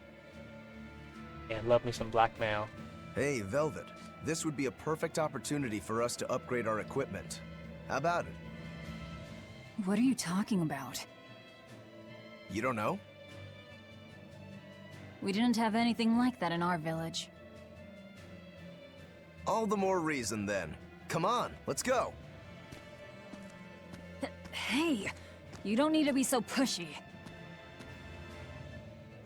Yeah, love me some blackmail. Hey, Velvet. This would be a perfect opportunity for us to upgrade our equipment. How about it? What are you talking about? You don't know? We didn't have anything like that in our village. All the more reason then. Come on, let's go. Hey, you don't need to be so pushy.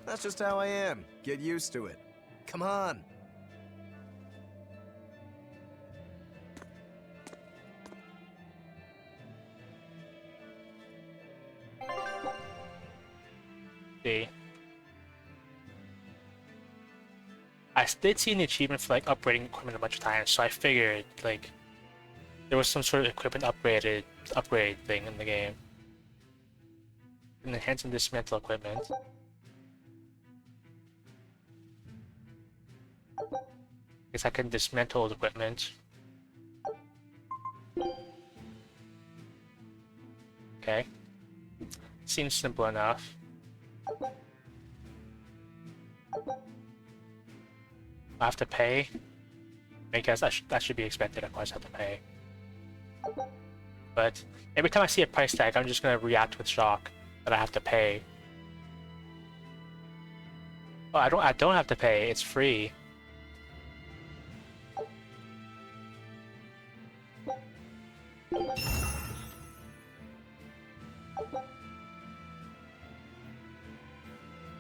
That's just how I am. Get used to it. Come on. See. I did see an achievement for like upgrading equipment a bunch of times, so I figured like there was some sort of equipment upgrade thing in the game. And enhance and dismantle equipment. Guess I can dismantle the equipment. Okay. Seems simple enough. I have to pay. I guess that should be expected. Of course, I have to pay. But every time I see a price tag, I'm just gonna react with shock that I have to pay. Oh, I don't have to pay. It's free.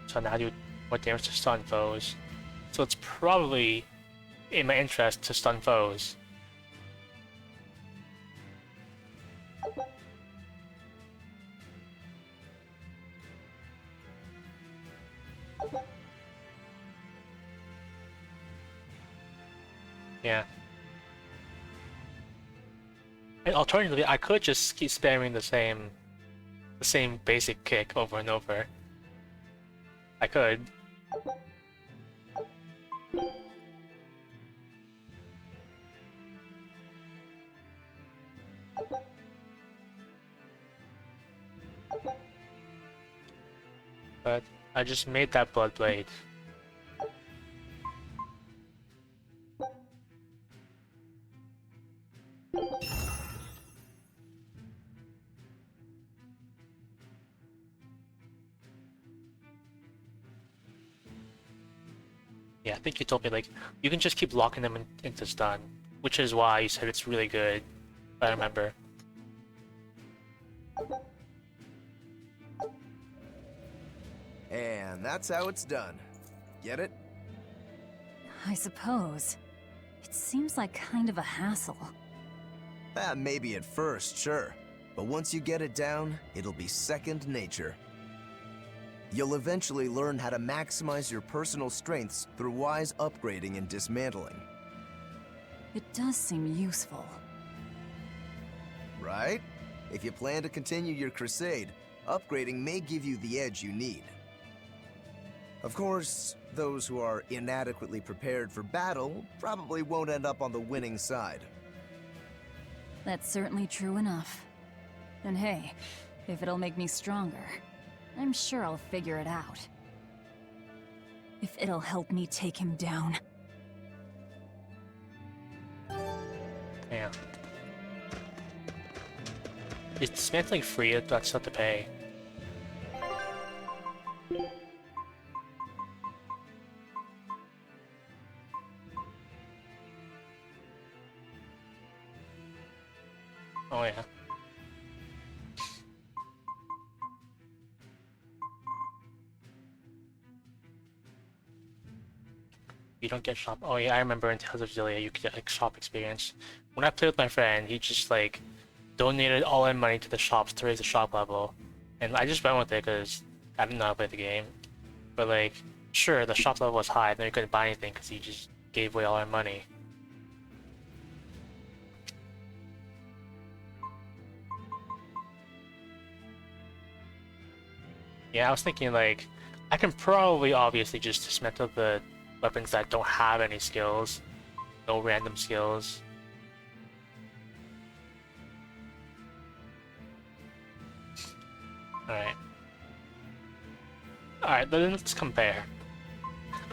So now do more damage to stun foes. So it's probably in my interest to stun foes. Yeah. And alternatively, I could just keep spamming the same basic kick over and over. I could. But I just made that blood blade. Yeah, I think you told me like you can just keep locking them into stun, which is why you said it's really good. If I remember. And that's how it's done. Get it? I suppose. It seems like kind of a hassle. Maybe at first, sure. But once you get it down, it'll be second nature. You'll eventually learn how to maximize your personal strengths through wise upgrading and dismantling. It does seem useful. Right? If you plan to continue your crusade, upgrading may give you the edge you need. Of course, those who are inadequately prepared for battle probably won't end up on the winning side. That's certainly true enough. And hey, if it'll make me stronger, I'm sure I'll figure it out. If it'll help me take him down. Yeah. Is dismantling free? That's not to pay. Oh yeah. You don't get shop. Oh yeah, I remember in Tales of Xillia you could get like shop experience. When I played with my friend, he just like donated all our money to the shops to raise the shop level, and I just went with it because I didn't know how to play the game. But like, sure, the shop level was high, then we couldn't buy anything because he just gave away all our money. Yeah, I was thinking like, I can probably obviously just dismantle the weapons that don't have any skills, no random skills. Alright. Alright, then let's compare.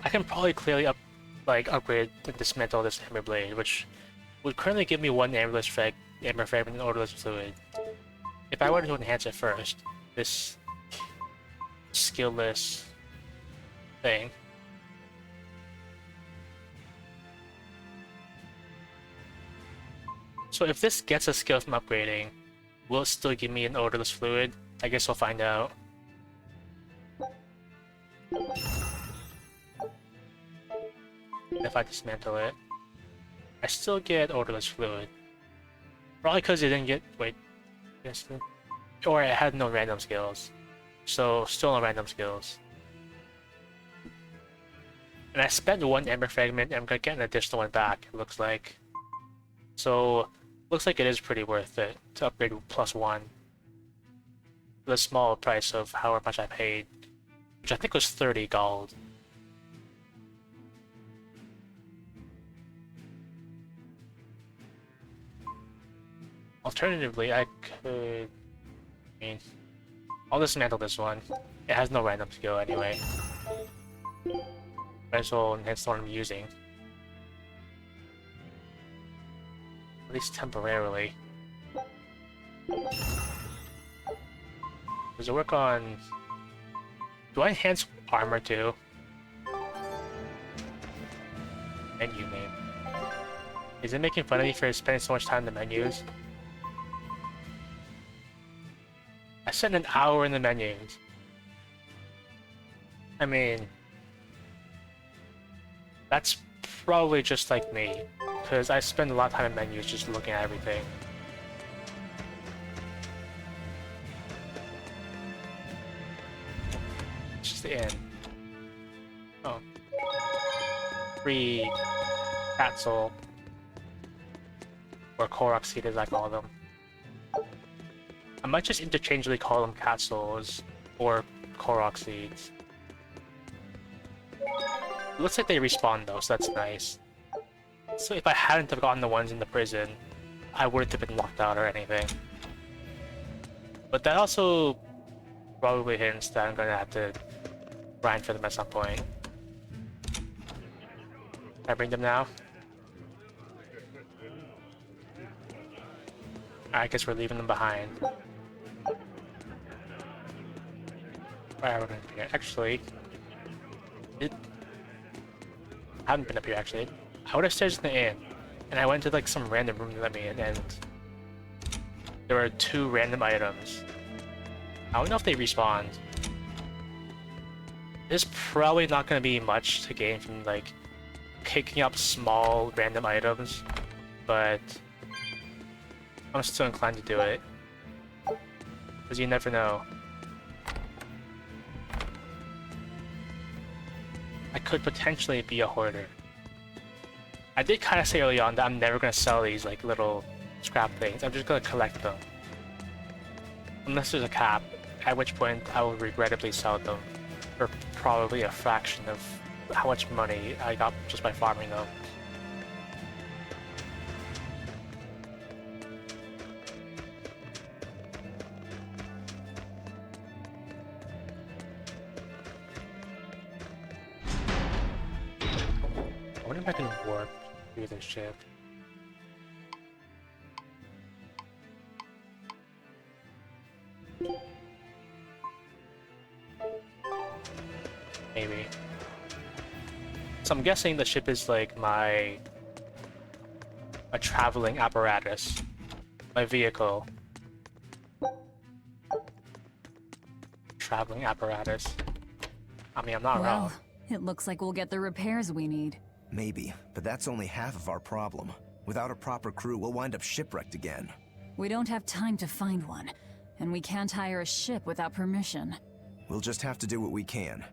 I can probably clearly upgrade and dismantle this Amber Blade, which would currently give me one Amber Fragment and Odorless Fluid. If I were to enhance it first, this skillless thing, So if this gets a skill from upgrading, will it still give me an odorless fluid? I guess we'll find out. If I dismantle it, I still get odorless fluid. Probably because it didn't get... wait. Yes, or it had no random skills. So, still no random skills. And I spent 1 Ember Fragment and I'm gonna get an additional one back, it looks like. So, looks like it is pretty worth it to upgrade +1. For the small price of however much I paid, which I think was 30 gold. Alternatively, I could... I mean, I'll dismantle this one. It has no random skill anyway. Might as well enhance the one I'm using. At least temporarily. Does it work on... do I enhance armor too? Menu name. Is it making fun of me for spending so much time in the menus? I spent an hour in the menus. I mean... that's probably just like me, because I spend a lot of time in menus just looking at everything. It's just the inn. Oh. Free cat soul. Or Korok seed as I call them. I might just interchangeably call them cat souls or Korok seeds. It looks like they respawn though, so that's nice. So if I hadn't have gotten the ones in the prison, I wouldn't have been locked out or anything. But that also probably hints that I'm gonna have to grind for them at some point. Can I bring them now? I guess we're leaving them behind. Actually, I haven't been up here actually. I went upstairs in the inn, and I went to like some random room to let me in, and there were 2 random items. I don't know if they respawned. There's probably not going to be much to gain from like picking up small random items, but I'm still inclined to do it, because you never know. I could potentially be a hoarder. I did kind of say early on that I'm never going to sell these like little scrap things. I'm just going to collect them. Unless there's a cap, at which point I will regrettably sell them for probably a fraction of how much money I got just by farming them. I wonder if I can warp through this ship. Maybe. So I'm guessing the ship is like a traveling apparatus. My vehicle. Traveling apparatus. I mean, I'm not wrong. Well, it looks like we'll get the repairs we need. Maybe, but that's only half of our problem. Without a proper crew, we'll wind up shipwrecked again. We don't have time to find one, and we can't hire a ship without permission. We'll just have to do what we can.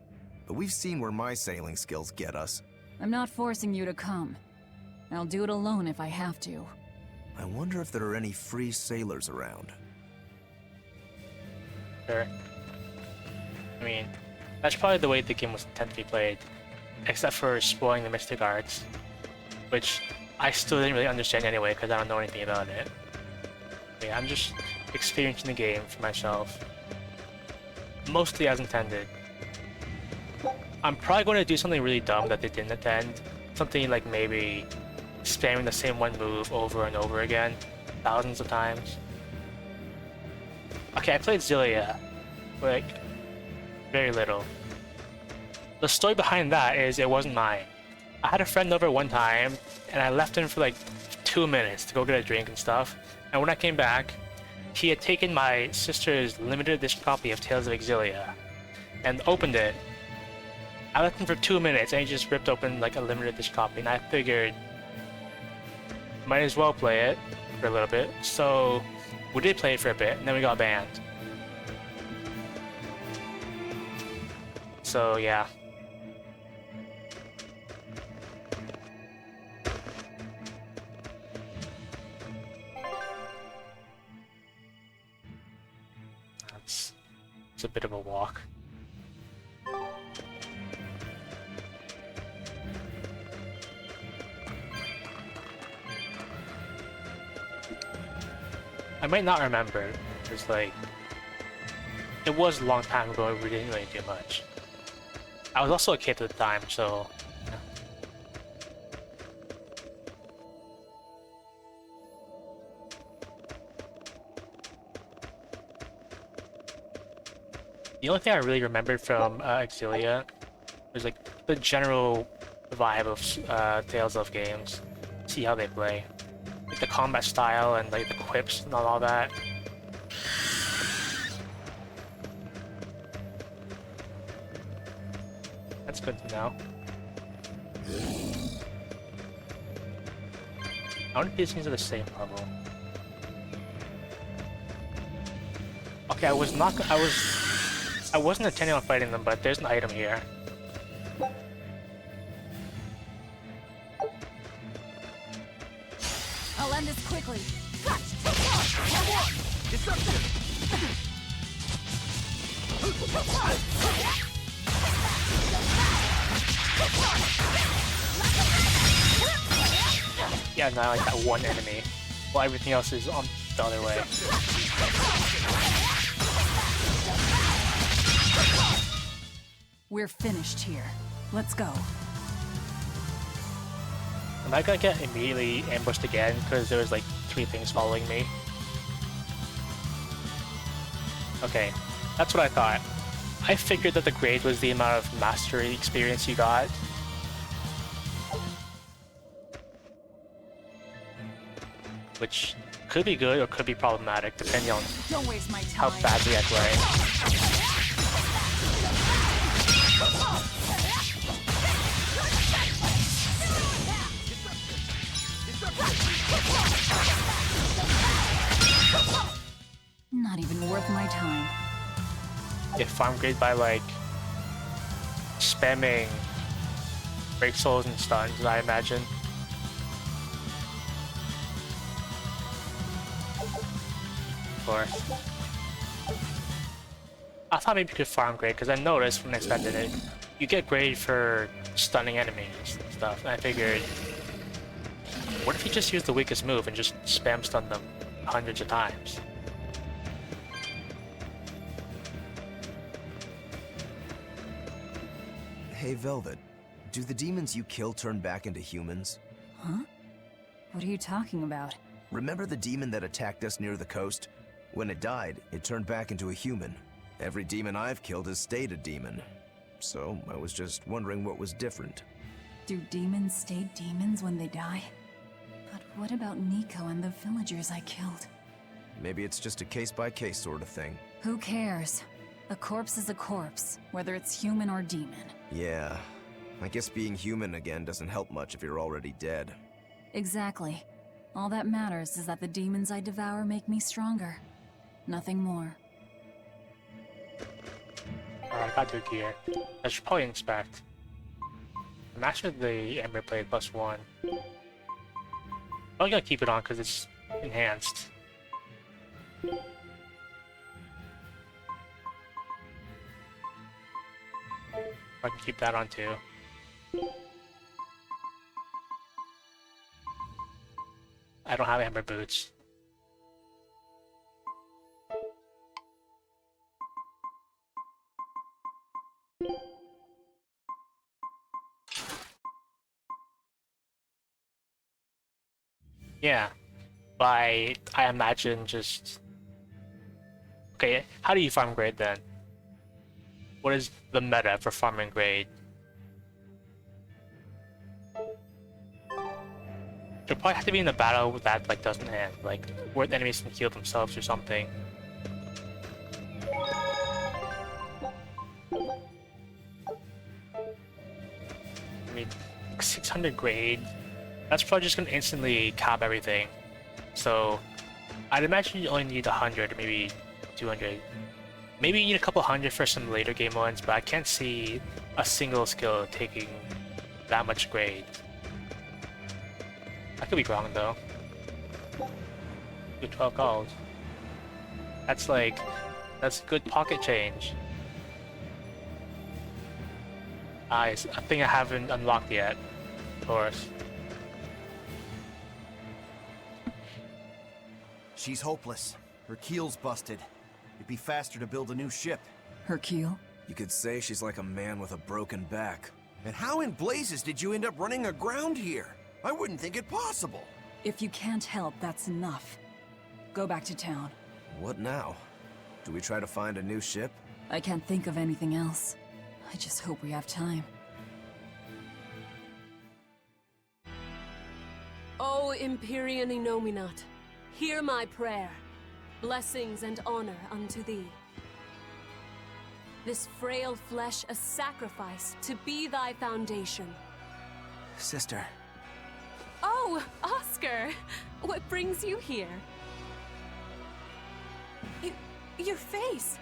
But we've seen where my sailing skills get us. I'm not forcing you to come. I'll do it alone if I have to. I wonder if there are any free sailors around. Sure. I mean, that's probably the way the game was intended to be played. Except for spoiling the mystic arts, which I still didn't really understand anyway because I don't know anything about it. But yeah, I'm just experiencing the game for myself. Mostly as intended. I'm probably going to do something really dumb that they didn't intend. Something like maybe spamming the same one move over and over again, thousands of times. Okay, I played Zillia, like, very little. The story behind that is it wasn't mine. I had a friend over one time, and I left him for like 2 2 minutes to go get a drink and stuff, and when I came back, he had taken my sister's limited edition copy of Tales of Exilia and opened it. I left him for 2 minutes and he just ripped open like a limited edition copy, and I figured might as well play it for a little bit. So we did play it for a bit, and then we got banned. So yeah. It's a bit of a walk. I might not remember, because like, it was a long time ago, we didn't really do much. I was also a kid at the time, so... yeah. The only thing I really remembered from Exilia was like the general vibe of Tales of games. See how they play. Like the combat style and like the quips and all that. That's good to know. I wonder if these things are the same level. Okay, I wasn't intending on fighting them, but there's an item here. I'll end this quickly. Yeah, no, I like that one enemy, while everything else is on the other way. We're finished here. Let's go. Am I gonna get immediately ambushed again because there was like 3 things following me? Okay, that's what I thought. I figured that the grade was the amount of mastery experience you got. Which could be good or could be problematic depending on Don't waste my how time. badly I play. Not even worth my time. Get farm grade by like spamming break souls and stuns, I imagine. Or I thought maybe you could farm grade because I noticed when I expected it, you get grade for stunning enemies and stuff. And I figured, what if you just use the weakest move and just spam stun them hundreds of times? Hey, Velvet, do the demons you kill turn back into humans? Huh? What are you talking about? Remember the demon that attacked us near the coast? When it died, it turned back into a human. Every demon I've killed has stayed a demon. So, I was just wondering what was different. Do demons stay demons when they die? But what about Nico and the villagers I killed? Maybe it's just a case-by-case sort of thing. Who cares? A corpse is a corpse, whether it's human or demon. Yeah, I guess being human again doesn't help much if you're already dead. Exactly. All that matters is that the demons I devour make me stronger. Nothing more. Alright, I got to gear. I should probably inspect. I mastered the Ember Blade +1. I'm gonna keep it on because it's enhanced. I can keep that on too. I don't have Ember Boots. Yeah, I imagine just... Okay, how do you farm grade then? What is the meta for farming grade? It'll probably have to be in a battle that like doesn't end, like where the enemies can heal themselves or something. I mean, 600 grade. That's probably just gonna instantly cap everything. So I'd imagine you only need 100, maybe 200. Maybe you need a couple hundred for some later game ones, but I can't see a single skill taking that much grade. I could be wrong though. Do 12 gold. That's good pocket change. It's a thing I haven't unlocked yet, of course. She's hopeless. Her keel's busted. It'd be faster to build a new ship. Her keel? You could say she's like a man with a broken back. And how in blazes did you end up running aground here? I wouldn't think it possible. If you can't help, that's enough. Go back to town. What now? Do we try to find a new ship? I can't think of anything else. I just hope we have time. O Empyrean Inominat, hear my prayer. Blessings and honor unto thee. This frail flesh a sacrifice to be thy foundation. Sister. Oh, Oscar! What brings you here? Your face!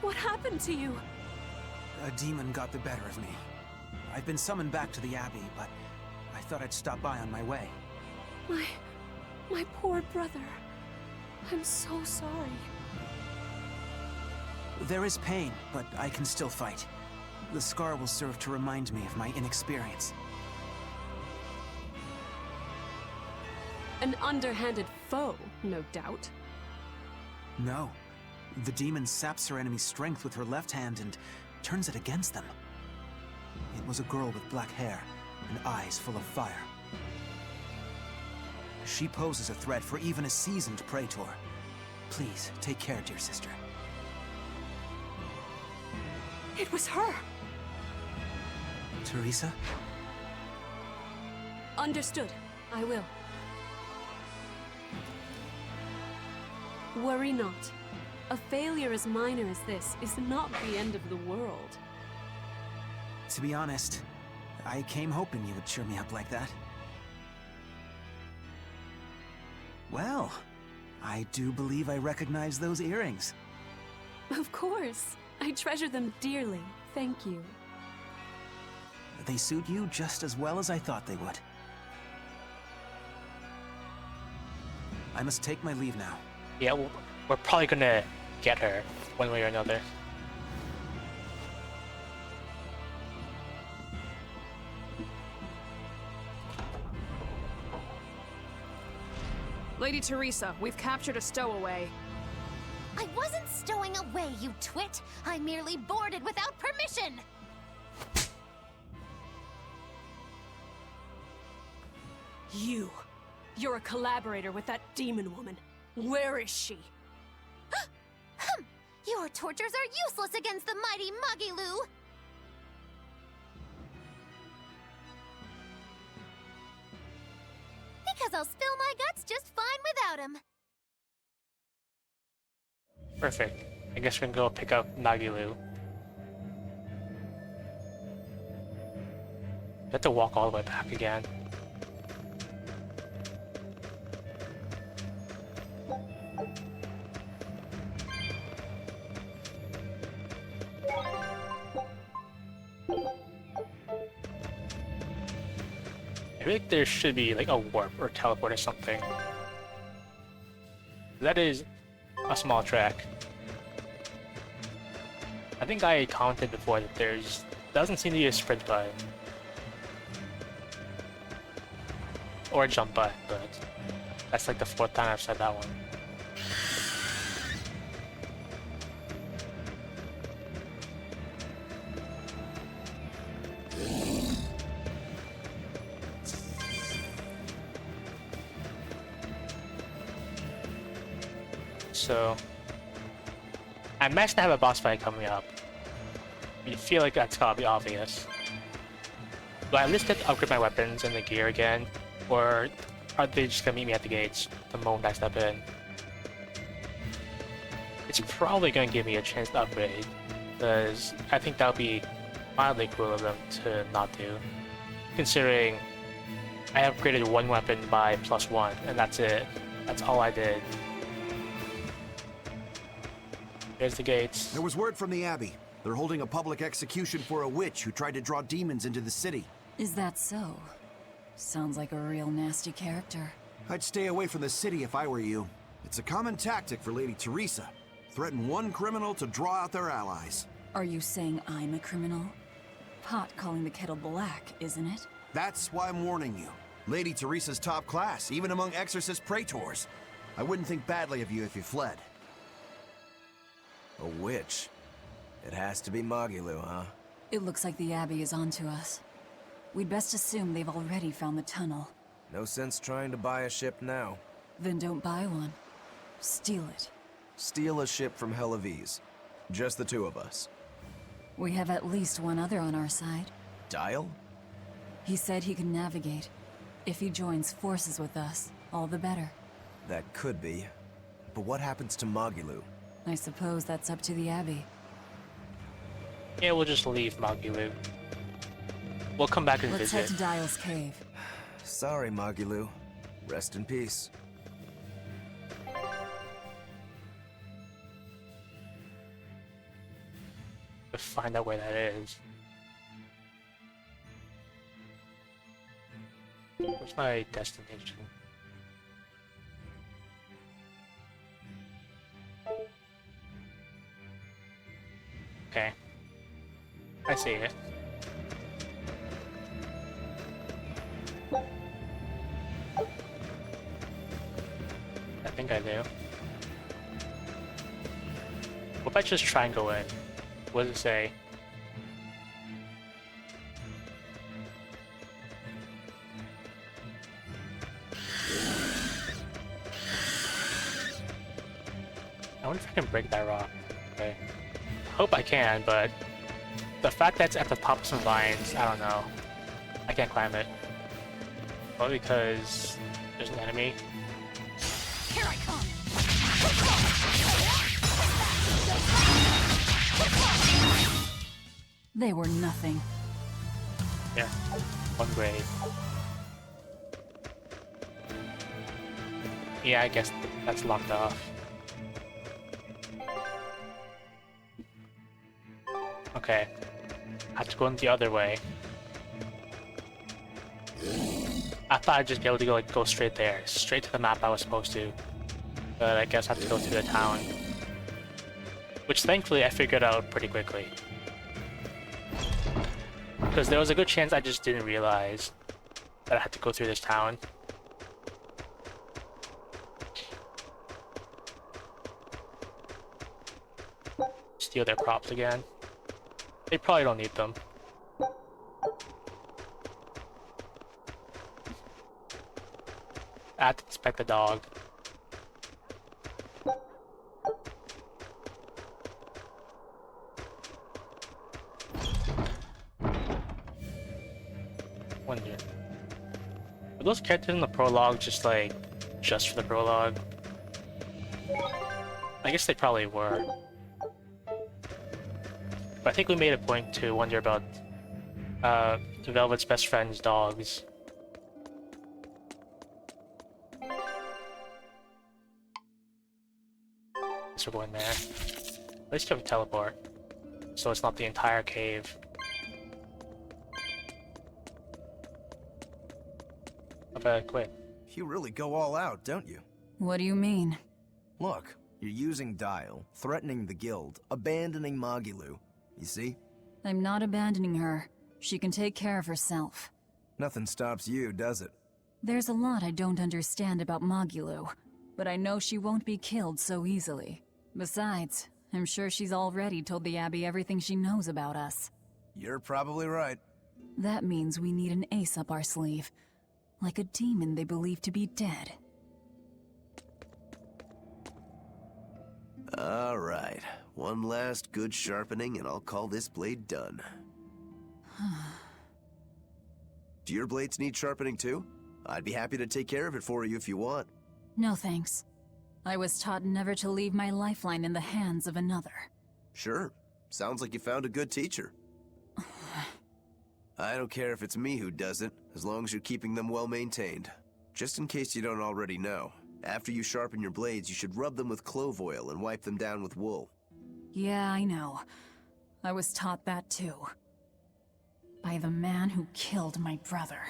What happened to you? A demon got the better of me. I've been summoned back to the Abbey, but I thought I'd stop by on my way. My poor brother. I'm so sorry. There is pain, but I can still fight. The scar will serve to remind me of my inexperience. An underhanded foe, no doubt. No. The demon saps her enemy's strength with her left hand and turns it against them. It was a girl with black hair and eyes full of fire. She poses a threat for even a seasoned praetor. Please, take care, dear sister. It was her! Teresa? Understood. I will. Worry not. A failure as minor as this is not the end of the world. To be honest, I came hoping you would cheer me up like that. Well, I do believe I recognize those earrings. Of course. I treasure them dearly. Thank you. They suit you just as well as I thought they would. I must take my leave now. Yeah, we're probably gonna get her one way or another. Lady Teresa, we've captured a stowaway. I wasn't stowing away, you twit! I merely boarded without permission! You're a collaborator with that demon woman. Where is she? Your tortures are useless against the mighty Magilu! Because I'll spill my guts just fine without him. Perfect. I guess we can go pick up Nagilu. You have to walk all the way back again. I feel like there should be like a warp or teleport or something. That is a small track. I think I commented before that there's doesn't seem to be a sprint button. Or a jump button, but that's like the 4th time I've said that one. So I imagine I have a boss fight coming up. I feel like that's gotta be obvious. Do I at least get to upgrade my weapons and the gear again? Or are they just gonna meet me at the gates the moment I step in? It's probably gonna give me a chance to upgrade, because I think that would be mildly cruel of them to not do. Considering I upgraded one weapon by +1, and that's it. That's all I did. There's the gates. There was word from the Abbey. They're holding a public execution for a witch who tried to draw demons into the city. Is that so? Sounds like a real nasty character. I'd stay away from the city if I were you. It's a common tactic for Lady Teresa. Threaten one criminal to draw out their allies. Are you saying I'm a criminal? Pot calling the kettle black, isn't it? That's why I'm warning you. Lady Teresa's top class, even among exorcist praetors. I wouldn't think badly of you if you fled. A witch? It has to be Magilou, huh? It looks like the Abbey is onto us. We'd best assume they've already found the tunnel. No sense trying to buy a ship now. Then don't buy one. Steal it. Steal a ship from Helavis. Just the two of us. We have at least one other on our side. Dial? He said he can navigate. If he joins forces with us, all the better. That could be. But what happens to Magilou? I suppose that's up to the Abbey. Yeah, we'll just leave Magilou. We'll come back and Let's visit. head to Dial's cave. Sorry, Magilou. Rest in peace. To find out where that is. What's my destination? Okay. I see it. I think I do. What if I just try and go in? What does it say? I wonder if I can break that rock. Okay. Hope I can, but the fact that it's at the top of some vines, I don't know. I can't climb it. Probably because there's an enemy. Here I come! They were nothing. Yeah, one grade. Yeah, I guess that's locked off. Okay. I have to go in the other way. I thought I'd just be able to go straight there. Straight to the map I was supposed to. But I guess I have to go through the town. Which thankfully I figured out pretty quickly. Because there was a good chance I just didn't realize that I had to go through this town. Steal their props again. They probably don't need them. I have to inspect the dog. Wonder. Were those characters in the prologue just for the prologue? I guess they probably were. But I think we made a point to wonder about Velvet's best friend's dogs. So we're going there. At least you have a teleport. So it's not the entire cave. I better quit. You really go all out, don't you? What do you mean? Look, you're using Dial, threatening the guild, abandoning Magilou. You see? I'm not abandoning her. She can take care of herself. Nothing stops you, does it? There's a lot I don't understand about Magilou, but I know she won't be killed so easily. Besides, I'm sure she's already told the Abbey everything she knows about us. You're probably right. That means we need an ace up our sleeve. Like a demon they believe to be dead. All right. One last good sharpening and I'll call this blade done. Do your blades need sharpening too? I'd be happy to take care of it for you if you want. No thanks. I was taught never to leave my lifeline in the hands of another. Sure. Sounds like you found a good teacher. I don't care if it's me who does it, as long as you're keeping them well maintained. Just in case you don't already know, after you sharpen your blades, you should rub them with clove oil and wipe them down with wool. Yeah, I know. I was taught that too. By the man who killed my brother.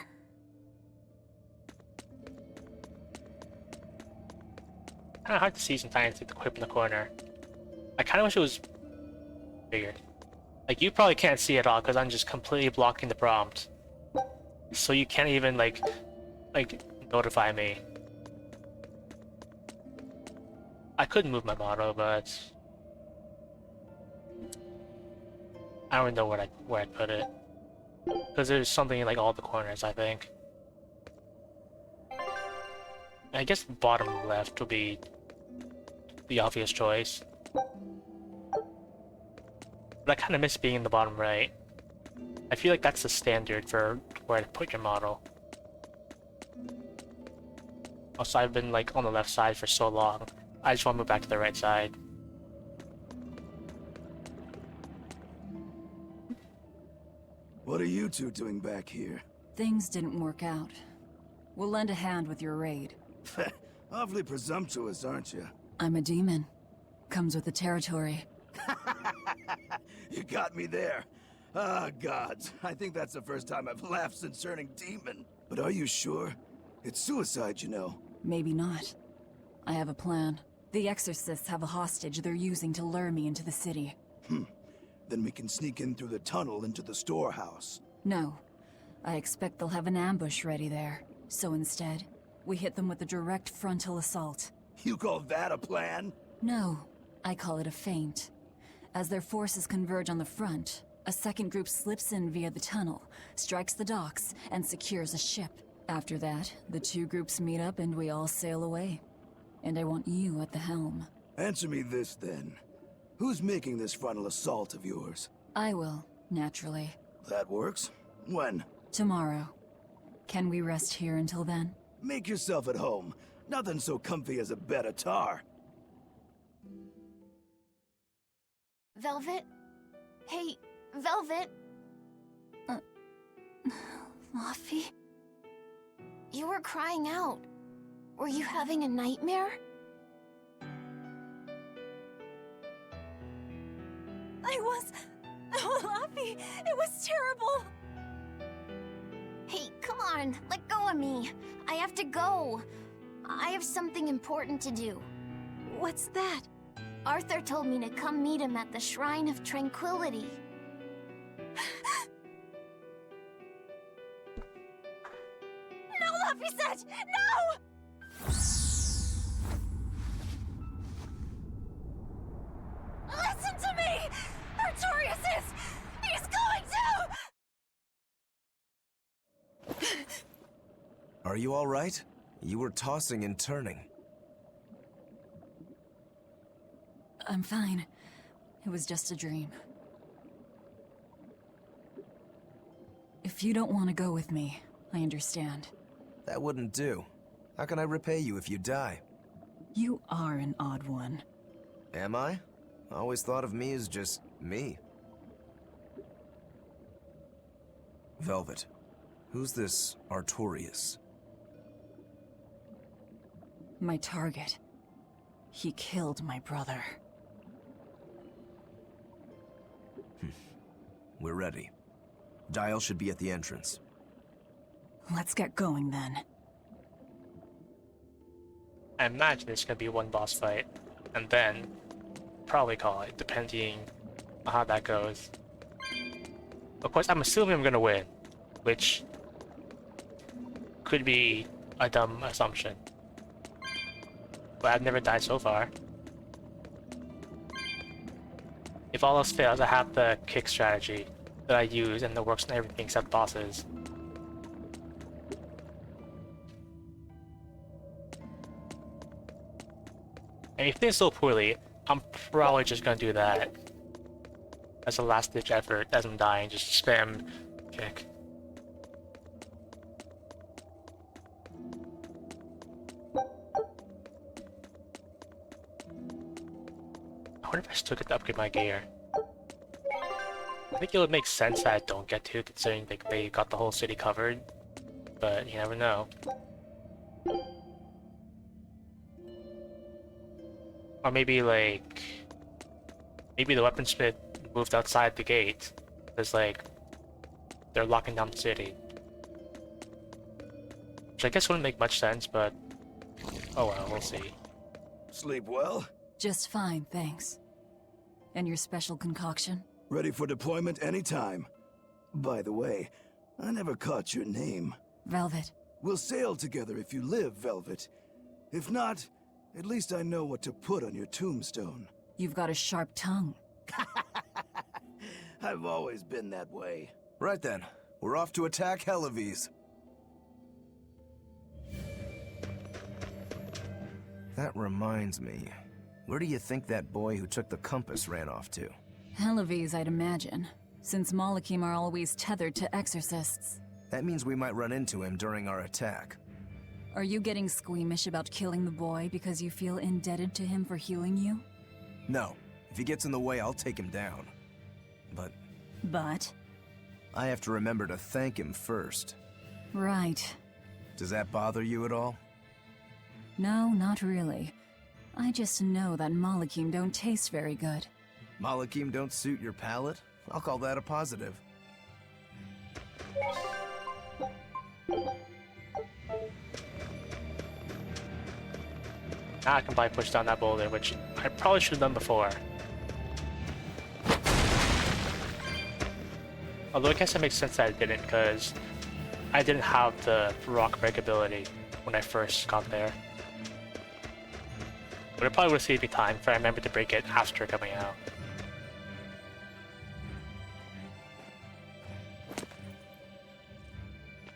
Kinda hard to see sometimes with the quip in the corner. I kinda wish it was bigger. Like, you probably can't see it all because I'm just completely blocking the prompt. So you can't even, like, notify me. I could move my model, but I don't know where I'd put it. Because there's something in, like, all the corners, I think. I guess bottom left would be the obvious choice. But I kind of miss being in the bottom right. I feel like that's the standard for where to put your model. Also, I've been like on the left side for so long. I just want to move back to the right side. What are you two doing back here? Things didn't work out. We'll lend a hand with your raid. Awfully presumptuous, aren't you? I'm a demon. Comes with the territory. You got me there. Ah, gods. I think that's the first time I've laughed since turning demon. But are you sure? It's suicide, you know. Maybe not. I have a plan. The Exorcists have a hostage they're using to lure me into the city. Then we can sneak in through the tunnel into the storehouse. No. I expect they'll have an ambush ready there. So instead, we hit them with a direct frontal assault. You call that a plan? No. I call it a feint. As their forces converge on the front, a second group slips in via the tunnel, strikes the docks, and secures a ship. After that, the two groups meet up and we all sail away. And I want you at the helm. Answer me this, then. Who's making this frontal assault of yours? I will, naturally. That works. When? Tomorrow. Can we rest here until then? Make yourself at home. Nothing so comfy as a bed of tar. Velvet? Hey, Velvet? Laufey? You were crying out. Were you having a nightmare? Oh, Laufey, it was terrible! Hey, come on, let go of me. I have to go. I have something important to do. What's that? Arthur told me to come meet him at the Shrine of Tranquility. No, Laufey, no! Listen to me! Artorius he's going to! Are you all right? You were tossing and turning. I'm fine. It was just a dream. If you don't want to go with me, I understand. That wouldn't do. How can I repay you if you die? You are an odd one. Am I? I always thought of me as just me. Velvet, who's this Artorius? My target. He killed my brother. We're ready. Dial should be at the entrance. Let's get going then. I imagine it's gonna be one boss fight, and then probably call it, depending on how that goes. Of course, I'm assuming I'm gonna win, which could be a dumb assumption. But I've never died so far. If all else fails, I have the kick strategy that I use and that works on everything except bosses. And if things go poorly, I'm probably just gonna do that as a last-ditch effort as I'm dying, just spam kick. I wonder if I still get to upgrade my gear. I think it would make sense that I don't get to, considering they got the whole city covered. But you never know. Or maybe like... maybe the weaponsmith moved outside the gate. Because like... they're locking down the city. Which I guess wouldn't make much sense, but... oh well, we'll see. Sleep well? Just fine, thanks. And your special concoction? Ready for deployment anytime. By the way, I never caught your name. Velvet. We'll sail together if you live, Velvet. If not, at least I know what to put on your tombstone. You've got a sharp tongue. I've always been that way. Right then, we're off to attack Helavis. That reminds me, where do you think that boy who took the compass ran off to? Helavis, I'd imagine, since Malakim are always tethered to exorcists. That means we might run into him during our attack. Are you getting squeamish about killing the boy because you feel indebted to him for healing you? No. If he gets in the way, I'll take him down. But? I have to remember to thank him first. Right. Does that bother you at all? No, not really. I just know that Malakim don't taste very good. Malakim don't suit your palate? I'll call that a positive. Now I can probably push down that boulder, which I probably should have done before. Although I guess it makes sense that I didn't, because I didn't have the rock break ability when I first got there. But it probably would have saved me time if I remembered to break it after coming out.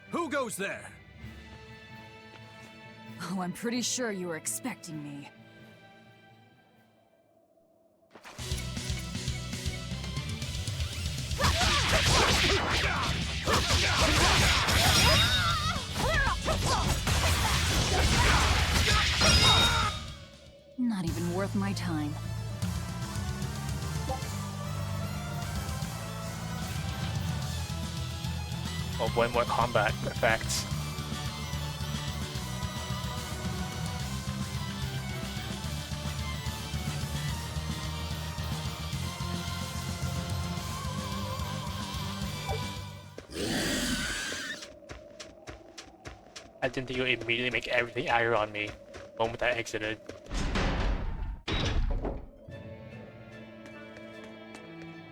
Who goes there? Oh, I'm pretty sure you were expecting me. Not even worth my time. Oh boy, more combat effects. I didn't think it would immediately make everything aggro on me the moment I exited.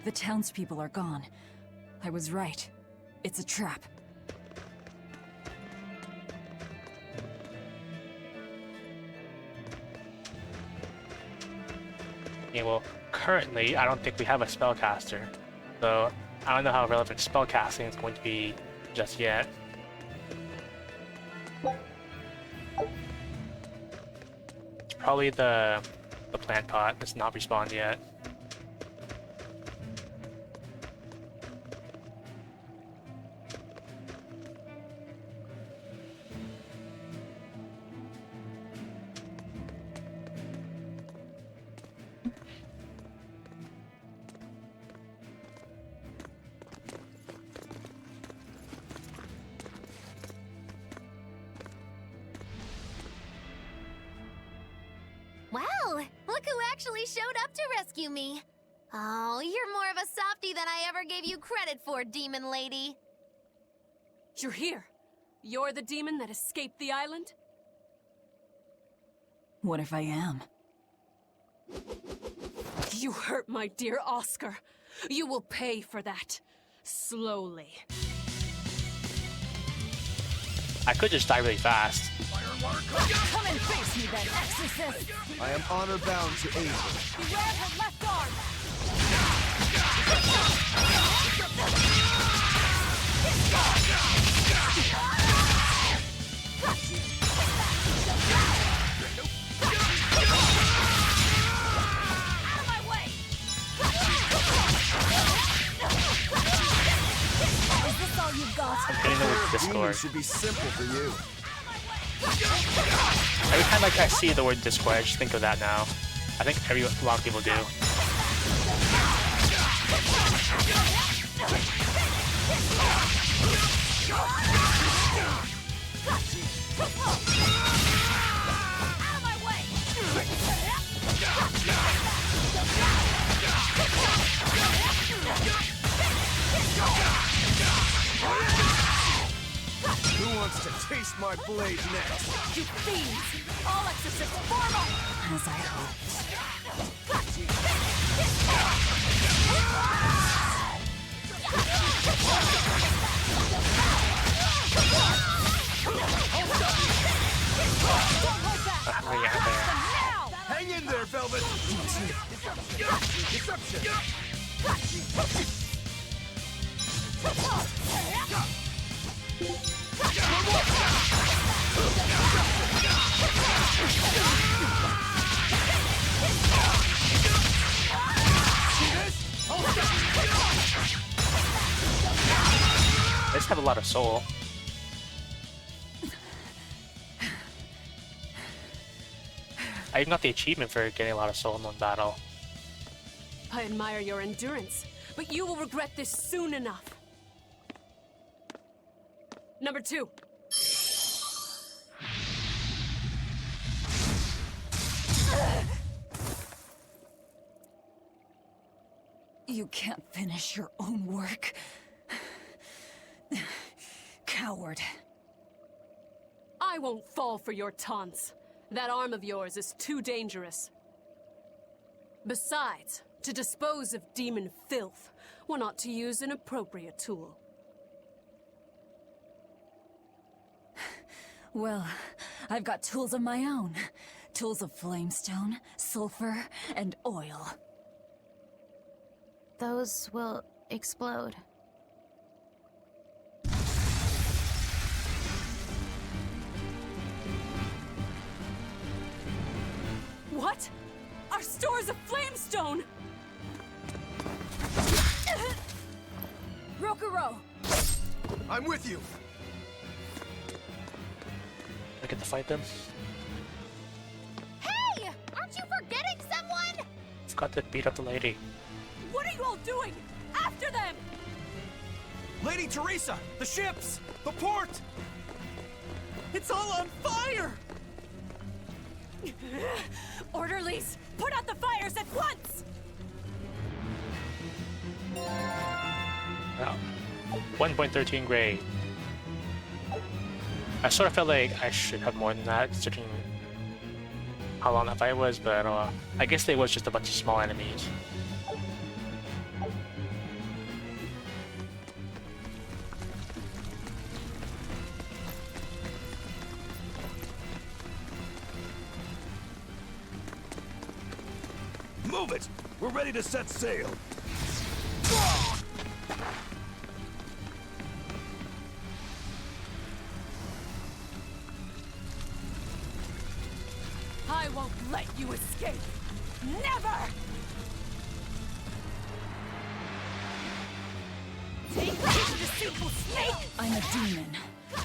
The townspeople are gone. I was right. It's a trap. Yeah, well, currently I don't think we have a spellcaster, so I don't know how relevant spellcasting is going to be just yet. It's probably the plant pot that's not respawned yet. Wow, look who actually showed up to rescue me. Oh, you're more of a softie than I ever gave you credit for, demon lady. You're here. You're the demon that escaped the island? What if I am? You hurt my dear Oscar. You will pay for that. Slowly. I could just die really fast. Come and face me then, exorcist! I am honor-bound to aid you. Beware her left arm! Out of my way! Is this all you've got? I'm getting over Discord. Should be simple for you. Every Anytime I see the word Discord, I just think of that now. I think a lot of people do. Who wants to taste my blade next? You fiends! All exorcists form up! As I hoped. Hang in there, Velvet! Deception! They just have a lot of soul. I even got the achievement for getting a lot of soul in one battle. I admire your endurance, but you will regret this soon enough. Number 2. You can't finish your own work. Coward. I won't fall for your taunts. That arm of yours is too dangerous. Besides, to dispose of demon filth, one ought to use an appropriate tool. Well, I've got tools of my own. Tools of flamestone, sulfur, and oil. Those will explode. What? Our stores of flamestone! Rokuro! I'm with you! I get to fight them. Hey! Aren't you forgetting someone? I've got to beat up the lady. What are you all doing? After them! Lady Teresa! The ships! The port! It's all on fire! Orderlies, put out the fires at once! Wow. 1.13 grade. I sort of felt like I should have more than that, considering how long that fight was, but I guess there was just a bunch of small enemies. Move it! We're ready to set sail! I won't let you escape! Never! Take this, deceitful snake! I'm a demon.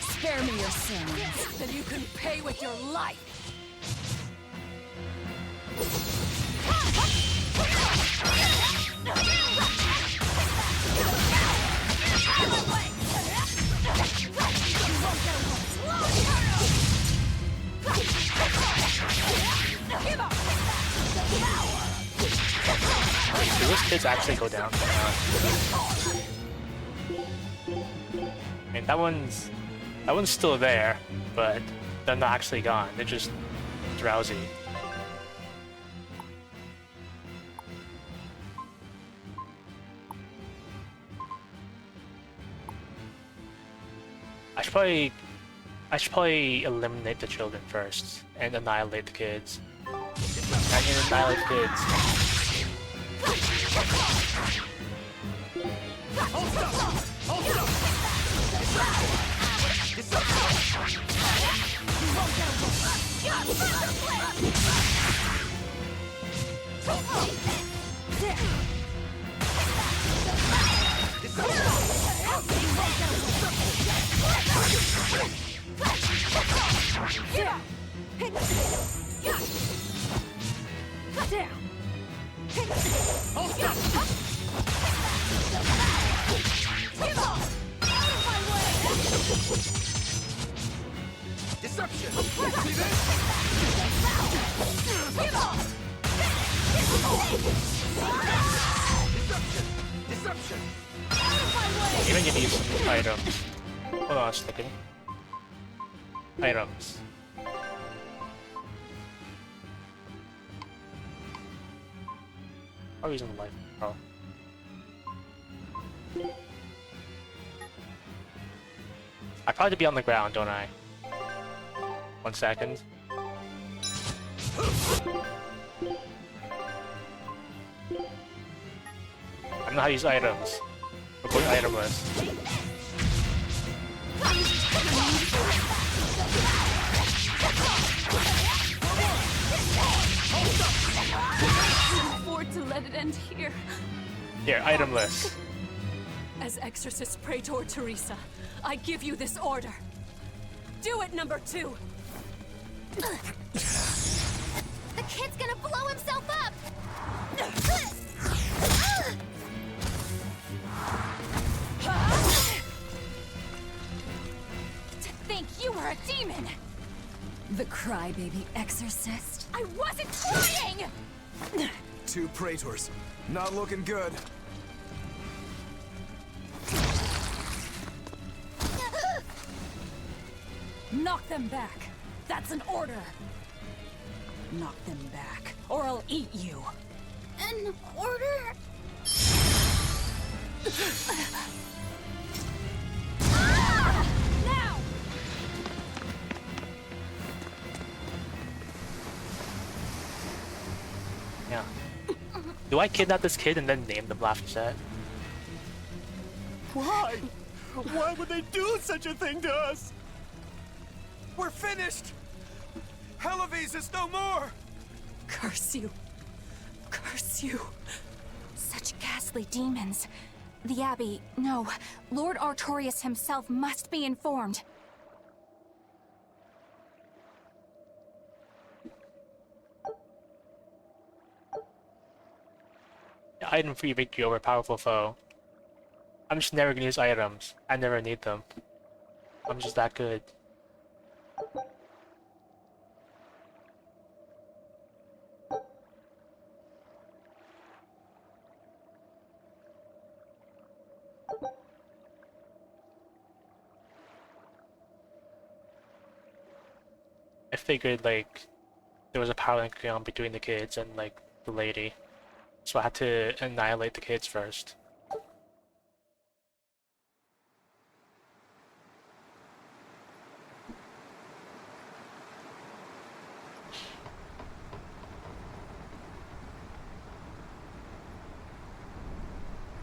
Spare me your sins. Then you can pay with your life! Do those kids actually go down? I mean, that one's still there, but they're not actually gone. They're just drowsy. I should probably eliminate the children first and annihilate the kids. I can annihilate the kids. Down. Hold up. Give up! Out of my way! Deception! See this? Give up! Deception! Deception! Out of my way! Even give me some items. Hold on a second. Items. I'm using the light. Oh. I probably be on the ground, don't I? 1 second. I don't know how to use items. We're going itemless. Can't afford to let it end here. Here, itemless. As Exorcist Praetor Teresa, I give you this order. Do it, number 2! The kid's gonna blow himself up! To think you were a demon! The crybaby exorcist? I wasn't trying! 2 praetors. Not looking good. Knock them back. That's an order. Knock them back, or I'll eat you. An order? Now! Yeah. Do I kidnap this kid and then name them Laphicet? Why? Why would they do such a thing to us? We're finished! Helives is no more! Curse you. Curse you. Such ghastly demons. The Abbey, no. Lord Artorias himself must be informed. Item free victory over powerful foe. I'm just never gonna use items. I never need them. I'm just that good. I figured like there was a power link going on between the kids and like the lady. So I had to annihilate the kids first.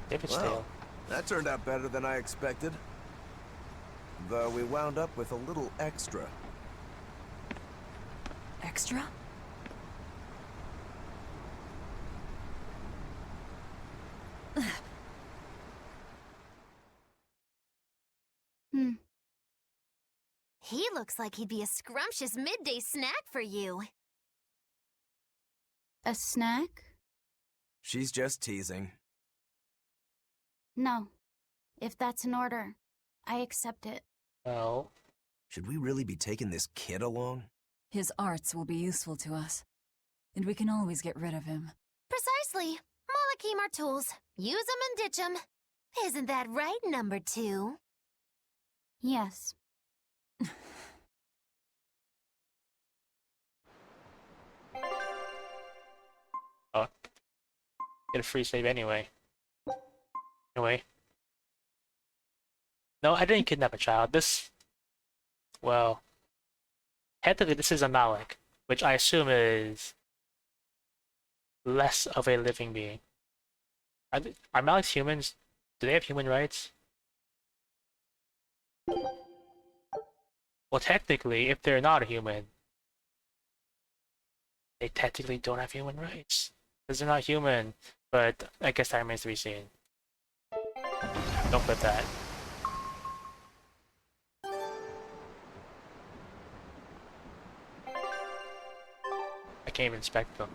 David's Well, tail. that turned out better than I expected. Though we wound up with a little extra. Extra? He looks like he'd be a scrumptious midday snack for you. A snack? She's just teasing. No. If that's an order, I accept it. Well... Should we really be taking this kid along? His arts will be useful to us. And we can always get rid of him. Precisely. Malakim are tools. Use 'em and ditch 'em. Isn't that right, number 2? Yes. Oh. Get a free save anyway. Anyway. No, I didn't kidnap a child. This... Well... Technically this is a Malik, which I assume is... less of a living being. Are Maliks humans? Do they have human rights? Well, technically, if they're not a human, they technically don't have human rights. Because they're not human, but I guess that remains to be seen. Don't put that. can't even inspect them.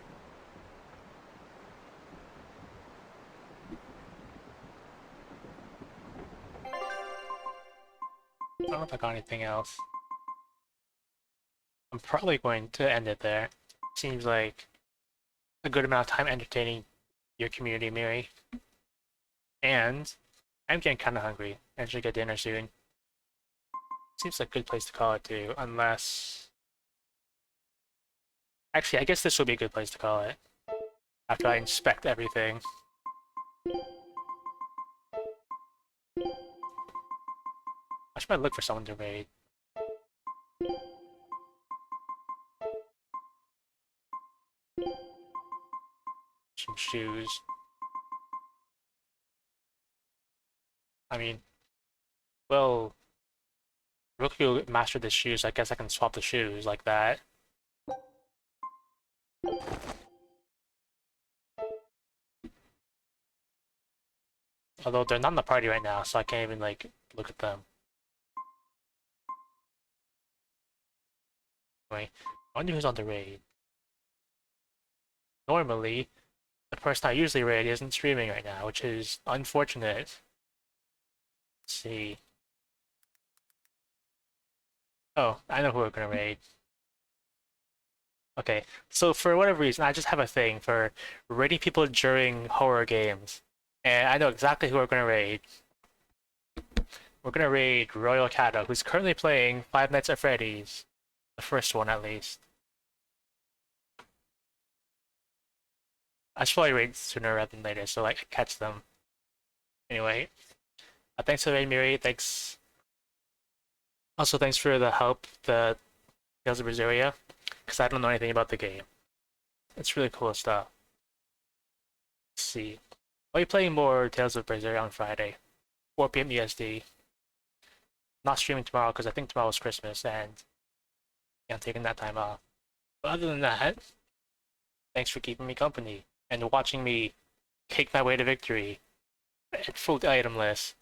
I don't know if I got anything else. I'm probably going to end it there. Seems like a good amount of time entertaining your community, Miri. And I'm getting kind of hungry. I should get dinner soon. Seems like a good place to call it too, unless... Actually, I guess this will be a good place to call it. After I inspect everything. I should probably look for someone to raid. Some shoes. I mean, well, Roku mastered the shoes, I guess I can swap the shoes like that. Although they're not in the party right now, so I can't even, like, look at them. Anyway, I wonder who's on the raid. Normally, the person I usually raid isn't streaming right now, which is unfortunate. Let's see. Oh, I know who we're gonna raid. Okay, so for whatever reason, I just have a thing for raiding people during horror games. And I know exactly who we're gonna raid. We're gonna raid Royal Kato, who's currently playing Five Nights at Freddy's. The first one, at least. I should probably raid sooner rather than later, so I can catch them. Anyway, thanks for the raid, Miri. Thanks. Also, thanks for the help, the Tales of Berseria, because I don't know anything about the game. It's really cool stuff. Let's see. I'll be playing more Tales of Berseria on Friday, 4 p.m. EST. Not streaming tomorrow because I think tomorrow's Christmas and yeah, I'm taking that time off. But other than that, thanks for keeping me company and watching me take my way to victory at full itemless.